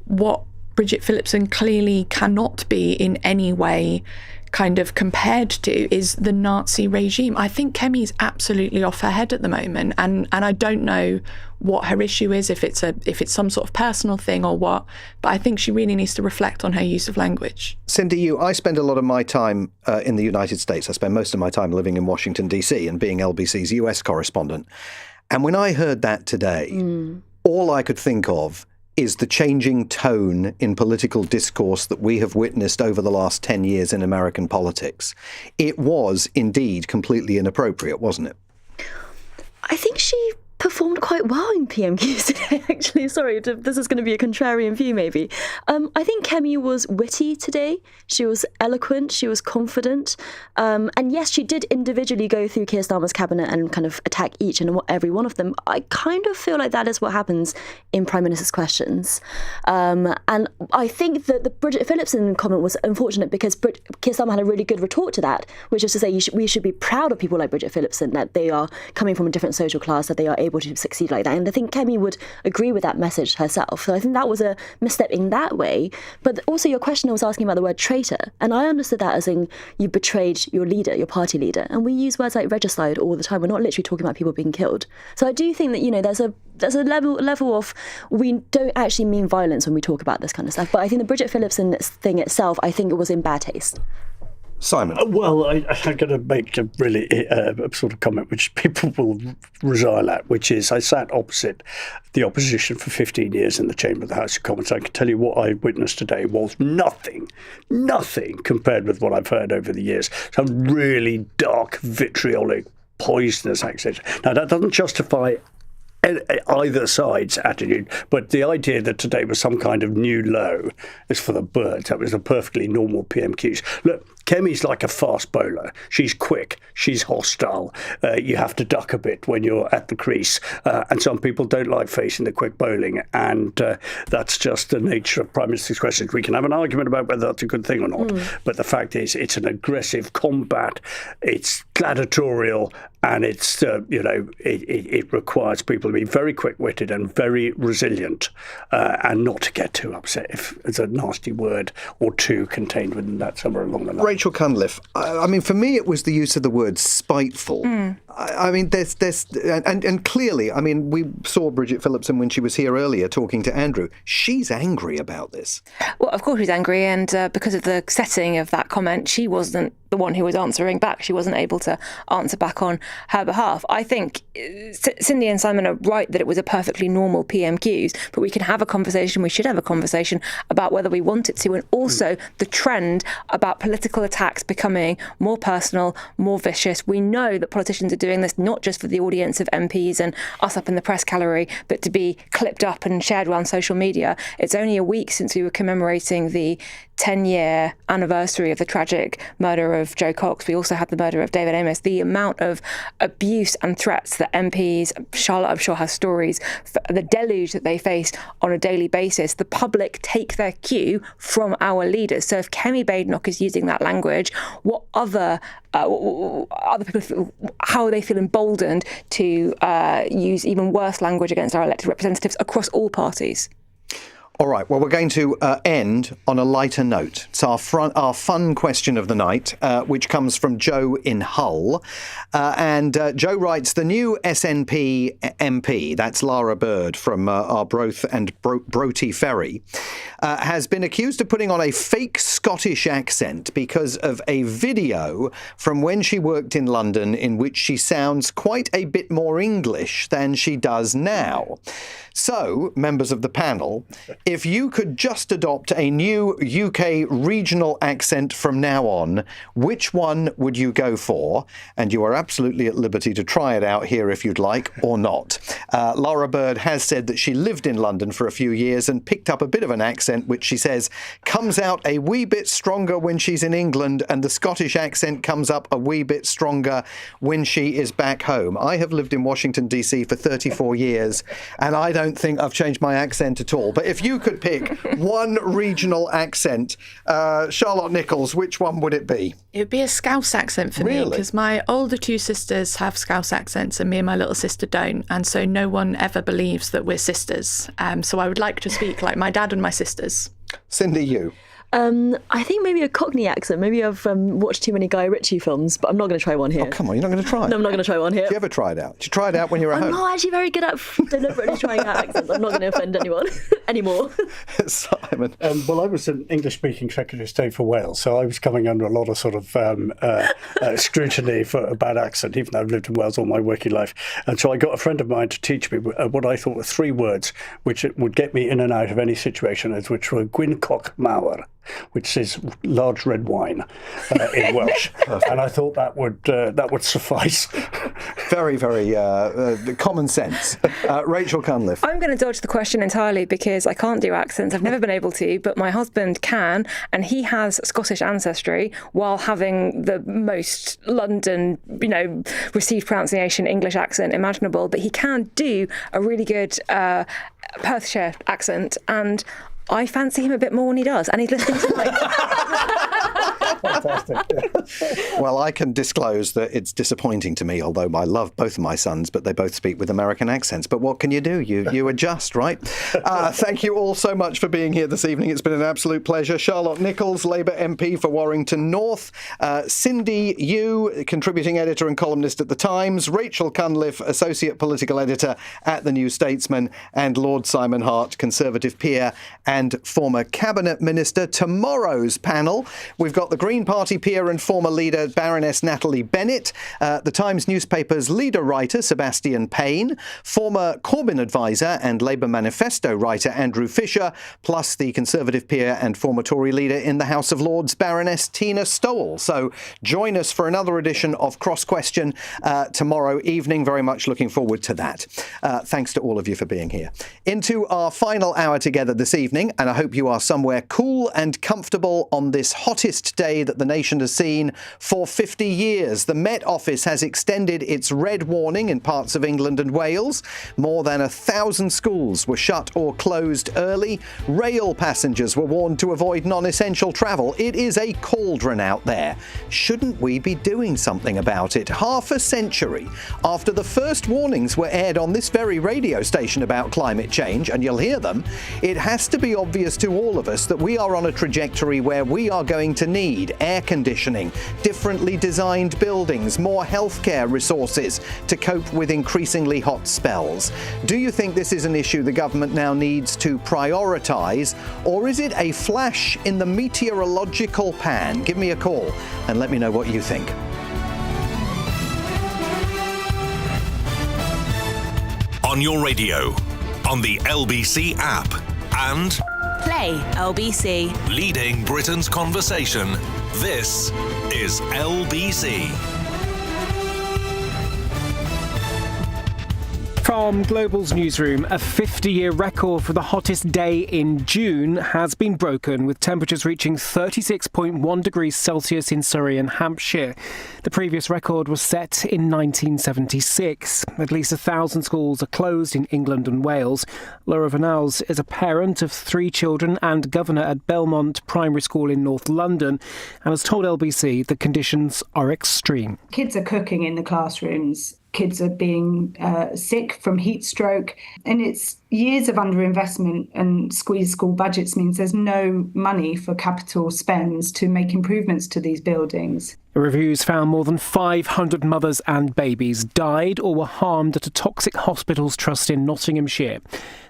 what Bridget Phillipson clearly cannot be in any way kind of compared to is the Nazi regime. I think Kemi's absolutely off her head at the moment, and I don't know what her issue is, if it's some sort of personal thing or what, but I think she really needs to reflect on her use of language. Cindy, I spend a lot of my time in the United States. I spend most of my time living in Washington, D.C. and being LBC's US correspondent. And when I heard that today, all I could think of is the changing tone in political discourse that we have witnessed over the last 10 years in American politics. It was indeed completely inappropriate, wasn't it? I think she performed quite well in PMQs today, actually. Sorry, this is going to be a contrarian view, maybe. I think Kemi was witty today. She was eloquent. She was confident. And yes, she did individually go through Keir Starmer's cabinet and kind of attack each and every one of them. I kind of feel like that is what happens in Prime Minister's questions. And I think that the Bridget Phillipson comment was unfortunate because Keir Starmer had a really good retort to that, which is to say we should be proud of people like Bridget Phillipson, that they are coming from a different social class, that they are able to succeed like that. And I think Kemi would agree with that message herself. So I think that was a misstep in that way. But also your question was asking about the word traitor. And I understood that as in you betrayed your leader, your party leader. And we use words like regicide all the time. We're not literally talking about people being killed. So I do think that, there's a level of we don't actually mean violence when we talk about this kind of stuff. But I think the Bridget Phillipson thing itself, I think it was in bad taste. Simon? Well, I'm going to make a really sort of comment which people will resile at, which is I sat opposite the opposition for 15 years in the Chamber of the House of Commons. I can tell you what I witnessed today was nothing compared with what I've heard over the years. Some really dark, vitriolic, poisonous accusation. Now, that doesn't justify either side's attitude, but the idea that today was some kind of new low is for the birds. That was a perfectly normal PMQs. Look, Kemi's like a fast bowler. She's quick. She's hostile. You have to duck a bit when you're at the crease. And some people don't like facing the quick bowling. And that's just the nature of Prime Minister's questions. We can have an argument about whether that's a good thing or not. But the fact is, it's an aggressive combat. It's gladiatorial. And it's, it requires people to be very quick-witted and very resilient and not to get too upset if there's a nasty word or two contained within that somewhere along the line. Rachel Cunliffe, I mean, for me, it was the use of the word spiteful. I mean, there's and clearly, I mean, we saw Bridget Phillipson when she was here earlier talking to Andrew. She's angry about this. Well, of course she's angry, and because of the setting of that comment, she wasn't the one who was answering back. She wasn't able to answer back on her behalf. I think Cindy and Simon are right that it was a perfectly normal PMQs, but we can have a conversation, we should have a conversation about whether we want it to, and also the trend about political attacks becoming more personal, more vicious. We know that politicians are doing this not just for the audience of MPs and us up in the press gallery, but to be clipped up and shared around social media. It's only a week since we were commemorating the 10-year anniversary of the tragic murder of Joe Cox. We also had the murder of David Amos. The amount of abuse and threats that MPs, Charlotte I'm sure has stories, the deluge that they face on a daily basis. The public take their cue from our leaders. So if Kemi Badenoch is using that language, what other people, how they feel emboldened to use even worse language against our elected representatives across all parties? All right, well, we're going to end on a lighter note. It's our fun question of the night, which comes from Joe in Hull. And Joe writes, the new SNP MP, that's Lara Bird from Arbroath and Broughty Ferry, has been accused of putting on a fake Scottish accent because of a video from when she worked in London in which she sounds quite a bit more English than she does now. So, members of the panel, if you could just adopt a new UK regional accent from now on, which one would you go for? And you are absolutely at liberty to try it out here if you'd like, or not. Lara Bird has said that she lived in London for a few years and picked up a bit of an accent, which she says comes out a wee bit stronger when she's in England, and the Scottish accent comes up a wee bit stronger when she is back home. I have lived in Washington, D.C. for 34 years, and I don't think I've changed my accent at all. But if you could pick one regional accent, Charlotte Nichols, which one would it be? It would be a Scouse accent for me, because my older two sisters have Scouse accents and me and my little sister don't, and so no one ever believes that we're sisters. So I would like to speak like my dad and my sisters. Cindy, you? I think maybe a Cockney accent. Maybe I've watched too many Guy Ritchie films, but I'm not going to try one here. Oh, come on, you're not going to try it? No, I'm not going to try one here. Did you ever try it out? Did you try it out when you were at home? I'm not actually very good at deliberately trying out accents. I'm not going to offend anyone anymore. Simon? Well, I was an English-speaking Secretary of State for Wales, so I was coming under a lot of sort of scrutiny for a bad accent, even though I've lived in Wales all my working life. And so I got a friend of mine to teach me what I thought were 3 words which would get me in and out of any situation, which were Gwyncoch Mawr, which is large red wine in Welsh. And I thought that would suffice. Very, very common sense. Rachel Cunliffe. I'm going to dodge the question entirely because I can't do accents. I've never been able to, but my husband can, and he has Scottish ancestry while having the most London, received pronunciation English accent imaginable. But he can do a really good Perthshire accent, and I fancy him a bit more when he does, and he's listening tonight. Fantastic. Well, I can disclose that it's disappointing to me, although I love both of my sons, but they both speak with American accents. But what can you do? You adjust, right? Thank you all so much for being here this evening. It's been an absolute pleasure. Charlotte Nichols, Labour MP for Warrington North. Cindy Yu, contributing editor and columnist at The Times. Rachel Cunliffe, associate political editor at The New Statesman. And Lord Simon Hart, Conservative peer and former Cabinet Minister. Tomorrow's panel, we've got the Green Party peer and former leader Baroness Natalie Bennett, the Times newspaper's leader writer Sebastian Payne, former Corbyn advisor and Labour manifesto writer Andrew Fisher, plus the Conservative peer and former Tory leader in the House of Lords Baroness Tina Stowell. So join us for another edition of Cross Question tomorrow evening. Very much looking forward to that. Thanks to all of you for being here. Into our final hour together this evening, and I hope you are somewhere cool and comfortable on this hottest day that the nation has seen for 50 years. The Met Office has extended its red warning in parts of England and Wales. More than 1,000 schools were shut or closed early. Rail passengers were warned to avoid non-essential travel. It is a cauldron out there. Shouldn't we be doing something about it? Half a century after the first warnings were aired on this very radio station about climate change, and you'll hear them, it has to be obvious to all of us that we are on a trajectory where we are going to need air conditioning, differently designed buildings, more healthcare resources to cope with increasingly hot spells. Do you think this is an issue the government now needs to prioritise, or is it a flash in the meteorological pan? Give me a call and let me know what you think. On your radio, on the LBC app, and Play LBC. leading Britain's conversation. This is LBC. From Global's newsroom, a 50-year record for the hottest day in June has been broken, with temperatures reaching 36.1 degrees Celsius in Surrey and Hampshire. The previous record was set in 1976. At least 1,000 schools are closed in England and Wales. Laura Vanals is a parent of 3 children and governor at Belmont Primary School in North London and has told LBC the conditions are extreme. Kids are cooking in the classrooms. Kids are being sick from heat stroke, and it's years of underinvestment and squeezed school budgets means there's no money for capital spends to make improvements to these buildings. Reviews found more than 500 mothers and babies died or were harmed at a toxic hospitals trust in Nottinghamshire.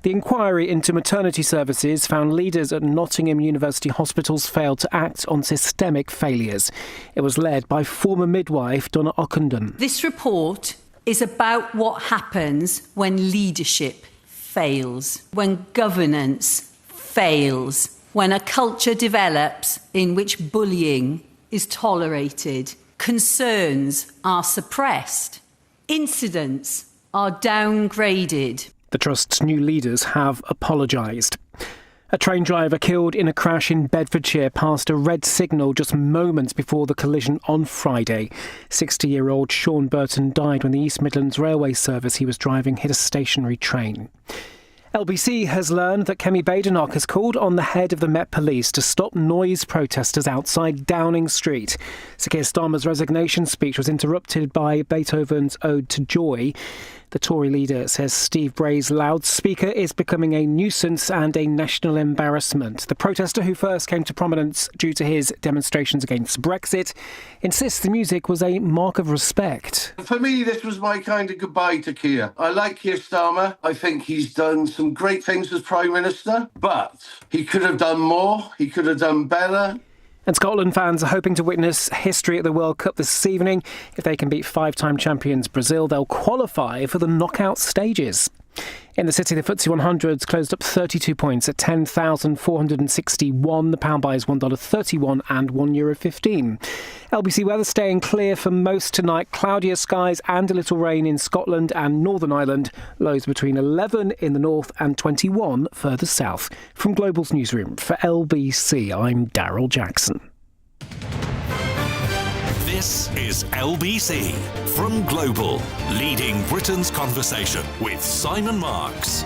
The inquiry into maternity services found leaders at Nottingham University Hospitals failed to act on systemic failures. It was led by former midwife Donna Ockenden. This report is about what happens when leadership fails, when governance fails, when a culture develops in which bullying is tolerated, concerns are suppressed, incidents are downgraded. The Trust's new leaders have apologised. A train driver killed in a crash in Bedfordshire passed a red signal just moments before the collision on Friday. 60-year-old Sean Burton died when the East Midlands Railway service he was driving hit a stationary train. LBC has learned that Kemi Badenoch has called on the head of the Met Police to stop noise protesters outside Downing Street. Sir Keir Starmer's resignation speech was interrupted by Beethoven's Ode to Joy. The Tory leader says Steve Bray's loudspeaker is becoming a nuisance and a national embarrassment. The protester, who first came to prominence due to his demonstrations against Brexit, insists the music was a mark of respect. For me, this was my kind of goodbye to Keir. I like Keir Starmer. I think he's done some great things as Prime Minister, but he could have done more. He could have done better. And Scotland fans are hoping to witness history at the World Cup this evening. If they can beat 5-time champions Brazil, they'll qualify for the knockout stages. In the city, the FTSE 100 closed up 32 points at 10,461. The pound buys $1.31 and €1.15. LBC weather staying clear for most tonight. Cloudier skies and a little rain in Scotland and Northern Ireland. Lows between 11 in the north and 21 further south. From Global's newsroom for LBC, I'm Daryl Jackson. This is LBC from Global, leading Britain's conversation with Simon Marks.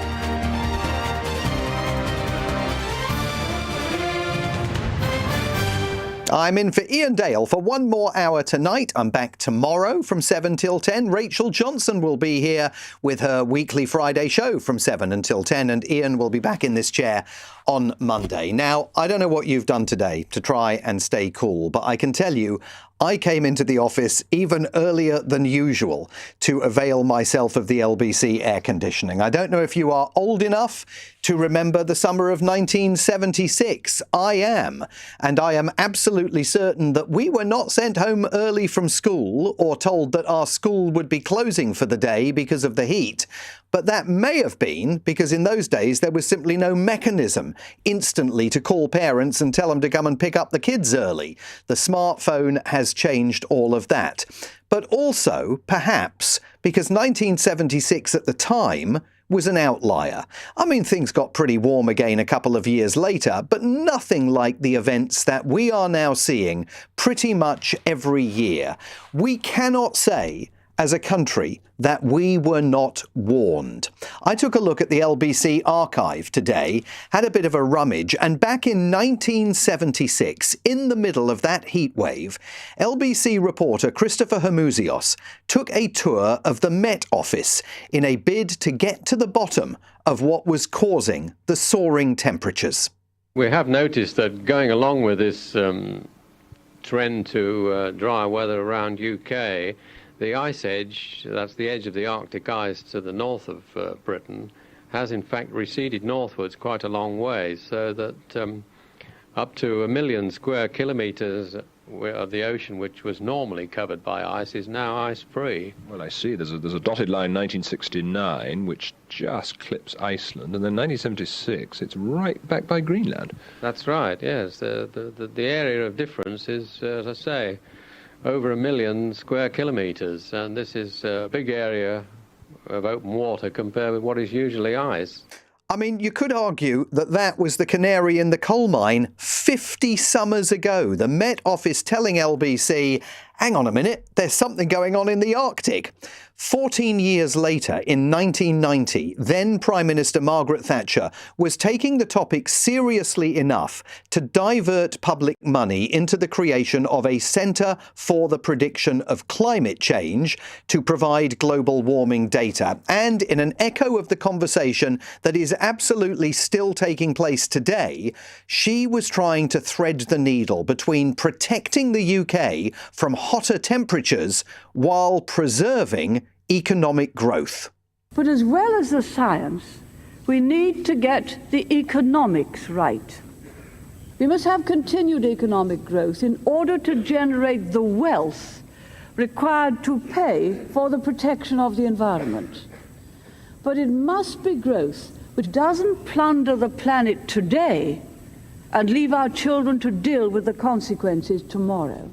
I'm in for Ian Dale for one more hour tonight. I'm back tomorrow from 7 till 10. Rachel Johnson will be here with her weekly Friday show from 7 until 10, and Ian will be back in this chair on Monday. Now, I don't know what you've done today to try and stay cool, but I can tell you I came into the office even earlier than usual to avail myself of the LBC air conditioning. I don't know if you are old enough to remember the summer of 1976. I am, and I am absolutely certain that we were not sent home early from school or told that our school would be closing for the day because of the heat. But that may have been because in those days there was simply no mechanism instantly to call parents and tell them to come and pick up the kids early. The smartphone has changed all of that. But also, perhaps, because 1976 at the time was an outlier. I mean, things got pretty warm again a couple of years later, but nothing like the events that we are now seeing pretty much every year. We cannot say as a country that we were not warned. I took a look at the LBC archive today, had a bit of a rummage, and back in 1976, in the middle of that heatwave, LBC reporter Christopher Hamouzios took a tour of the Met Office in a bid to get to the bottom of what was causing the soaring temperatures. We have noticed that going along with this trend to drier weather around UK, the ice edge, that's the edge of the Arctic ice to the north of Britain, has in fact receded northwards quite a long way, so that up to 1 million square kilometres of the ocean, which was normally covered by ice, is now ice-free. Well, I see. There's a dotted line 1969, which just clips Iceland, and then 1976, it's right back by Greenland. That's right, yes. The area of difference is, as I say, over 1 million square kilometres, and this is a big area of open water compared with what is usually ice. I mean, you could argue that that was the canary in the coal mine 50 summers ago. The Met Office telling LBC, hang on a minute, there's something going on in the Arctic. 14 years later, in 1990, then Prime Minister Margaret Thatcher was taking the topic seriously enough to divert public money into the creation of a Centre for the Prediction of Climate Change to provide global warming data. And in an echo of the conversation that is absolutely still taking place today, she was trying to thread the needle between protecting the UK from hotter temperatures while preserving economic growth. But as well as the science, we need to get the economics right. We must have continued economic growth in order to generate the wealth required to pay for the protection of the environment. But it must be growth which doesn't plunder the planet today and leave our children to deal with the consequences tomorrow.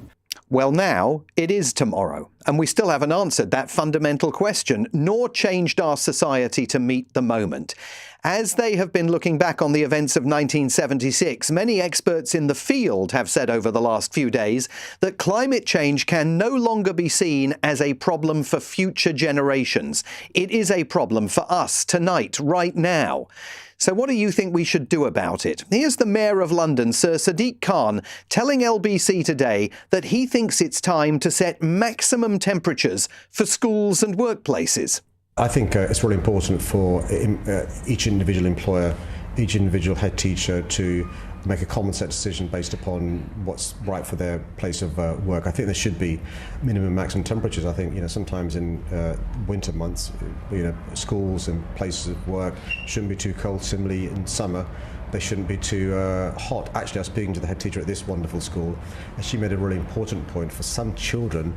Well, now it is tomorrow, and we still haven't answered that fundamental question, nor changed our society to meet the moment. As they have been looking back on the events of 1976, many experts in the field have said over the last few days that climate change can no longer be seen as a problem for future generations. It is a problem for us tonight, right now. So what do you think we should do about it? Here's the Mayor of London, Sir Sadiq Khan, telling LBC today that he thinks it's time to set maximum temperatures for schools and workplaces. I think it's really important for each individual employer, each individual head teacher to make a common sense decision based upon what's right for their place of work. I think there should be minimum and maximum temperatures. I think, sometimes in winter months, schools and places of work shouldn't be too cold. Similarly, in summer, they shouldn't be too hot. Actually, I was speaking to the head teacher at this wonderful school, and she made a really important point. For some children,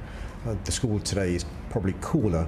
the school today is probably cooler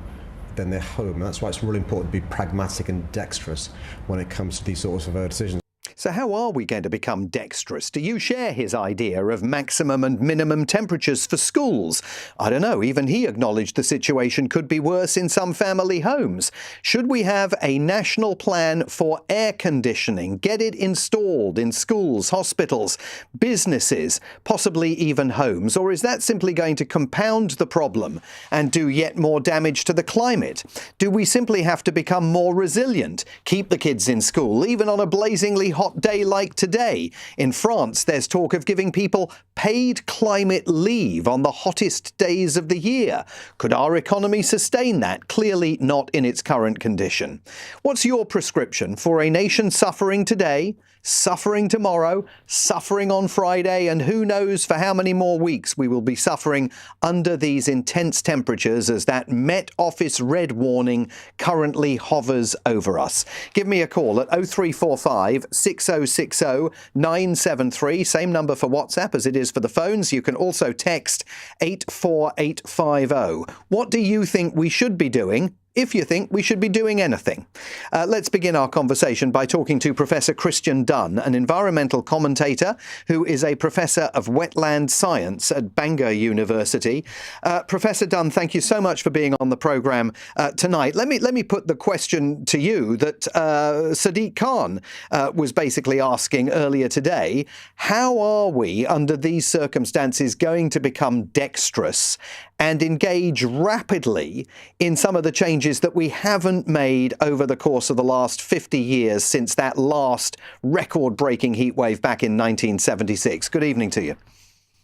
than their home. That's why it's really important to be pragmatic and dexterous when it comes to these sorts of decisions. So how are we going to become dexterous? Do you share his idea of maximum and minimum temperatures for schools? I don't know. Even he acknowledged the situation could be worse in some family homes. Should we have a national plan for air conditioning? Get it installed in schools, hospitals, businesses, possibly even homes? Or is that simply going to compound the problem and do yet more damage to the climate? Do we simply have to become more resilient? Keep the kids in school, even on a blazingly hot day like today. In France, there's talk of giving people paid climate leave on the hottest days of the year. Could our economy sustain that? Clearly not in its current condition. What's your prescription for a nation suffering today, suffering tomorrow, suffering on Friday, and who knows for how many more weeks we will be suffering under these intense temperatures as that Met Office red warning currently hovers over us? Give me a call at 0345 6060 973, same number for WhatsApp as it is for the phones. You can also text 84850. What do you think we should be doing, if you think we should be doing anything? Let's begin our conversation by talking to Professor Christian Dunn, an environmental commentator who is a professor of wetland science at Bangor University. Professor Dunn, thank you so much for being on the programme tonight. Let me put the question to you that Sadiq Khan was basically asking earlier today. How are we, under these circumstances, going to become dexterous and engage rapidly in some of the changes that we haven't made over the course of the last 50 years since that last record-breaking heatwave back in 1976? Good evening to you.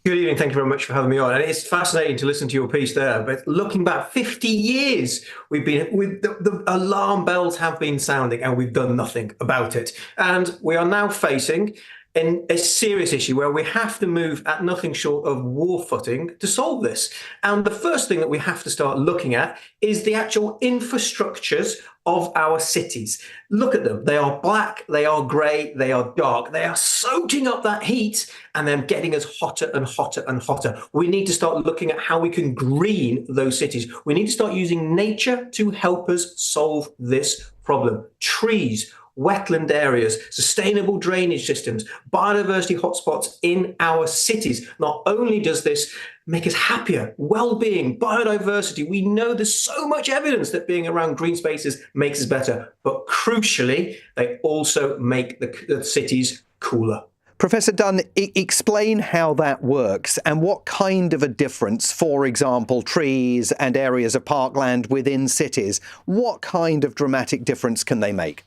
Good evening. Thank you very much for having me on. And it's fascinating to listen to your piece there. But looking back 50 years, the alarm bells have been sounding and we've done nothing about it. And we are now facing a serious issue where we have to move at nothing short of war footing to solve this. And the first thing that we have to start looking at is the actual infrastructures of our cities. Look at them. They are black, they are grey, they are dark. They are soaking up that heat and then getting us hotter and hotter and hotter. We need to start looking at how we can green those cities. We need to start using nature to help us solve this problem. Trees, wetland areas, sustainable drainage systems, biodiversity hotspots in our cities. Not only does this make us happier, well-being, biodiversity, we know there's so much evidence that being around green spaces makes us better, but crucially, they also make the cities cooler. Professor Dunn, explain how that works and what kind of a difference, for example, trees and areas of parkland within cities, what kind of dramatic difference can they make?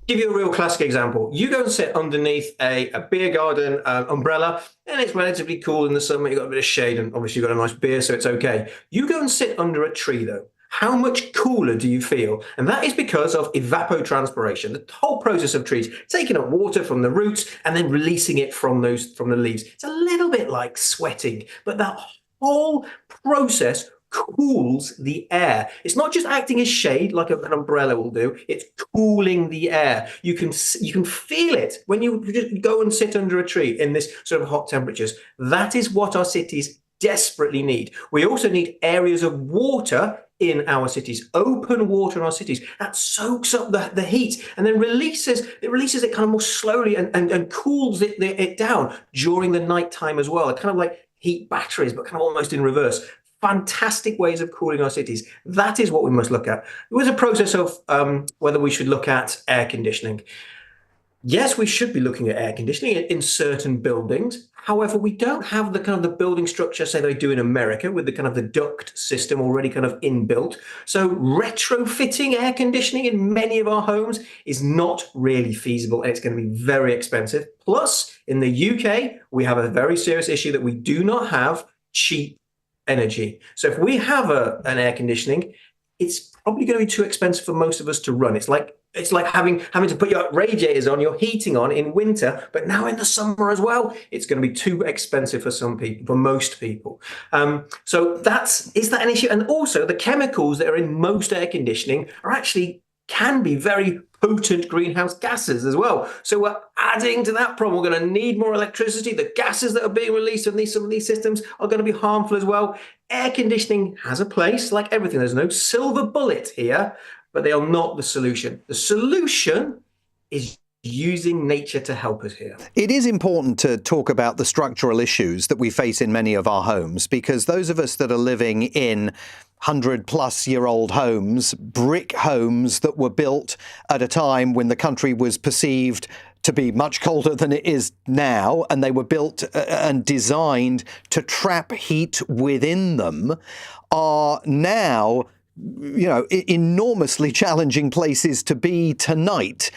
Give you a real classic example. You go and sit underneath a beer garden umbrella, and it's relatively cool in the summer. You've got a bit of shade, and obviously you've got a nice beer, so it's okay. You go and sit under a tree, though. How much cooler do you feel? And that is because of evapotranspiration, the whole process of trees taking up water from the roots and then releasing it from the leaves. It's a little bit like sweating, but that whole process cools the air. It's not just acting as shade like an umbrella will do, it's cooling the air. You can feel it when you just go and sit under a tree in this sort of hot temperatures. That is what our cities desperately need. We also need areas of water in our cities, open water in our cities that soaks up the heat and then releases it kind of more slowly and cools it down during the night time as well. It's kind of like heat batteries, but kind of almost in reverse. Fantastic ways of cooling our cities. That is what we must look at. There was a process of whether we should look at air conditioning. Yes, we should be looking at air conditioning in certain buildings. However, we don't have the kind of the building structure, say, they do in America with the kind of the duct system already kind of inbuilt. So retrofitting air conditioning in many of our homes is not really feasible, and it's going to be very expensive. Plus, in the UK, we have a very serious issue that we do not have cheap energy. So if we have an air conditioning, it's probably going to be too expensive for most of us to run. It's like having to put your radiators on, your heating on in winter, but now in the summer as well, it's going to be too expensive for some people, for most people. So is that an issue? And also the chemicals that are in most air conditioning can be very potent greenhouse gases as well. So we're adding to that problem. We're going to need more electricity. The gases that are being released from some of these systems are going to be harmful as well. Air conditioning has a place, like everything. There's no silver bullet here, but they are not the solution. The solution is using nature to help us here. It is important to talk about the structural issues that we face in many of our homes, because those of us that are living in 100-plus-year-old homes, brick homes that were built at a time when the country was perceived to be much colder than it is now, and they were built and designed to trap heat within them, are now enormously challenging places to be tonight,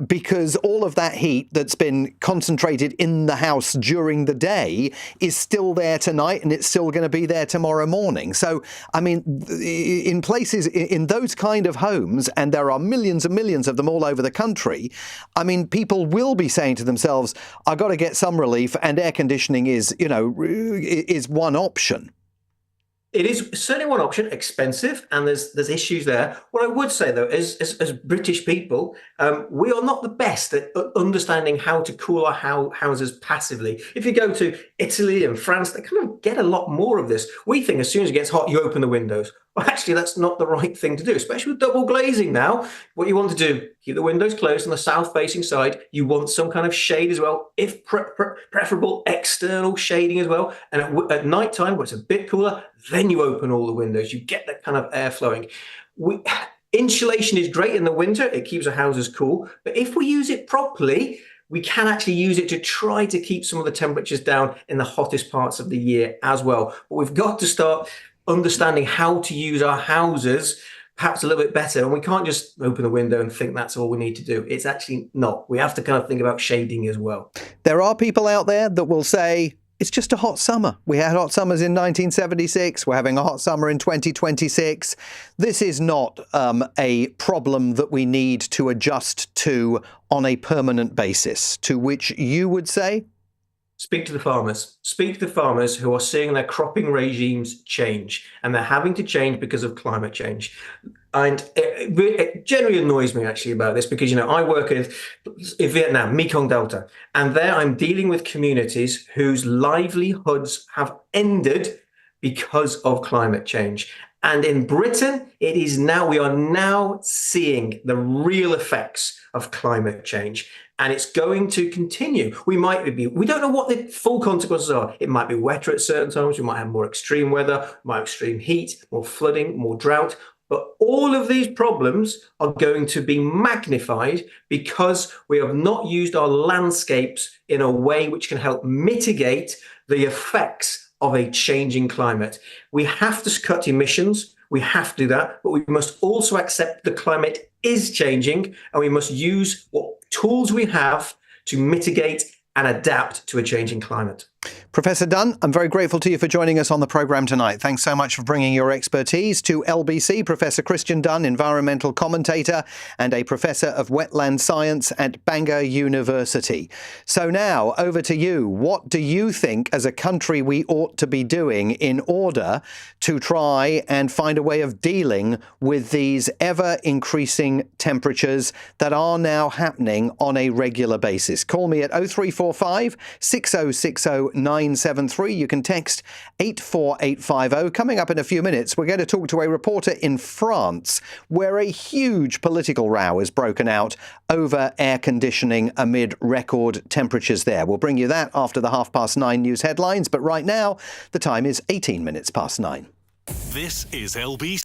because all of that heat that's been concentrated in the house during the day is still there tonight, and it's still going to be there tomorrow morning. So, I mean, in places, in those kind of homes, and there are millions and millions of them all over the country, I mean, people will be saying to themselves, I've got to get some relief, and air conditioning is one option. It is certainly one option, expensive, and there's issues there. What I would say, though, is as British people, we are not the best at understanding how to cool our houses passively. If you go to Italy and France, they kind of get a lot more of this. We think as soon as it gets hot, you open the windows. Well, actually, that's not the right thing to do, especially with double glazing now. What you want to do, keep the windows closed on the south-facing side. You want some kind of shade as well, if preferable, external shading as well. And at night time, where it's a bit cooler, then you open all the windows. You get that kind of air flowing. Insulation is great in the winter. It keeps our houses cool. But if we use it properly, we can actually use it to try to keep some of the temperatures down in the hottest parts of the year as well. But we've got to start understanding how to use our houses perhaps a little bit better. And we can't just open the window and think that's all we need to do. It's actually not. We have to kind of think about shading as well. There are people out there that will say, it's just a hot summer. We had hot summers in 1976. We're having a hot summer in 2026. This is not a problem that we need to adjust to on a permanent basis, to which you would say? Speak to the farmers. Speak to the farmers who are seeing their cropping regimes change, and they're having to change because of climate change. And it generally annoys me actually about this because, I work in Vietnam, Mekong Delta, and there I'm dealing with communities whose livelihoods have ended because of climate change. And in Britain, we are now seeing the real effects of climate change. And it's going to continue. We don't know what the full consequences are. It might be wetter at certain times. We might have more extreme weather, more extreme heat, more flooding, more drought. But all of these problems are going to be magnified because we have not used our landscapes in a way which can help mitigate the effects of a changing climate. We have to cut emissions. We have to do that, but we must also accept the climate is changing, and we must use what tools we have to mitigate and adapt to a changing climate. Professor Dunn, I'm very grateful to you for joining us on the programme tonight. Thanks so much for bringing your expertise to LBC. Professor Christian Dunn, environmental commentator and a professor of wetland science at Bangor University. So now, over to you. What do you think as a country we ought to be doing in order to try and find a way of dealing with these ever-increasing temperatures that are now happening on a regular basis? Call me at 0345 6060 973. You can text 84850. Coming up in a few minutes, we're going to talk to a reporter in France where a huge political row is broken out over air conditioning amid record temperatures there. We'll bring you that after the 9:30 news headlines. But right now, the time is 18 minutes past 9. This is LBC.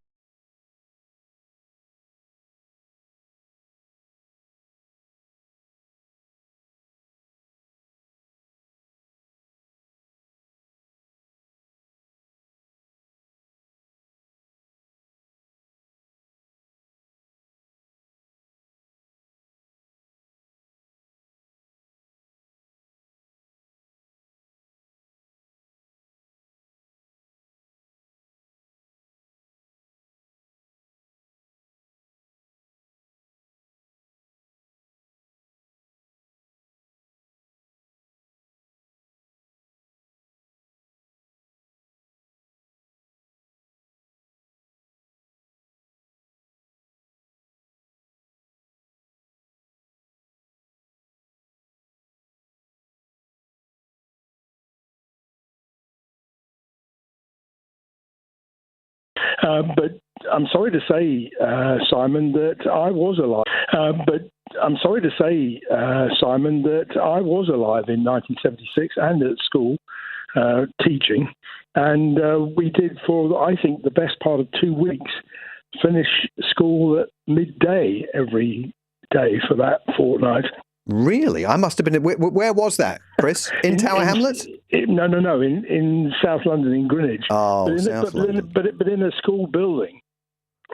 But I'm sorry to say, Simon, that I was alive. In 1976 and at school teaching. And we did, for, I think, the best part of 2 weeks, finish school at midday every day for that fortnight. Really? I must have been... Where was that, Chris? In Tower Hamlets? No. In South London, in Greenwich. Oh, South London. But in a school building,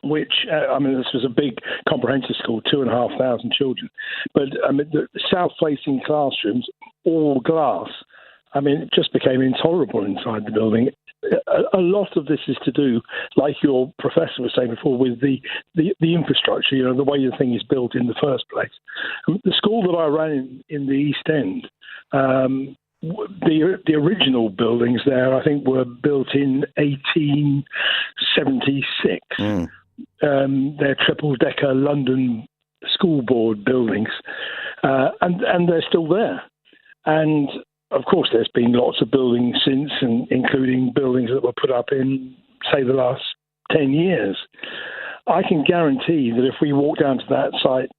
which, this was a big comprehensive school, 2,500 children. But, the south-facing classrooms, all glass. It just became intolerable inside the building. A lot of this is to do, like your professor was saying before, with the infrastructure, the way the thing is built in the first place. The school that I ran in the East End, the original buildings there, I think, were built in 1876. They're triple-decker London school board buildings, and they're still there. And of course, there's been lots of buildings since, and including buildings that were put up in, say, the last 10 years. I can guarantee that if we walk down to that site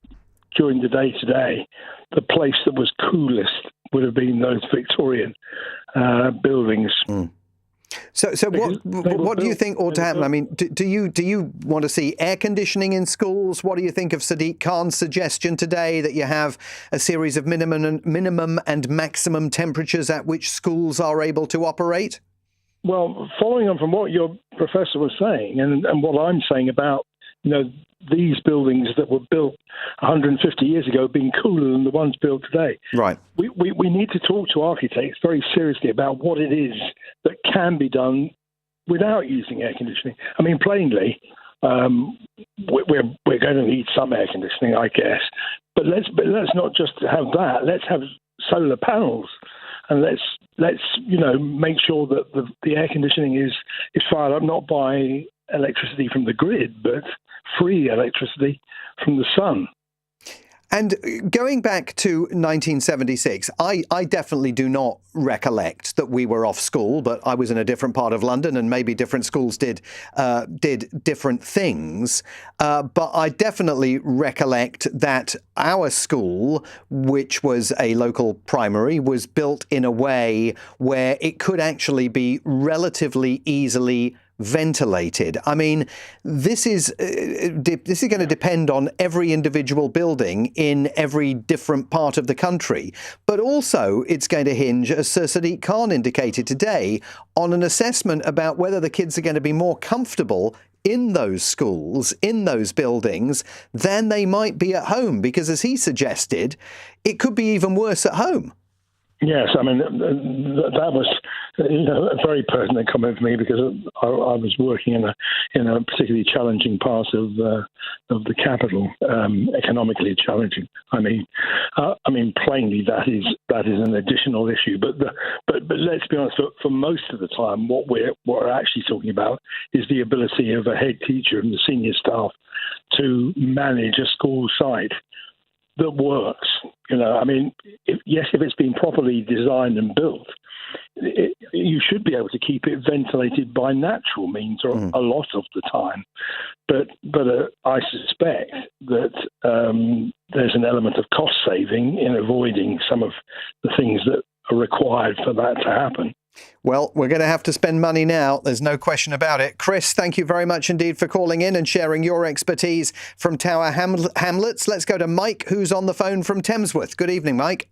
during the day today, the place that was coolest would have been those Victorian buildings. So what do you think ought to happen? Do you want to see air conditioning in schools? What do you think of Sadiq Khan's suggestion today that you have a series of minimum and maximum temperatures at which schools are able to operate? Well, following on from what your professor was saying and what I'm saying about, these buildings that were built 150 years ago being cooler than the ones built today. Right. We need to talk to architects very seriously about what it is that can be done without using air conditioning. Plainly, we're going to need some air conditioning, I guess. But let's not just have that. Let's have solar panels, and let's make sure that the air conditioning is fired up not by electricity from the grid, but free electricity from the sun. And going back to 1976, I definitely do not recollect that we were off school, but I was in a different part of London and maybe different schools did different things. But I definitely recollect that our school, which was a local primary, was built in a way where it could actually be relatively easily ventilated. This is going to depend on every individual building in every different part of the country, but also it's going to hinge, as Sir Sadiq Khan indicated today, on an assessment about whether the kids are going to be more comfortable in those schools, in those buildings, than they might be at home, because as he suggested, it could be even worse at home. Yes, that was a very pertinent comment for me, because I was working in a particularly challenging part of the capital, economically challenging. Plainly that is an additional issue. But let's be honest. For most of the time, what we're actually talking about is the ability of a head teacher and the senior staff to manage a school site that works. If it's been properly designed and built, you should be able to keep it ventilated by natural means, or a lot of the time. But I suspect that there's an element of cost saving in avoiding some of the things that are required for that to happen. Well, we're going to have to spend money now. There's no question about it. Chris, thank you very much indeed for calling in and sharing your expertise from Tower Hamlets. Let's go to Mike, who's on the phone from Thamesworth. Good evening, Mike.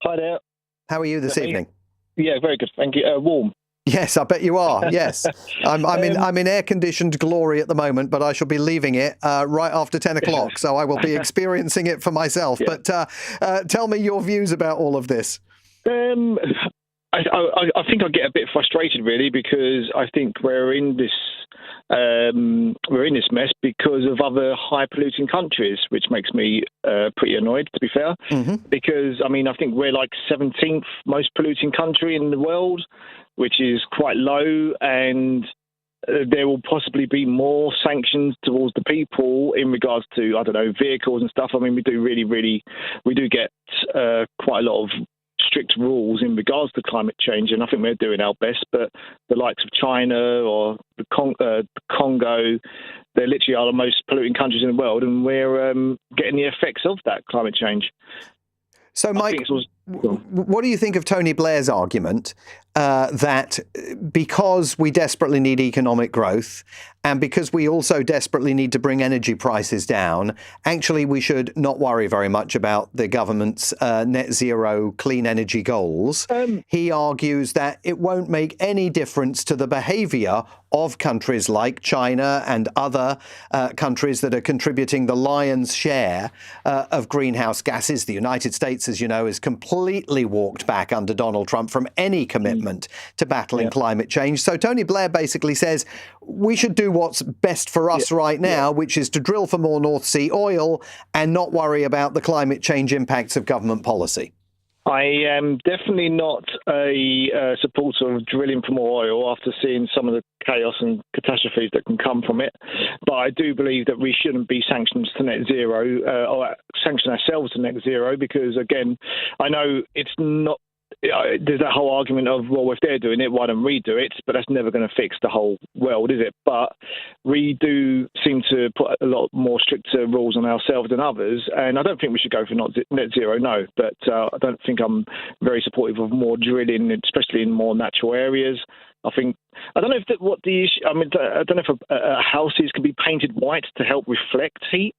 Hi there. How are you this evening? Yeah, very good. Thank you. Warm. Yes, I bet you are. Yes. I'm in air-conditioned glory at the moment, but I shall be leaving it right after 10 o'clock, so I will be experiencing it for myself. Yeah. But tell me your views about all of this. I think I get a bit frustrated, really, because I think we're in this mess because of other high polluting countries, which makes me pretty annoyed, to be fair. Mm-hmm. Because I think we're like 17th most polluting country in the world, which is quite low, and there will possibly be more sanctions towards the people in regards to, vehicles and stuff. We do get quite a lot of strict rules in regards to climate change, and I think we're doing our best. But the likes of China or the Congo, they literally are the most polluting countries in the world, and we're getting the effects of that climate change. So, Mike, what do you think of Tony Blair's argument that because we desperately need economic growth and because we also desperately need to bring energy prices down, actually we should not worry very much about the government's net zero clean energy goals? He argues that it won't make any difference to the behaviour of countries like China and other countries that are contributing the lion's share of greenhouse gases. The United States, as you know, is completely walked back under Donald Trump from any commitment to battling climate change. So Tony Blair basically says we should do what's best for us right now, which is to drill for more North Sea oil and not worry about the climate change impacts of government policy. I am definitely not a supporter of drilling for more oil after seeing some of the chaos and catastrophes that can come from it. But I do believe that we shouldn't be sanctioned to net zero or sanction ourselves to net zero because, again, I know it's not. There's that whole argument of, well, if they're doing it, why don't we do it? But that's never going to fix the whole world, is it? But we do seem to put a lot more stricter rules on ourselves than others. And I don't think we should go for net zero, no. But I don't think I'm very supportive of more drilling, especially in more natural areas. I don't know if what the issue. I mean, I don't know if houses can be painted white to help reflect heat.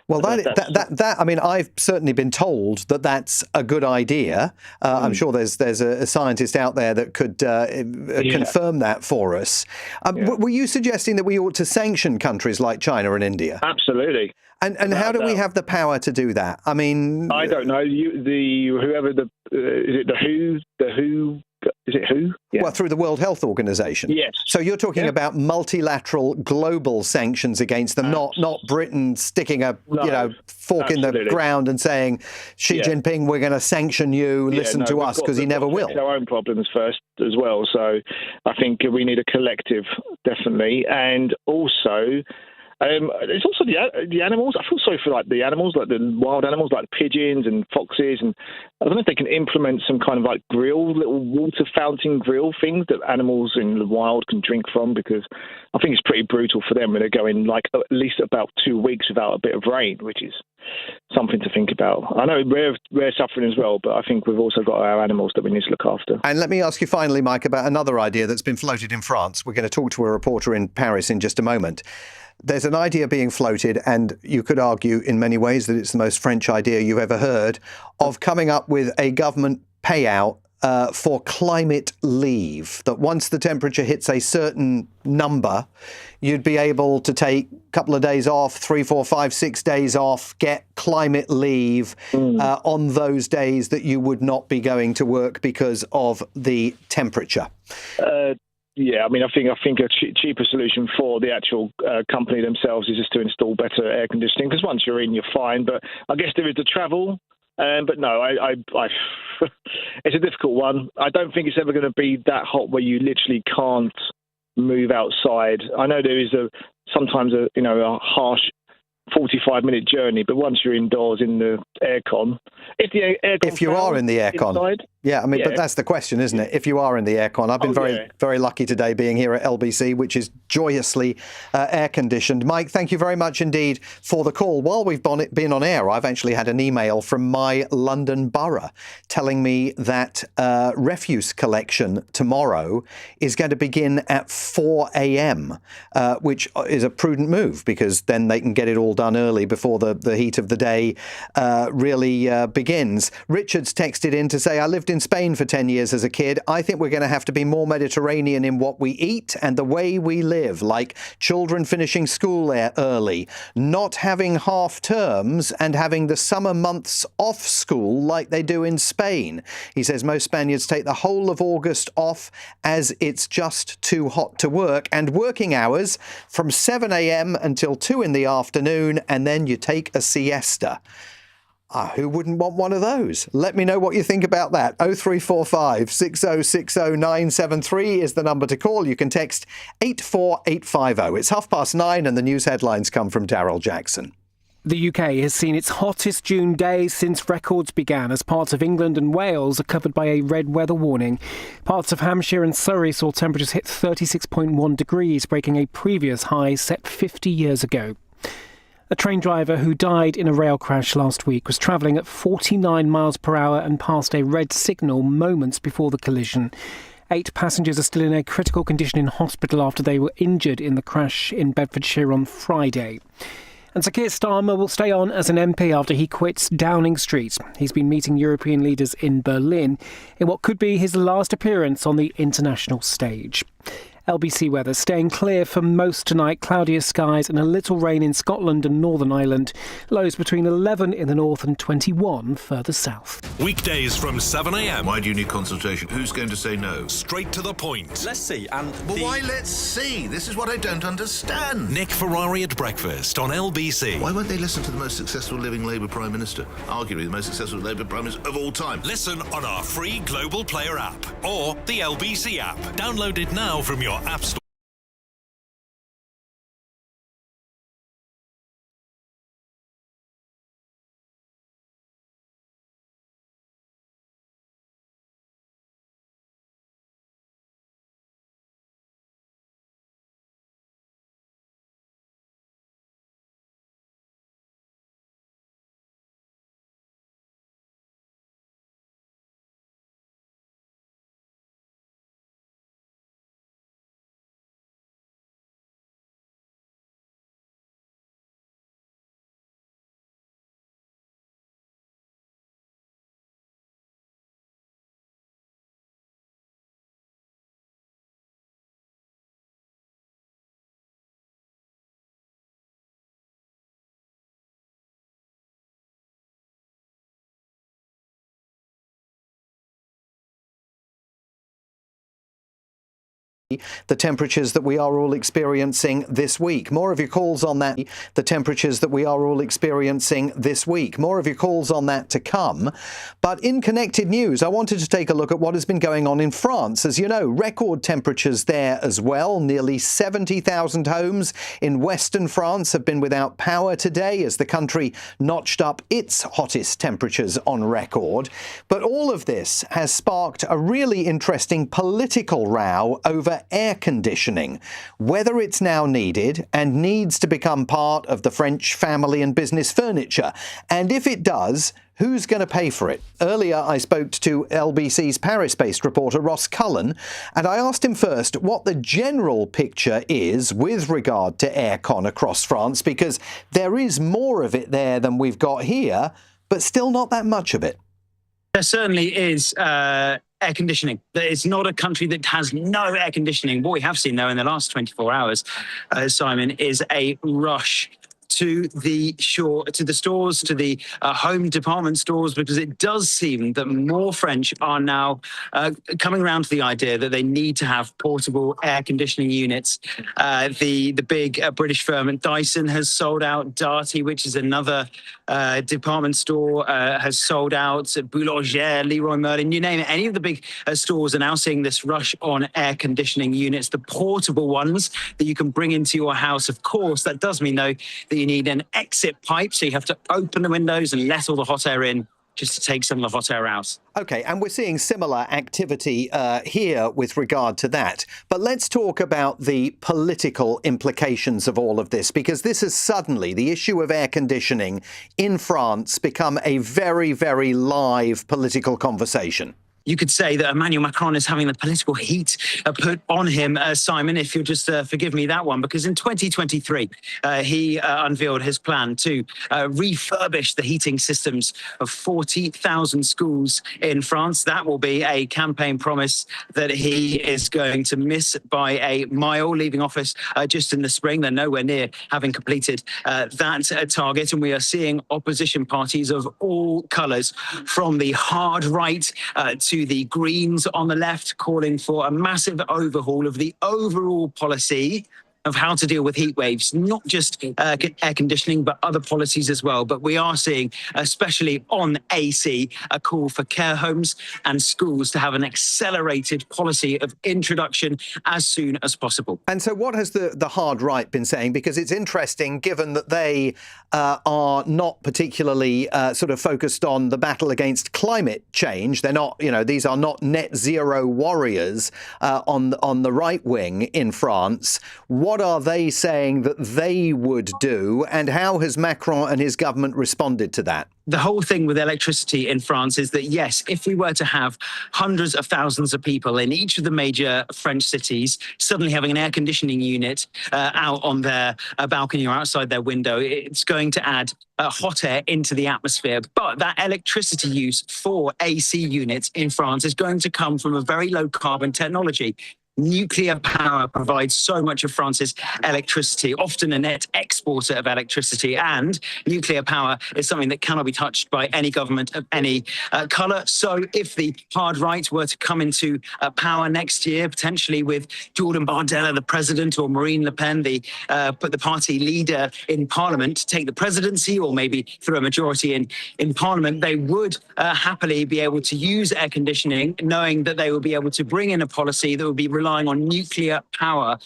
Well, that I mean, I've certainly been told that that's a good idea. I'm sure there's a scientist out there that could confirm that for us. Were you suggesting that we ought to sanction countries like China and India? Absolutely. And how do we have the power to do that? I mean, I don't know. Is it the WHO? Is it WHO? Yeah. Well, through the World Health Organization. Yes. So you're talking about multilateral global sanctions against them, not Britain sticking a fork in the ground and saying, Xi Jinping, we're going to sanction you, listen to us, because he never will. Our own problems first as well. So I think we need a collective, definitely. And also, there's also the animals. I feel sorry for the animals, like the wild animals, like pigeons and foxes. And I don't know if they can implement some kind of little water fountain grill things that animals in the wild can drink from, because I think it's pretty brutal for them when they're going at least about 2 weeks without a bit of rain, which is something to think about. I know we're suffering as well, but I think we've also got our animals that we need to look after. And let me ask you finally, Mike, about another idea that's been floated in France. We're going to talk to a reporter in Paris in just a moment. There's an idea being floated, and you could argue in many ways that it's the most French idea you've ever heard, of coming up with a government payout for climate leave, that once the temperature hits a certain number, you'd be able to take a couple of days off, 3, 4, 5, 6 days off, get climate leave on those days that you would not be going to work because of the temperature. Yeah, I mean, I think a cheaper solution for the actual company themselves is just to install better air conditioning, because once you're in, you're fine. But I guess there is the travel. But no, it's a difficult one. I don't think it's ever going to be that hot where you literally can't move outside. I know there is sometimes a harsh 45-minute journey, but once you're indoors in the aircon, if you are in the aircon inside, but that's the question, isn't it? If you are in the aircon, I've been very lucky today being here at LBC, which is joyously air conditioned. Mike, thank you very much indeed for the call. While we've been on air, I've actually had an email from my London borough telling me that refuse collection tomorrow is going to begin at 4 a.m, which is a prudent move, because then they can get it all done early before the heat of the day really begins. Richard's texted in to say, I lived in Spain for 10 years as a kid. I think we're going to have to be more Mediterranean in what we eat and the way we live, like children finishing school early, not having half terms and having the summer months off school like they do in Spain. He says most Spaniards take the whole of August off as it's just too hot to work, and working hours from 7 a.m. until 2 in the afternoon, and then you take a siesta. Who wouldn't want one of those? Let me know what you think about that. 0345 6060 973 is the number to call. You can text 84850. It's 9:30 and the news headlines come from Daryl Jackson. The UK has seen its hottest June day since records began, as parts of England and Wales are covered by a red weather warning. Parts of Hampshire and Surrey saw temperatures hit 36.1 degrees, breaking a previous high set 50 years ago. A train driver who died in a rail crash last week was travelling at 49 miles per hour and passed a red signal moments before the collision. 8 passengers are still in a critical condition in hospital after they were injured in the crash in Bedfordshire on Friday. And Sir Keir Starmer will stay on as an MP after he quits Downing Street. He's been meeting European leaders in Berlin in what could be his last appearance on the international stage. LBC weather staying clear for most tonight, cloudier skies and a little rain in Scotland and Northern Ireland. Lows between 11 in the north and 21 further south. Weekdays from 7 a.m. Why do you need consultation? Who's going to say no? Straight to the point. Let's see. Why let's see? This is what I don't understand. Nick Ferrari at breakfast on LBC. Why won't they listen to the most successful living Labour Prime Minister? Arguably the most successful Labour Prime Minister of all time. Listen on our free Global Player app or the LBC app. Download it now from your App Store. The temperatures that we are all experiencing this week. More of your calls on that. The temperatures that we are all experiencing this week. More of your calls on that to come. But in connected news, I wanted to take a look at what has been going on in France. As you know, record temperatures there as well. Nearly 70,000 homes in western France have been without power today as the country notched up its hottest temperatures on record. But all of this has sparked a really interesting political row over air conditioning, whether it's now needed and needs to become part of the French family and business furniture. And if it does, who's going to pay for it? Earlier, I spoke to LBC's Paris-based reporter Ross Cullen, and I asked him first what the general picture is with regard to aircon across France, because there is more of it there than we've got here, but still not that much of it. There certainly is air conditioning. It's not a country that has no air conditioning. What we have seen, though, in the last 24 hours, Simon, is a rush to the stores, to the home department stores, because it does seem that more French are now coming around to the idea that they need to have portable air conditioning units. The big British firm Dyson has sold out. Darty, which is another department store, has sold out. Boulanger, Leroy Merlin, you name it. Any of the big stores are now seeing this rush on air conditioning units, the portable ones that you can bring into your house. Of course, that does mean, though, that you need an exit pipe, so you have to open the windows and let all the hot air in just to take some of the hot air out. OK, and we're seeing similar activity here with regard to that. But let's talk about the political implications of all of this, because this has suddenly, the issue of air conditioning in France, become a very, very live political conversation. You could say that Emmanuel Macron is having the political heat put on him, Simon, if you'll just forgive me that one, because in 2023, he unveiled his plan to refurbish the heating systems of 40,000 schools in France. That will be a campaign promise that he is going to miss by a mile, leaving office just in the spring. They're nowhere near having completed that target. And we are seeing opposition parties of all colours, from the hard right to the Greens on the left, calling for a massive overhaul of the overall policy of how to deal with heat waves, not just air conditioning, but other policies as well. But we are seeing, especially on AC, a call for care homes and schools to have an accelerated policy of introduction as soon as possible. And so what has the hard right been saying? Because it's interesting, given that they are not particularly sort of focused on the battle against climate change. They're not, these are not net zero warriors on the right wing in France. What are they saying that they would do, and how has Macron and his government responded to that? The whole thing with electricity in France is that, yes, if we were to have hundreds of thousands of people in each of the major French cities suddenly having an air conditioning unit out on their balcony or outside their window, it's going to add hot air into the atmosphere. But that electricity use for AC units in France is going to come from a very low carbon technology. Nuclear power provides so much of France's electricity, often a net exporter of electricity, and nuclear power is something that cannot be touched by any government of any colour. So if the hard right were to come into power next year, potentially with Jordan Bardella, the president, or Marine Le Pen, the party leader in parliament, take the presidency, or maybe through a majority in parliament, they would happily be able to use air conditioning, knowing that they will be able to bring in a policy that would be relying on nuclear power,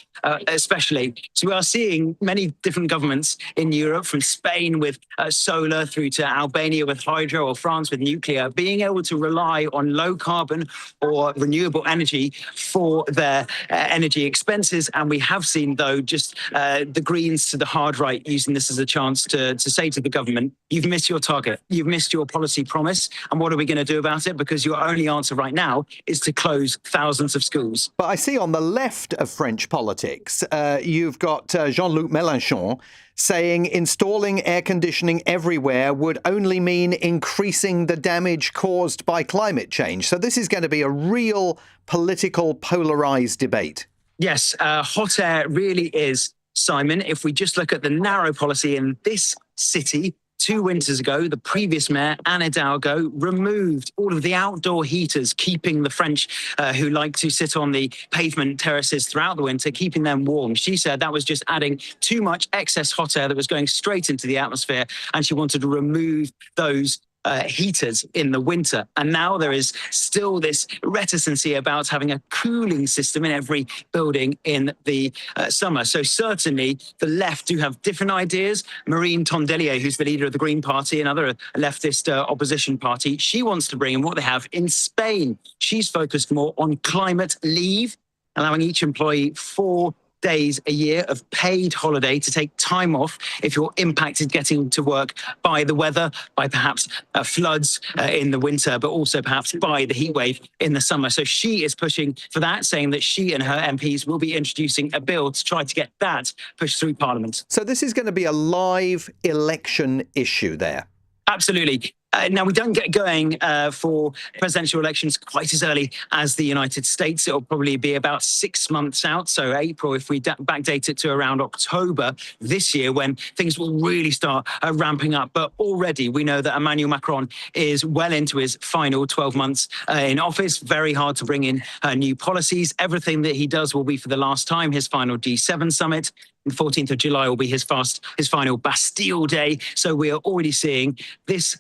especially. So we are seeing many different governments in Europe, from Spain with solar through to Albania with hydro, or France with nuclear, being able to rely on low carbon or renewable energy for their energy expenses. And we have seen, though, just the Greens to the hard right using this as a chance to say to the government, you've missed your target, you've missed your policy promise, and what are we going to do about it? Because your only answer right now is to close thousands of schools. But I see on the left of French politics, you've got Jean-Luc Mélenchon saying installing air conditioning everywhere would only mean increasing the damage caused by climate change. So this is going to be a real political polarised debate. Yes, hot air really is, Simon. If we just look at the narrow policy in this city, 2 winters ago, the previous mayor, Anne Hidalgo, removed all of the outdoor heaters, keeping the French who like to sit on the pavement terraces throughout the winter, keeping them warm. She said that was just adding too much excess hot air that was going straight into the atmosphere, and she wanted to remove those heaters in the winter. And now there is still this reticency about having a cooling system in every building in the summer. So certainly the left do have different ideas. Marine Tondelier, who's the leader of the Green Party, another leftist opposition party, she wants to bring in what they have in Spain. She's focused more on climate leave, allowing each employee 4 days a year of paid holiday to take time off if you're impacted getting to work by the weather, by perhaps floods in the winter, but also perhaps by the heat wave in the summer. So she is pushing for that, saying that she and her MPs will be introducing a bill to try to get that pushed through Parliament. So this is going to be a live election issue there. Absolutely. Now, we don't get going for presidential elections quite as early as the United States. It'll probably be about 6 months out. So April, if we backdate it to around October this year, when things will really start ramping up. But already we know that Emmanuel Macron is well into his final 12 months in office. Very hard to bring in new policies. Everything that he does will be for the last time. His final G7 summit. The 14th of July will be his final Bastille Day. So we are already seeing this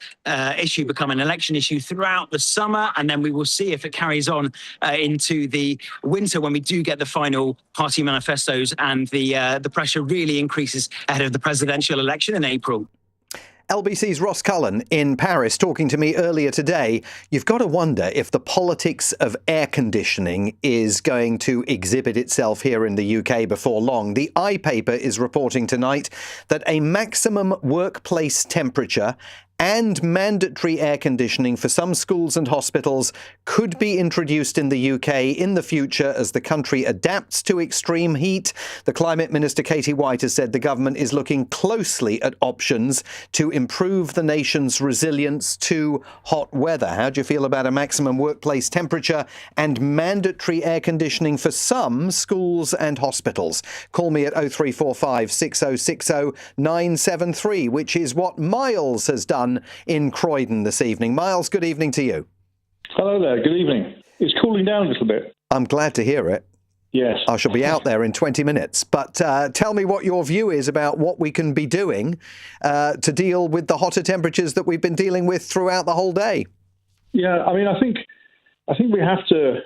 issue become an election issue throughout the summer. And then we will see if it carries on into the winter when we do get the final party manifestos and the pressure really increases ahead of the presidential election in April. LBC's Ross Cullen in Paris talking to me earlier today. You've got to wonder if the politics of air conditioning is going to exhibit itself here in the UK before long. The iPaper is reporting tonight that a maximum workplace temperature and mandatory air conditioning for some schools and hospitals could be introduced in the UK in the future as the country adapts to extreme heat. The Climate Minister, Katie White, has said the government is looking closely at options to improve the nation's resilience to hot weather. How do you feel about a maximum workplace temperature and mandatory air conditioning for some schools and hospitals? Call me at 0345 6060 973, which is what Miles has done in Croydon this evening. Miles, good evening to you. Hello there, good evening. It's cooling down a little bit. I'm glad to hear it. Yes. I shall be out there in 20 minutes. But tell me what your view is about what we can be doing to deal with the hotter temperatures that we've been dealing with throughout the whole day. Yeah, I mean, I think we have to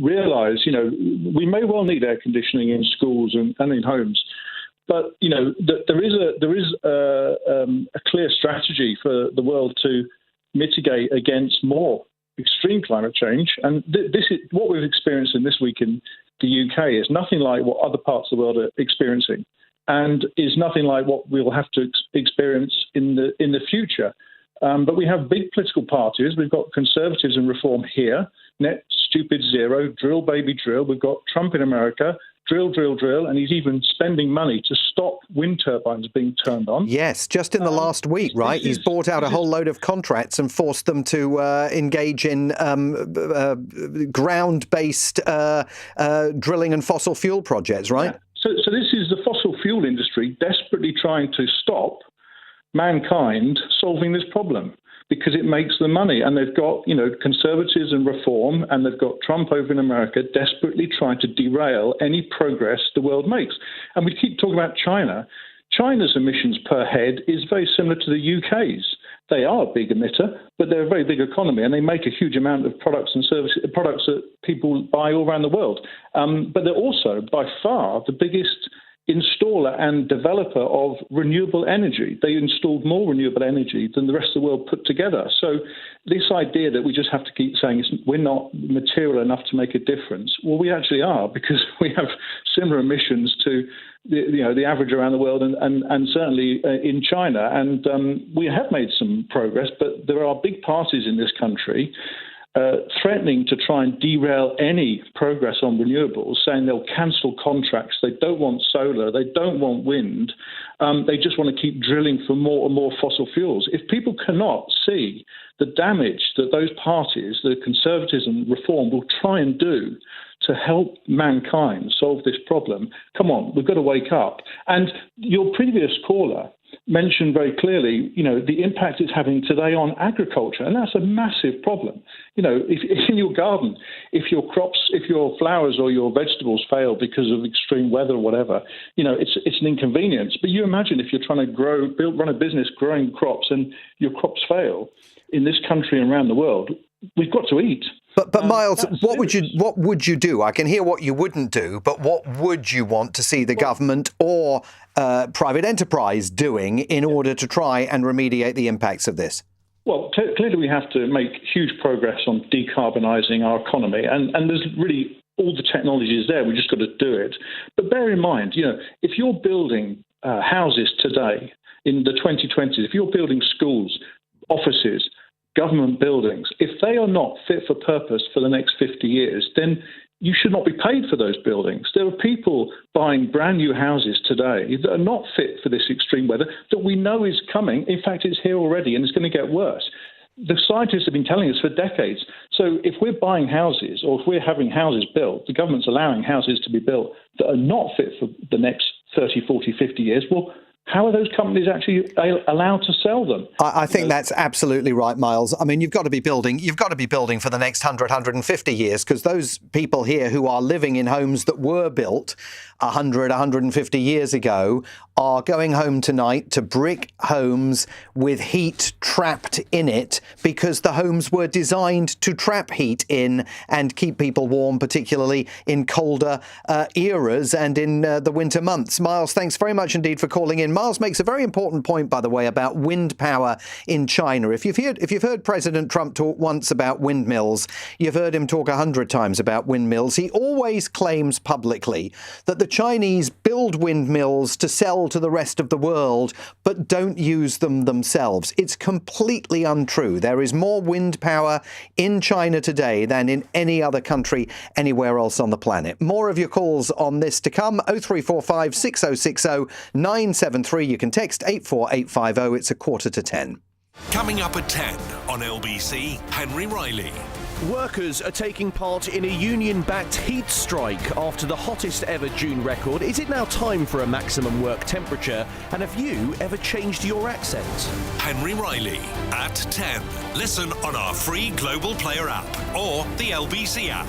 realise, we may well need air conditioning in schools and in homes, but there is a clear strategy for the world to mitigate against more extreme climate change, and this is what we've experienced in this week in the UK is nothing like what other parts of the world are experiencing, and is nothing like what we'll have to experience in the future. But we have big political parties. We've got Conservatives and Reform here, net stupid zero, drill baby drill. We've got Trump in America, drill, drill, drill, and he's even spending money to stop wind turbines being turned on. Yes, just in the last week, right? He's bought out a whole load of contracts and forced them to engage in ground-based drilling and fossil fuel projects, right? Yeah. So this is the fossil fuel industry desperately trying to stop mankind solving this problem because it makes them money. And they've got, Conservatives and Reform, and they've got Trump over in America desperately trying to derail any progress the world makes. And we keep talking about China. China's emissions per head is very similar to the UK's. They are a big emitter, but they're a very big economy, and they make a huge amount of products and services, products that people buy all around the world. But they're also, by far, the biggest installer and developer of renewable energy. They installed more renewable energy than the rest of the world put together. So this idea that we just have to keep saying we're not material enough to make a difference, well, we actually are, because we have similar emissions to the average around the world, and certainly in China. And we have made some progress, but there are big parties in this country threatening to try and derail any progress on renewables, saying they'll cancel contracts. They don't want solar. They don't want wind. They just want to keep drilling for more and more fossil fuels. If people cannot see the damage that those parties, the Conservatives and Reform, will try and do to help mankind solve this problem, come on, we've got to wake up. And your previous caller mentioned very clearly, the impact it's having today on agriculture, and that's a massive problem. If in your garden, if your flowers or your vegetables fail because of extreme weather or whatever, it's an inconvenience. But you imagine if you're trying to run a business growing crops and your crops fail in this country and around the world, we've got to eat. But Miles, what would you do? I can hear what you wouldn't do, but what would you want to see the government or private enterprise doing in order to try and remediate the impacts of this? Well, clearly we have to make huge progress on decarbonising our economy, and there's really all the technology is there. We've just got to do it. But bear in mind, if you're building houses today in the 2020s, if you're building schools, offices, government buildings, if they are not fit for purpose for the next 50 years, then you should not be paid for those buildings. There are people buying brand new houses today that are not fit for this extreme weather that we know is coming. In fact, it's here already, and it's going to get worse. The scientists have been telling us for decades. So if we're buying houses, or if we're having houses built, the government's allowing houses to be built that are not fit for the next 30, 40, 50 years, well, how are those companies actually allowed to sell them? I think that's absolutely right, Miles. I mean, you've got to be building for the next 100, 150 years, because those people here who are living in homes that were built 100, 150 years ago are going home tonight to brick homes with heat trapped in it, because the homes were designed to trap heat in and keep people warm, particularly in colder eras and in the winter months. Miles, thanks very much indeed for calling in. Miles makes a very important point, by the way, about wind power in China. If you've heard President Trump talk once about windmills, you've heard him talk 100 times about windmills. He always claims publicly that the Chinese build windmills to sell to the rest of the world, but don't use them themselves. It's completely untrue. There is more wind power in China today than in any other country anywhere else on the planet. More of your calls on this to come. 0345 6060 973. You can text 84850. It's 9:45. Coming up at 10 on LBC, Henry Riley. Workers are taking part in a union-backed heat strike after the hottest ever June record. Is it now time for a maximum work temperature? And have you ever changed your accent? Henry Riley at 10. Listen on our free Global Player app or the LBC app.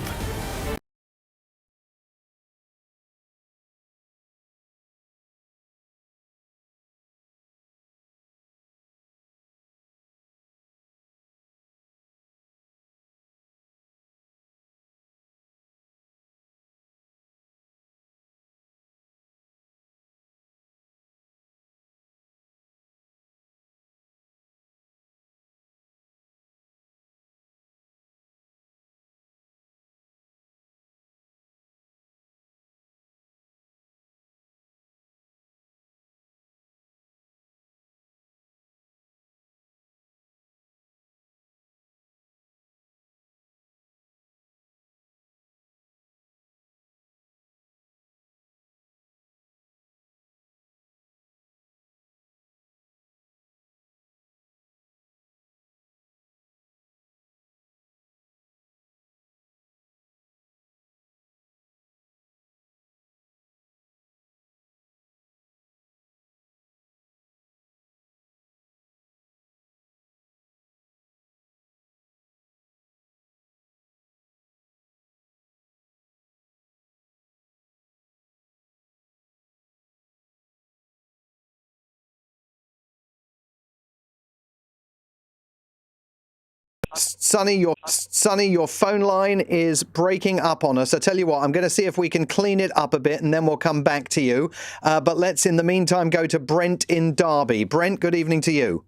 Sonny, your phone line is breaking up on us. I tell you what, I'm going to see if we can clean it up a bit and then we'll come back to you. But let's, in the meantime, go to Brent in Derby. Brent, good evening to you.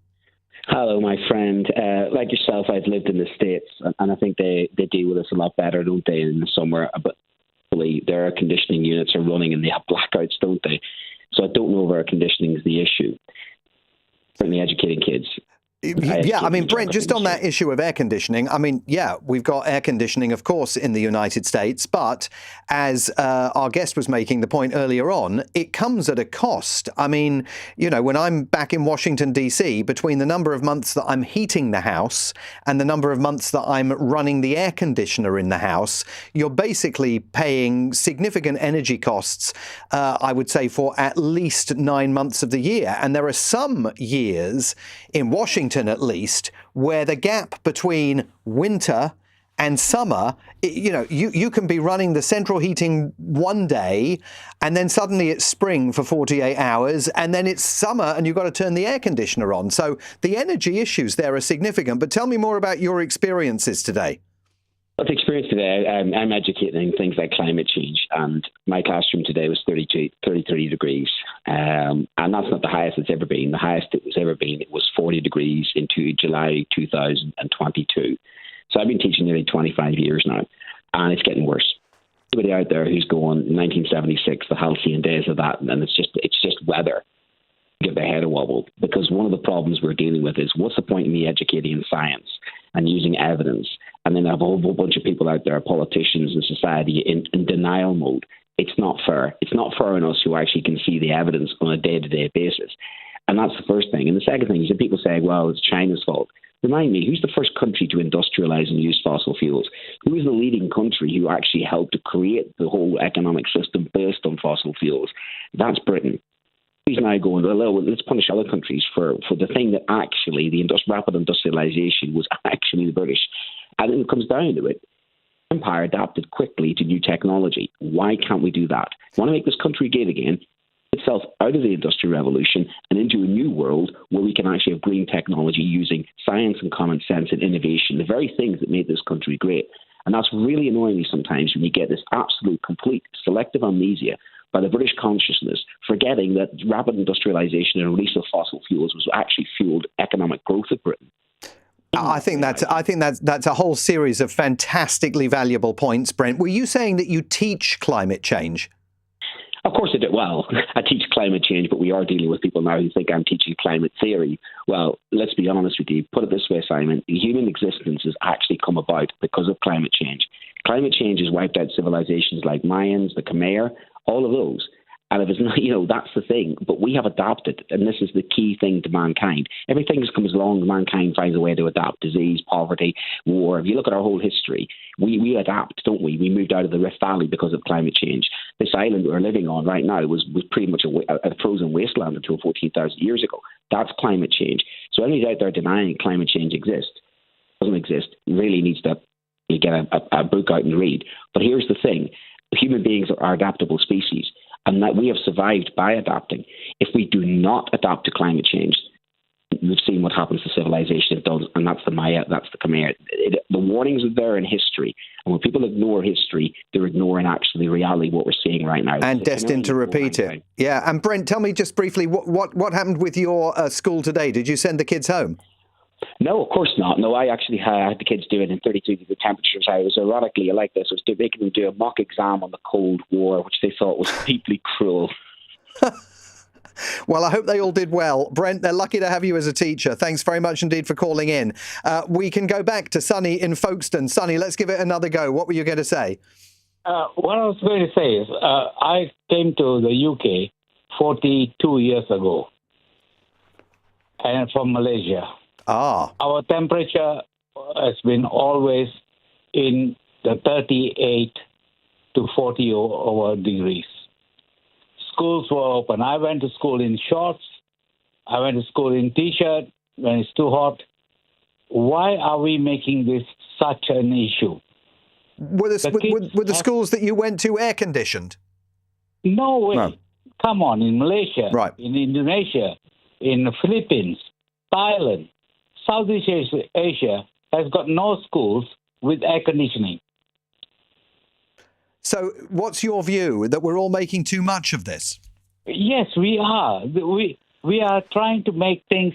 Hello, my friend. Like yourself, I've lived in the States, and I think they deal with this a lot better, don't they, in the summer? But their air conditioning units are running and they have blackouts, don't they? So I don't know if air conditioning is the issue. Certainly educating kids. Yeah, I mean, Brent, just on that issue of air conditioning, I mean, yeah, we've got air conditioning, of course, in the United States, but as our guest was making the point earlier on, it comes at a cost. I mean, you know, when I'm back in Washington, D.C., between the number of months that I'm heating the house and the number of months that I'm running the air conditioner in the house, you're basically paying significant energy costs, I would say, for at least 9 months of the year. And there are some years in Washington, at least, where the gap between winter and summer, you know, you can be running the central heating one day and then suddenly it's spring for 48 hours and then it's summer and you've got to turn the air conditioner on. So the energy issues there are significant. But tell me more about your experiences today. The experience today, I'm educating things like climate change, and my classroom today was 33 degrees, and that's not the highest it's ever been. The highest it was ever been, it was 40 degrees into July 2022. So I've been teaching nearly 25 years now, and it's getting worse. Anybody out there who's going 1976, the halcyon days of that, and it's just weather, give their head a wobble, because one of the problems we're dealing with is, what's the point in me educating in science and using evidence, and then I have a whole bunch of people out there, politicians and society, in denial mode? It's not fair. It's not fair on us who actually can see the evidence on a day-to-day basis. And that's the first thing. And the second thing is that people say, well, it's China's fault. Remind me, who's the first country to industrialize and use fossil fuels? Who is the leading country who actually helped to create the whole economic system based on fossil fuels? That's Britain. He's now going, well, let's punish other countries for the thing that actually the rapid industrialization was actually the British. And it comes down to it. Empire adapted quickly to new technology. Why can't we do that? Want to make this country great again, itself out of the Industrial Revolution and into a new world where we can actually have green technology using science and common sense and innovation, the very things that made this country great. And that's really annoying me sometimes when you get this absolute, complete, selective amnesia by the British consciousness, forgetting that rapid industrialization and release of fossil fuels was actually fueled economic growth of Britain. I think that's a whole series of fantastically valuable points, Brent. Were you saying that you teach climate change? Of course I do. Well, I teach climate change, but we are dealing with people now who think I'm teaching climate theory. Well, let's be honest with you. Put it this way, Simon. Human existence has actually come about because of climate change. Climate change has wiped out civilizations like Mayans, the Khmer, all of those. And if it's not, that's the thing. But we have adapted, and this is the key thing to mankind. Everything that comes along, mankind finds a way to adapt. Disease, poverty, war. If you look at our whole history, we adapt, don't we? We moved out of the Rift Valley because of climate change. This island we're living on right now was pretty much a frozen wasteland until 14,000 years ago. That's climate change. So anybody out there denying climate change doesn't exist, really needs to get a book out and read. But here's the thing. Human beings are adaptable species, and that we have survived by adapting. If we do not adapt to climate change, we've seen what happens to civilization. It does, and that's the Maya, that's the Khmer. The warnings are there in history, and when people ignore history, they're ignoring actually reality, what we're seeing right now. And destined to repeat it. Yeah, and Brent, tell me just briefly, what happened with your school today? Did you send the kids home? No, of course not. No, I actually had the kids do it in 32-degree temperatures. I was ironically like this. I was making them do a mock exam on the Cold War, which they thought was deeply cruel. Well, I hope they all did well. Brent, they're lucky to have you as a teacher. Thanks very much indeed for calling in. We can go back to Sonny in Folkestone. Sonny, let's give it another go. What were you going to say? What I was going to say is I came to the UK 42 years ago, and from Malaysia. Our temperature has been always in the 38 to 40 over degrees. Schools were open. I went to school in shorts. I went to school in T-shirt when it's too hot. Why are we making this such an issue? Were the schools that you went to air-conditioned? No way. No. Come on, in Malaysia, right. In Indonesia, in the Philippines, Thailand, Southeast Asia has got no schools with air conditioning. So what's your view, that we're all making too much of this? Yes, we are. We are trying to make things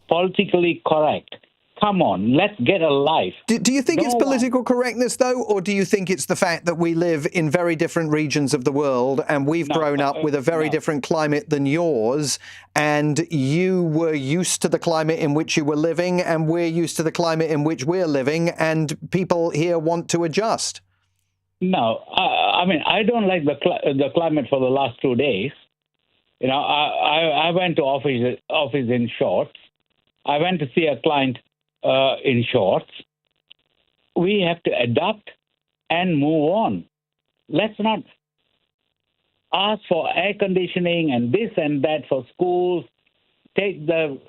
politically correct. Come on, let's get a life. Do you think it's political correctness, though, or do you think it's the fact that we live in very different regions of the world and we've grown up with a very different climate than yours, and you were used to the climate in which you were living and we're used to the climate in which we're living, and people here want to adjust? No, I mean, I don't like the climate for the last 2 days. You know, I went to office in shorts. I went to see a client in shorts. We have to adapt and move on. Let's not ask for air conditioning and this and that for schools. Take the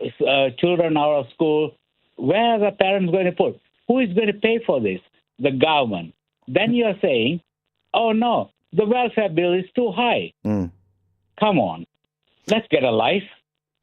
children out of school. Where are the parents going to put? Who is going to pay for this? The government. Then you're saying, oh no, the welfare bill is too high. Come on, let's get a life.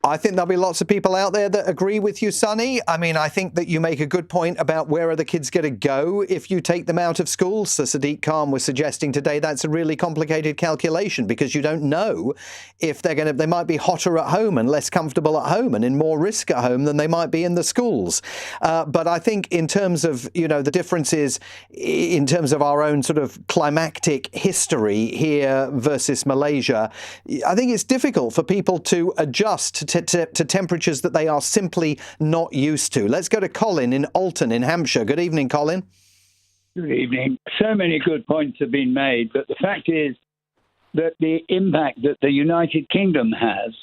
I think there'll be lots of people out there that agree with you, Sonny. I mean, I think that you make a good point about where are the kids going to go if you take them out of school. So Sadiq Khan was suggesting today that's a really complicated calculation, because you don't know if they might be hotter at home and less comfortable at home and in more risk at home than they might be in the schools. But I think in terms of, the differences in terms of our own sort of climactic history here versus Malaysia, I think it's difficult for people to adjust to temperatures that they are simply not used to. Let's go to Colin in Alton in Hampshire. Good evening, Colin. Good evening. So many good points have been made, but the fact is that the impact that the United Kingdom has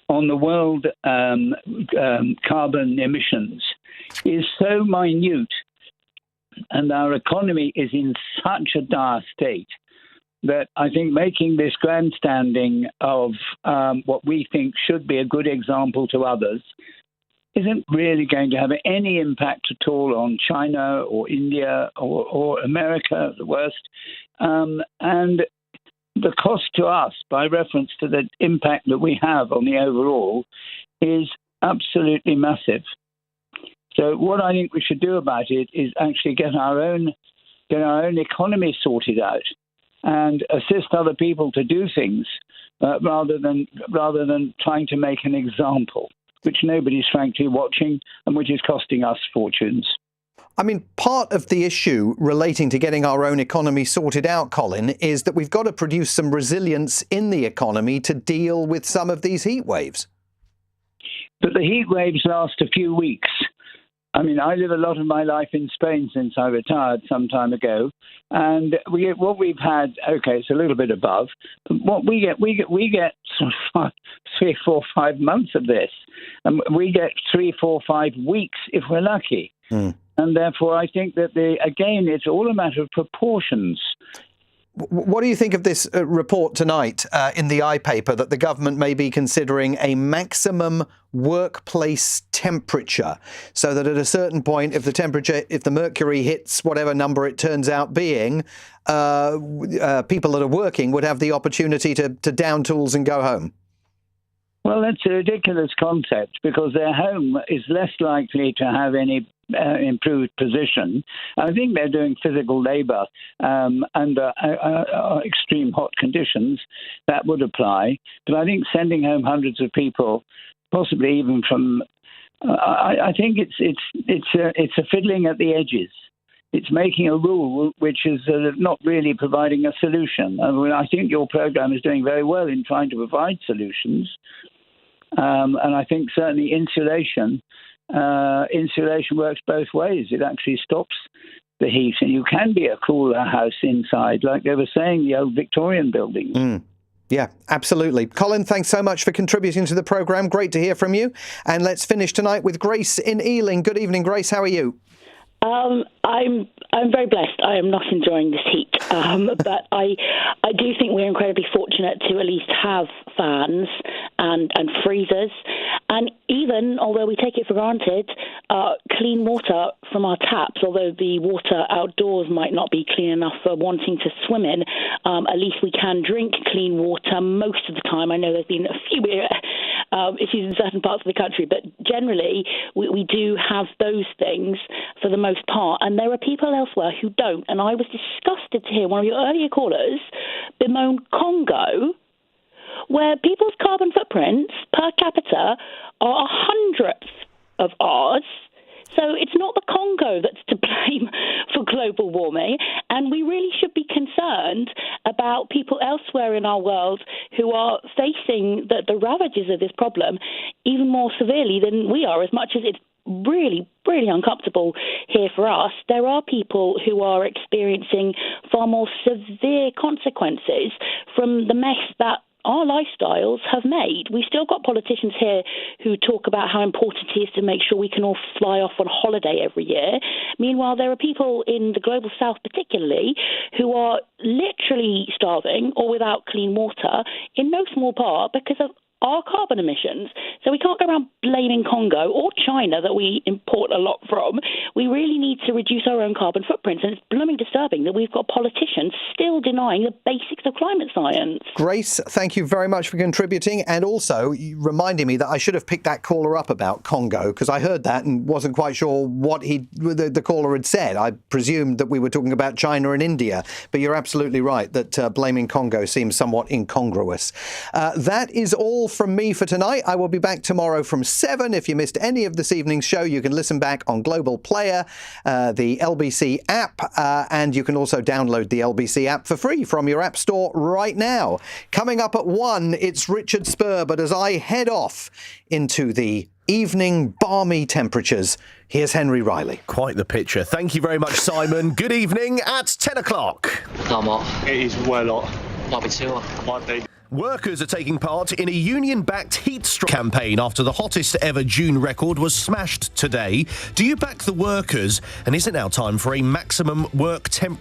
on the world carbon emissions is so minute, and our economy is in such a dire state, that I think making this grandstanding of what we think should be a good example to others isn't really going to have any impact at all on China or India or America at the worst. And the cost to us, by reference to the impact that we have on the overall, is absolutely massive. So what I think we should do about it is actually get our own economy sorted out and assist other people to do things rather than trying to make an example, which nobody's frankly watching and which is costing us fortunes. I mean, part of the issue relating to getting our own economy sorted out, Colin, is that we've got to produce some resilience in the economy to deal with some of these heat waves. But the heat waves last a few weeks. I mean, I live a lot of my life in Spain since I retired some time ago, and what we've had, okay, it's a little bit above. What we get sort of 3, 4, 5 months of this, and we get 3, 4, 5 weeks if we're lucky. And therefore, I think that again, it's all a matter of proportions. What do you think of this report tonight in the iPaper that the government may be considering a maximum workplace temperature, so that at a certain point, if the mercury hits whatever number it turns out being, people that are working would have the opportunity to down tools and go home? Well, that's a ridiculous concept, because their home is less likely to have any improved position. I think they're doing physical labour under extreme hot conditions. That would apply. But I think sending home hundreds of people, possibly even from, I think it's a fiddling at the edges. It's making a rule which is not really providing a solution. I think your programme is doing very well in trying to provide solutions. And I think certainly insulation works both ways. It actually stops the heat, and you can be a cooler house inside, like they were saying, the old Victorian buildings. Yeah, absolutely. Colin, thanks so much for contributing to the programme. Great to hear from you. And let's finish tonight with Grace in Ealing. Good evening, Grace. How are you? I'm very blessed. I am not enjoying this heat, but I do think we're incredibly fortunate to at least have fans and freezers, and even, although we take it for granted, clean water from our taps. Although the water outdoors might not be clean enough for wanting to swim in, at least we can drink clean water most of the time. I know there's been a few issues in certain parts of the country. But generally, we do have those things for the most part. And there are people elsewhere who don't. And I was disgusted to hear one of your earlier callers bemoan Congo, where people's carbon footprints per capita are 100th of ours. So it's not the Congo that's to blame for global warming, and we really should be concerned about people elsewhere in our world who are facing the ravages of this problem even more severely than we are, as much as it's really, really uncomfortable here for us. There are people who are experiencing far more severe consequences from the mess that our lifestyles have made. We've still got politicians here who talk about how important it is to make sure we can all fly off on holiday every year. Meanwhile, there are people in the global south particularly who are literally starving or without clean water, in no small part because of our carbon emissions. So we can't go around blaming Congo or China that we import a lot from. We really need to reduce our own carbon footprints, and it's blooming disturbing that we've got politicians still denying the basics of climate science. Grace, thank you very much for contributing, and also reminding me that I should have picked that caller up about Congo, because I heard that and wasn't quite sure what the caller had said. I presumed that we were talking about China and India, but you're absolutely right that blaming Congo seems somewhat incongruous. That is all from me for tonight. I will be back tomorrow from 7. If you missed any of this evening's show, you can listen back on Global Player, the LBC app, and you can also download the LBC app for free from your app store right now. Coming up at 1, it's Richard Spur, but as I head off into the evening balmy temperatures, here's Henry Riley. Quite the picture. Thank you very much, Simon. Good evening at 10 o'clock. I'm off. It is well hot. Might be too hot. Might be. Workers are taking part in a union-backed heat strike campaign after the hottest ever June record was smashed today. Do you back the workers? And is it now time for a maximum work temperature?